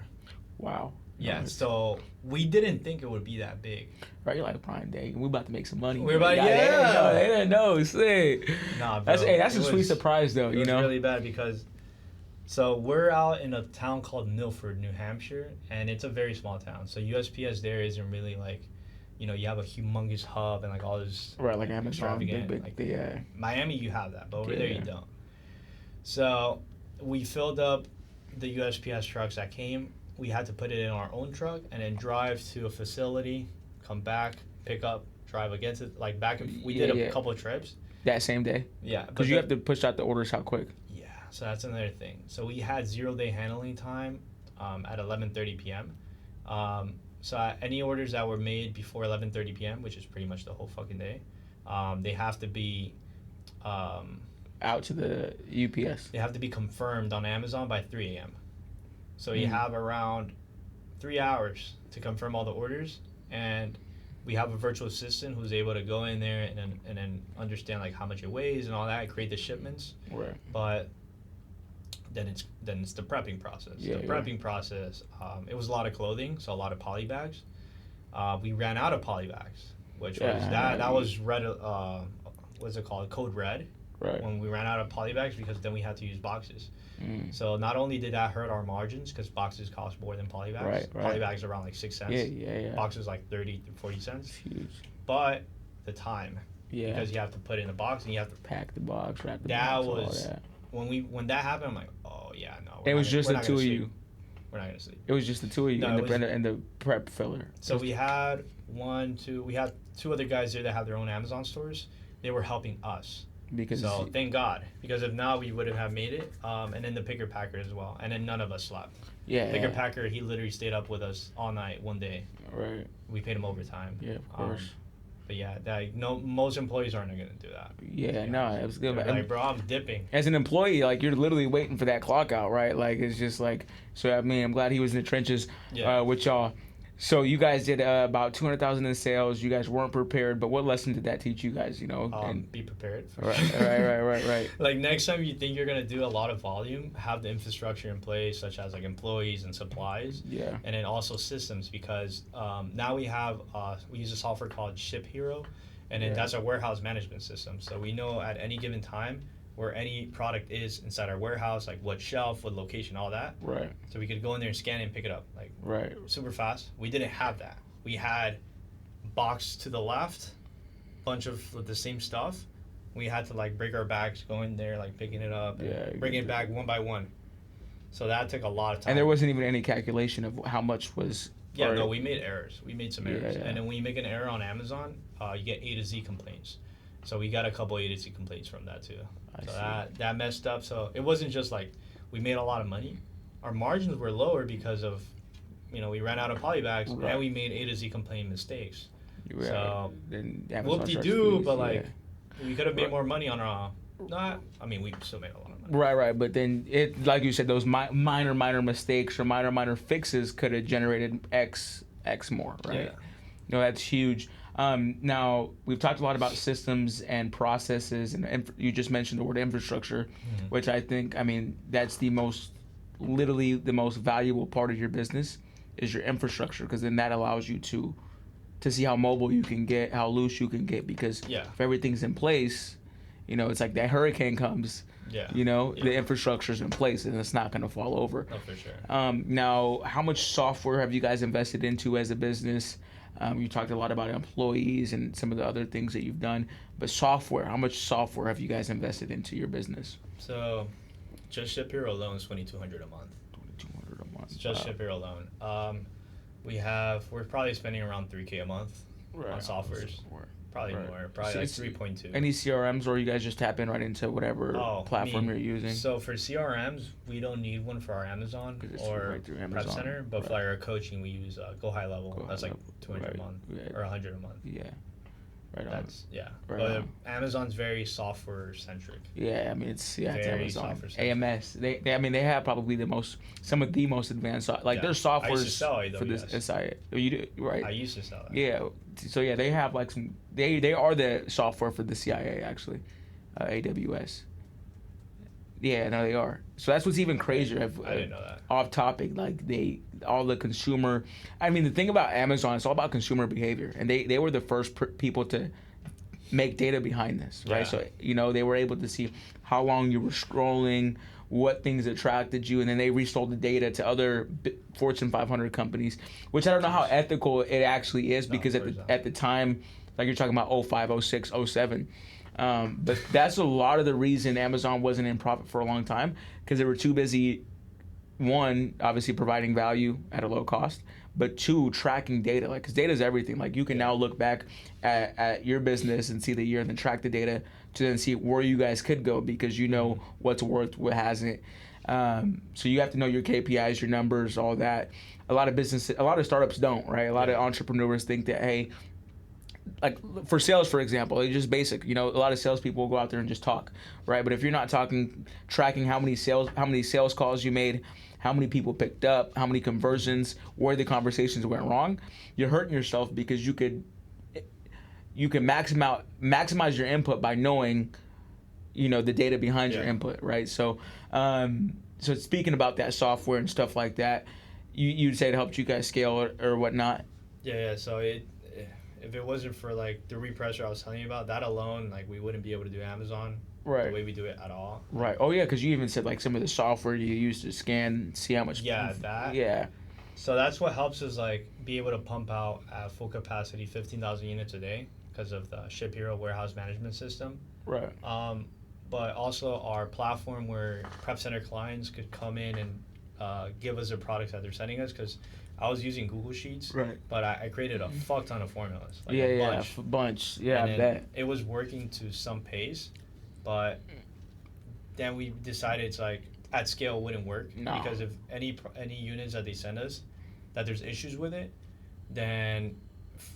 A: Wow.
B: Yeah. No, so we didn't think it would be that big.
A: Right. You're like Prime Day. We're about to make some money.
B: We're about
A: They didn't know. Sick.
B: Nah, bro.
A: That's a sweet surprise though.
B: It was really bad because. So we're out in a town called Milford, New Hampshire, and it's a very small town. So USPS there isn't really like, you have a humongous hub and like all this.
A: Right, like Amazon, big,
B: like,
A: yeah.
B: Miami, you have that, but over there you don't. So we filled up the USPS trucks that came. We had to put it in our own truck and then drive to a facility, come back, pick up, drive again to like back. We did a couple of trips.
A: That same day.
B: Yeah,
A: because you have to push out the orders how quick.
B: So that's another thing. So we had 0-day handling time at 11:30 p.m. So any orders that were made before 11:30 p.m., which is pretty much the whole fucking day, they have to be
A: out to the UPS.
B: They have to be confirmed on Amazon by 3 a.m. So you have around 3 hours to confirm all the orders, and we have a virtual assistant who's able to go in there and then understand like how much it weighs and all that, create the shipments.
A: Right.
B: But then it's the prepping process. Process, it was a lot of clothing, so a lot of poly bags. We ran out of poly bags, which was that was red. What's it called? Code red.
A: Right.
B: When we ran out of poly bags, because then we had to use boxes. So not only did that hurt our margins, because boxes cost more than poly bags.
A: Right.
B: Poly bags are around like 6 cents.
A: Yeah.
B: Boxes like 30 to 40 cents.
A: It's huge.
B: But the time.
A: Yeah.
B: Because you have to put it in a box and you have to
A: pack the box, wrap the
B: box.
A: All that.
B: When that happened, I'm like, oh yeah, no.
A: It was just the two of you.
B: We're not gonna sleep.
A: It was just the two of you and the prep filler.
B: So we had two other guys there that have their own Amazon stores. They were helping us.
A: Because
B: So thank God, because if not, we wouldn't have made it. And then the picker packer as well, and then none of us slept.
A: yeah,
B: Picker packer, he literally stayed up with us all night one day.
A: right,
B: We paid him overtime.
A: yeah, of course.
B: But yeah, that, no, most employees aren't gonna do that.
A: Yeah, no, it was good.
B: They're like, bro, I'm dipping.
A: As an employee, like you're literally waiting for that clock out, right? Like it's just like, so I mean, I'm glad he was in the trenches
B: Yeah.
A: with y'all. So you guys did about 200,000 in sales. You guys weren't prepared, but what lesson did that teach you guys? You know, and
B: Be prepared.
A: right.
B: Like next time you think you're gonna do a lot of volume, have the infrastructure in place, such as like employees and supplies.
A: Yeah.
B: And then also systems, because now we have we use a software called Ship Hero, and then
A: Yeah.
B: that's our warehouse management system. So we know at any given time where any product is inside our warehouse, like what shelf, what location, all that.
A: Right.
B: So we could go in there and scan it and pick it up, like
A: Right.
B: super fast. We didn't have that. We had box to the left, bunch of the same stuff. We had to like break our bags, go in there, like picking it up, and
A: Yeah,
B: bringing it back one by one. So that took a lot of time.
A: And there wasn't even any calculation of how much was.
B: Yeah,
A: or-
B: no, we made errors. We made some errors.
A: Yeah.
B: And then when you make an error on Amazon, you get A to Z complaints. So we got a couple A to Z complaints from that too.
A: I
B: So
A: see.
B: that messed up. So it wasn't just like we made a lot of money. Our margins were lower because of, we ran out of poly bags
A: Right.
B: and we made A to Z complaint mistakes.
A: Yeah,
B: So,
A: then Amazon charged
B: whoop-de-doo,
A: fees,
B: but like
A: yeah.
B: we could have made
A: Right.
B: more money on our. We still made a lot of money.
A: Right, but then it, like you said, those minor mistakes or minor fixes could have generated X more, right?
B: Yeah.
A: No, that's huge. Now we've talked a lot about systems and processes, and you just mentioned the word infrastructure, which I think, that's literally the most valuable part of your business is your infrastructure, because then that allows you to see how mobile you can get, how loose you can get, because
B: Yeah.
A: if everything's in place, it's like that hurricane comes.
B: Yeah.
A: The infrastructure's in place and it's not going to fall over.
B: Oh, for sure.
A: Now, how much software have you guys invested into as a business? You talked a lot about employees and some of the other things that you've done, but software, how much software have you guys invested into your business?
B: So, just Ship Hero alone is $2,200 a month.
A: $2,200 a month.
B: Just Ship Hero alone. We're probably spending around $3,000 a month on softwares. Probably
A: Right.
B: more. Probably
A: So
B: like
A: it's
B: 3.2.
A: Any CRMs, or you guys just tap in right into whatever platform you're using?
B: So for CRMs, we don't need one for our Amazon
A: 'Cause it's
B: or
A: right through
B: Prep
A: Amazon.
B: Center, but for
A: Right.
B: our coaching, we use Go High Level.
A: Go
B: That's
A: High
B: like
A: Level.
B: 200
A: Right.
B: a month
A: Yeah.
B: or 100 a month.
A: Yeah. Right on.
B: That's Right
A: But,
B: but Amazon's very software centric.
A: Yeah, it's
B: Very
A: Amazon.
B: software-centric.
A: AMS. They have probably some of the most advanced
B: Yeah.
A: their
B: I used
A: softwares
B: to sell
A: for this
B: AWS.
A: SI. You do, right?
B: I used to sell that.
A: Yeah. So yeah, they have like some. They are the software for the CIA actually, AWS. Yeah, no, they are. So that's what's even crazier.
B: I didn't know that.
A: Off topic, like all the consumer. The thing about Amazon, it's all about consumer behavior, and they were the first people to make data behind this, right?
B: Yeah.
A: So they were able to see how long you were scrolling, what things attracted you, and then they resold the data to other Fortune 500 companies, which I don't know how ethical it actually is, because at the time, like you're talking about 05, 06, 07. But that's a lot of the reason Amazon wasn't in profit for a long time, because they were too busy, one, obviously providing value at a low cost, but two, tracking data. Because data is everything. Like you can now look back at your business and see the year and then track the data to then see where you guys could go, because you know what's worked, what hasn't. So you have to know your KPIs, your numbers, all that. A lot of startups don't, right? A lot of entrepreneurs think that, hey, like for sales, for example, it's just basic. A lot of salespeople will go out there and just talk, right? But if you're not tracking how many sales calls you made, how many people picked up, how many conversions, where the conversations went wrong, you're hurting yourself, because you can maximize your input by knowing, the data behind your input, right? So, so speaking about that software and stuff like that, you'd say it helped you guys scale or whatnot.
B: Yeah. So if it wasn't for like the repressor I was telling you about, that alone, like we wouldn't be able to do Amazon
A: Right.
B: the way we do it at all.
A: Right. Oh yeah, because you even said like some of the software you use to scan, see how much.
B: Yeah, that.
A: Yeah.
B: So that's what helps us like be able to pump out at full capacity 15,000 units a day because of the Ship Hero warehouse management system.
A: Right.
B: But also our platform where Prep Center clients could come in and give us their products that they're sending us, because I was using Google Sheets,
A: Right.
B: but I created a fuck ton of formulas. Like
A: Yeah,
B: a
A: yeah,
B: bunch.
A: bunch. Yeah,
B: And
A: I
B: then
A: bet.
B: it was working to some pace, but then we decided it's like at scale wouldn't work
A: No.
B: because if any units that they send us that there's issues with it, then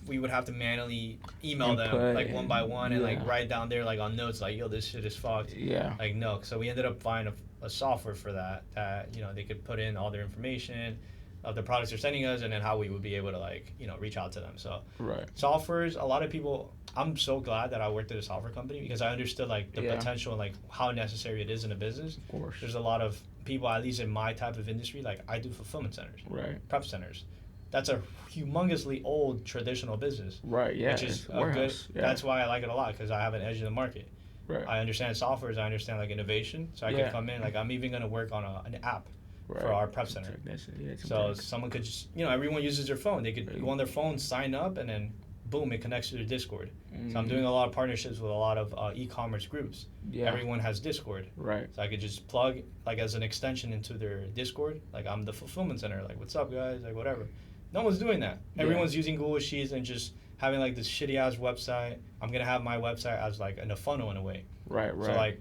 B: we would have to manually email them
A: Input
B: like one by one and like
A: yeah.
B: write down there like on notes like, yo, this shit is fucked.
A: Yeah.
B: Like, no. So we ended up finding a software for that you know they could put in all their information of the products they're sending us and then how we would be able to like you know reach out to them. So
A: Right.
B: softwares, a lot of people, I'm so glad that I worked at a software company because I understood like the
A: Yeah.
B: potential and like how necessary it is in a business.
A: Of course.
B: There's a lot of people, at least in my type of industry, like I do fulfillment centers,
A: Right.
B: prep centers. That's a humongously old traditional business,
A: Right. Yeah.
B: which is
A: it's
B: a good.
A: warehouse. Yeah.
B: That's why I like it a lot because I have an edge in the market.
A: right.
B: I understand softwares, I understand like innovation, so I
A: Yeah.
B: could come in. Like I'm even gonna work on an app
A: right.
B: for our prep center.
A: Yeah, it's
B: So
A: important.
B: someone could just, you know, everyone uses their phone. They could
A: Right.
B: go on their phone, sign up, and then boom, it connects to their Discord. So I'm
A: Mhm.
B: doing a lot of partnerships with a lot of e-commerce groups.
A: Yeah.
B: Everyone has Discord.
A: Right.
B: So I could just plug like as an extension into their Discord. Like I'm the fulfillment center. Like what's up, guys? Like whatever. No one's doing that.
A: Yeah.
B: Everyone's using Google Sheets and just having like this shitty ass website. I'm gonna have my website as like in a funnel in a way.
A: Right. Right.
B: So like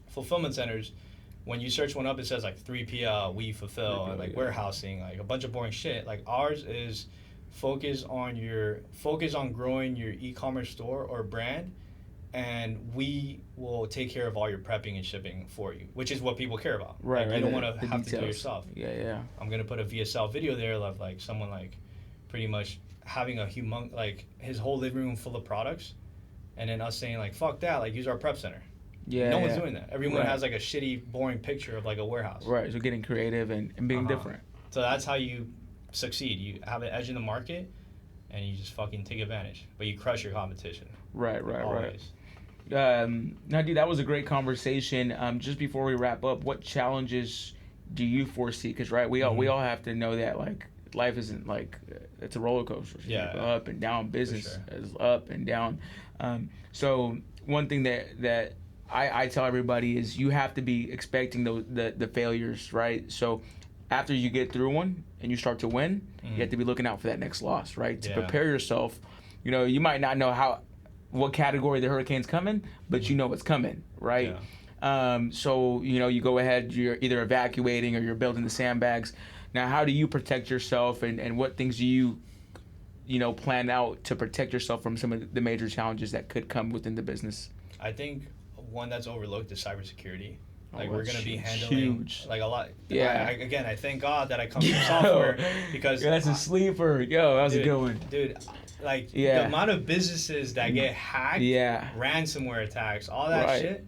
B: fulfillment centers, when you search one up, it says like 3PL, we fulfill, and like
A: yeah.
B: warehousing, like a bunch of boring shit. Like ours is focus on growing your e-commerce store or brand, and we will take care of all your prepping and shipping for you, which is what people care about.
A: Right.
B: Like,
A: right.
B: you don't
A: the-
B: want
A: the
B: to have to do it
A: details.
B: yourself.
A: Yeah. Yeah.
B: I'm gonna put a VSL video there of like someone like pretty much having a like his whole living room full of products, and then us saying like fuck that, like use our prep center.
A: Yeah.
B: No one's
A: yeah.
B: doing that. Everyone
A: Right.
B: has like a shitty, boring picture of like a warehouse.
A: Right. So getting creative and being
B: Uh-huh.
A: different.
B: So that's how you succeed. You have an edge in the market, and you just fucking take advantage. But you crush your competition.
A: Right. Right.
B: Always.
A: Right. Now, dude, that was a great conversation. Just before we wrap up, what challenges do you foresee? Because we all have to know that like life isn't like it's a roller coaster. It's
B: Yeah,
A: like
B: yeah.
A: up and down. Business
B: sure.
A: is up and down. So one thing that I tell everybody is you have to be expecting the failures, right? So after you get through one and you start to win, you have to be looking out for that next loss, right? To
B: Yeah.
A: prepare yourself. You know, you might not know what category the hurricane's coming, but you know it's coming, right? So you know you go ahead, you're either evacuating or you're building the sandbags. Now, how do you protect yourself, and what things do you plan out to protect yourself from some of the major challenges that could come within the business?
B: I think one that's overlooked is cybersecurity. Like
A: Oh,
B: we're
A: that's
B: gonna be
A: huge.
B: handling
A: Huge.
B: like a lot.
A: Yeah.
B: Again, I thank God that I come from software because
A: that's a sleeper. Yo, that was a good one.
B: Dude, like
A: Yeah.
B: the amount of businesses that get hacked,
A: Yeah.
B: ransomware attacks, all that
A: Right.
B: shit,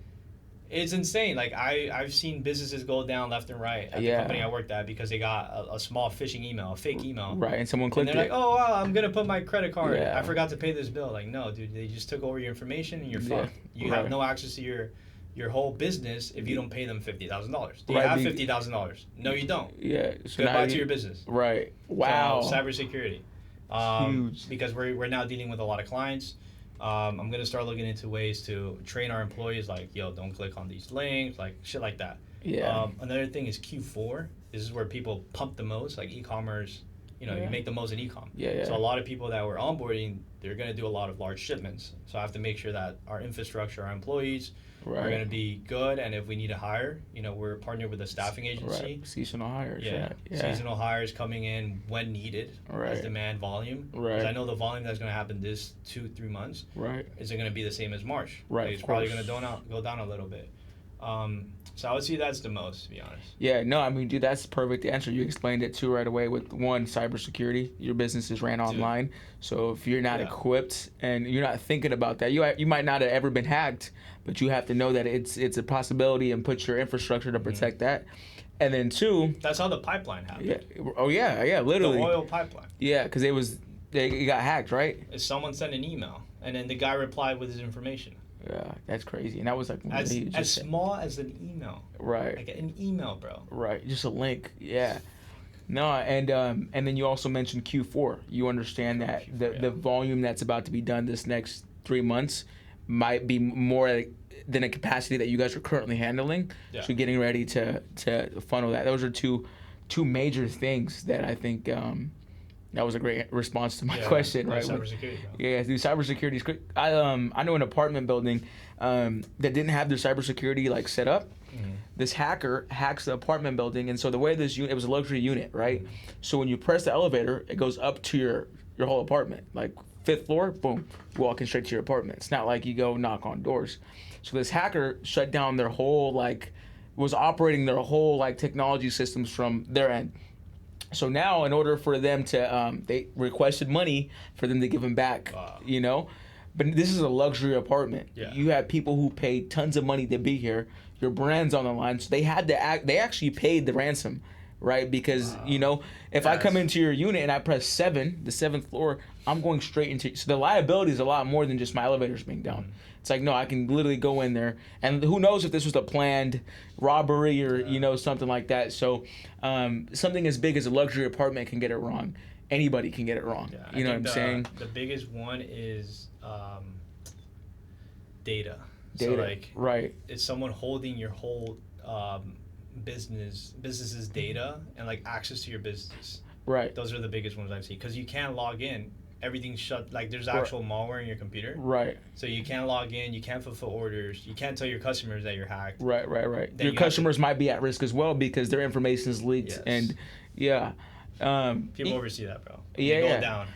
B: it's insane. Like I've seen businesses go down left and right at the
A: Yeah.
B: company I worked at because they got a small phishing email, a fake email.
A: Right, and someone
B: And
A: clicked
B: they're
A: it.
B: like, oh, wow, I'm going to put my credit card.
A: Yeah.
B: I forgot to pay this bill. Like, no, dude, they just took over your information and you're
A: Yeah.
B: fucked. You
A: Right.
B: have no access to your whole business if you don't pay them $50,000. Do you
A: Right,
B: have
A: be-
B: $50,000? No, you don't.
A: Yeah. So now
B: Goodbye to
A: you-
B: your business.
A: Right. Wow.
B: So, cybersecurity.
A: Huge.
B: Because we're now dealing with a lot of clients. I'm going to start looking into ways to train our employees like, yo, don't click on these links, like shit like that.
A: Yeah.
B: Another thing is Q4. This is where people pump the most, like e-commerce. You know,
A: Yeah.
B: you make the most in e-com.
A: Yeah.
B: So a lot of people that we're onboarding, they're going to do a lot of large shipments. So I have to make sure that our infrastructure, our employees are going to
A: Right.
B: be good. And if we need to hire, we're partnered with a staffing agency.
A: Right. Seasonal hires.
B: Yeah.
A: Yeah.
B: Seasonal hires coming in when needed as
A: Right.
B: demand volume. 'Cause
A: Right.
B: I know the volume that's going to happen this 2-3 months
A: Right.
B: isn't going to be the same as March.
A: Right,
B: Like,
A: of
B: it's probably
A: course.
B: going to go down a little bit. So I would say that's the most, to be honest.
A: Yeah, no, I mean, dude, that's the perfect answer. You explained it too right away with one, cybersecurity. Your business is ran online. So if you're not
B: Yeah.
A: equipped and you're not thinking about that, you might not have ever been hacked, but you have to know that it's a possibility and put your infrastructure to protect that. And then two,
B: That's how the pipeline happened.
A: yeah, oh yeah,
B: The
A: literally.
B: oil pipeline.
A: Yeah, because it got hacked, right?
B: Is someone sent an email, and then the guy replied with his information.
A: Yeah, that's crazy. And that was like
B: As
A: really just
B: small as an email.
A: right.
B: Like an email, bro.
A: Right, just a link. Yeah. No, and then you also mentioned Q4. You understand that the volume that's about to be done this next 3 months might be more than a capacity that you guys are currently handling.
B: Yeah.
A: So getting ready to funnel that. Those are two major things that I think That was a great response to my
B: Yeah,
A: question,
B: like
A: right?
B: cybersecurity, bro.
A: Yeah, dude, cybersecurity is great. I know an apartment building that didn't have their cybersecurity like set up.
B: Mhm.
A: This hacker hacks the apartment building, and so the way this unit, it was a luxury unit, right? So when you press the elevator, it goes up to your whole apartment, like fifth floor, boom, walking straight to your apartment. It's not like you go knock on doors. So this hacker shut down their whole was operating their whole technology systems from their end. So now, in order for them to, they requested money for them to give them back,
B: Wow.
A: But this is a luxury apartment.
B: Yeah.
A: You have people who paid tons of money to be here. Your brand's on the line, so they had to act. They actually paid the ransom, right? Because if I come into your unit and I press 7, the 7th floor, I'm going straight into. So the liability is a lot more than just my elevators being down.
B: Mm-hmm.
A: It's like, no, I can literally go in there, and who knows if this was a planned robbery or something like that. So something as big as a luxury apartment can get it wrong. Anybody can get it wrong.
B: Yeah,
A: You know what I'm saying?
B: The biggest one is data.
A: Data,
B: So like,
A: right?
B: it's someone holding your whole business's data and like access to your business.
A: Right.
B: Those are the biggest ones I've seen because you can't log in. Everything's shut. Like there's actual malware in your computer.
A: Right.
B: So you can't log in. You can't fulfill orders. You can't tell your customers that you're hacked.
A: Right.
B: Then
A: Your
B: you have
A: customers might be at risk as well because their information is leaked,
B: Yes.
A: and yeah.
B: People oversee that, bro.
A: Yeah,
B: They go
A: yeah.
B: down.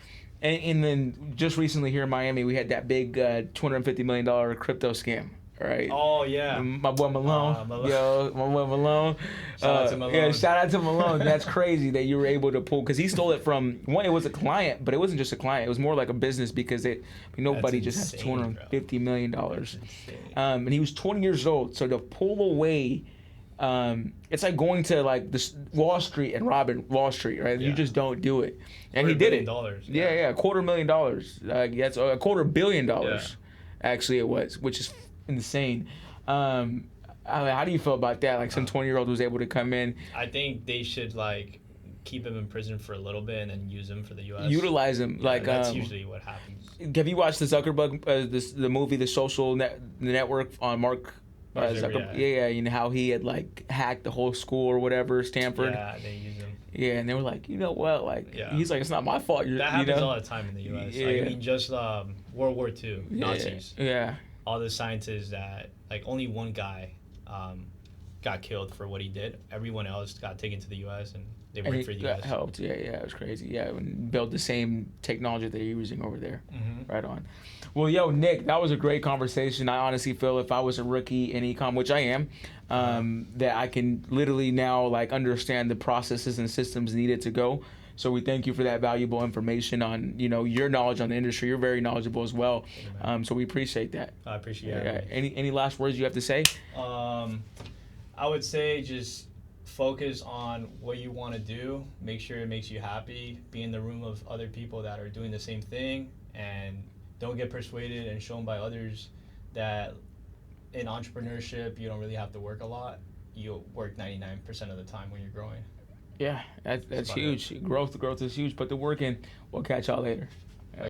A: And then just recently here in Miami, we had that big $250 million crypto scam. Right.
B: Oh yeah.
A: My boy Malone.
B: Malone.
A: Yo, my boy Malone.
B: Shout out to Malone.
A: Yeah, shout out to Malone. That's crazy that you were able to pull, because he stole it from one. It was a client, but it wasn't just a client. It was more like a business because nobody
B: That's
A: just has
B: insane,
A: $250 million.
B: That's insane.
A: And he was 20 years old. So to pull away, it's like going to like this Wall Street and robbing Wall Street, right? You
B: Yeah.
A: just don't do it, and he did it.
B: $250 million,
A: Yeah, $250 million. That's $250 million.
B: Yeah.
A: Actually, it was, which is insane. How do you feel about that? Like some 20-year-old was able to come in,
B: I think they should like keep him in prison for a little bit and then use him for the U.S.
A: utilize him.
B: Yeah,
A: Like,
B: that's usually what happens.
A: have you watched the Zuckerberg, the movie, The Social Network on Mark
B: Mark
A: Zuckerberg?
B: Zuckerberg,
A: Yeah, you know how he had like hacked the whole school or whatever, Stanford.
B: Yeah, they use him.
A: Yeah, and they were like, you know what? Like,
B: Yeah.
A: he's like, it's not my fault.
B: That happens all the time in the U.S.
A: Yeah.
B: Like, I mean, just World War II, Nazis.
A: Yeah.
B: All the scientists that like only one guy got killed for what he did. Everyone else got taken to the U.S. and they
A: And
B: worked
A: he
B: for the
A: got
B: U.S.
A: helped. Yeah, it was crazy. Yeah, and build the same technology that you're using over there.
B: Mm-hmm.
A: Right on. Well, yo, Nick, that was a great conversation. I honestly feel if I was a rookie in ecom, which I am, that I can literally now like understand the processes and systems needed to go. So we thank you for that valuable information on your knowledge on the industry. You're very knowledgeable as well. So we appreciate that.
B: I appreciate it.
A: Any last words you have to say?
B: I would say just focus on what you want to do. Make sure it makes you happy. Be in the room of other people that are doing the same thing, and don't get persuaded and shown by others that in entrepreneurship you don't really have to work a lot. You work 99% of the time when you're growing.
A: Yeah, that's huge. Growth is huge. Put the work in. We'll catch y'all later.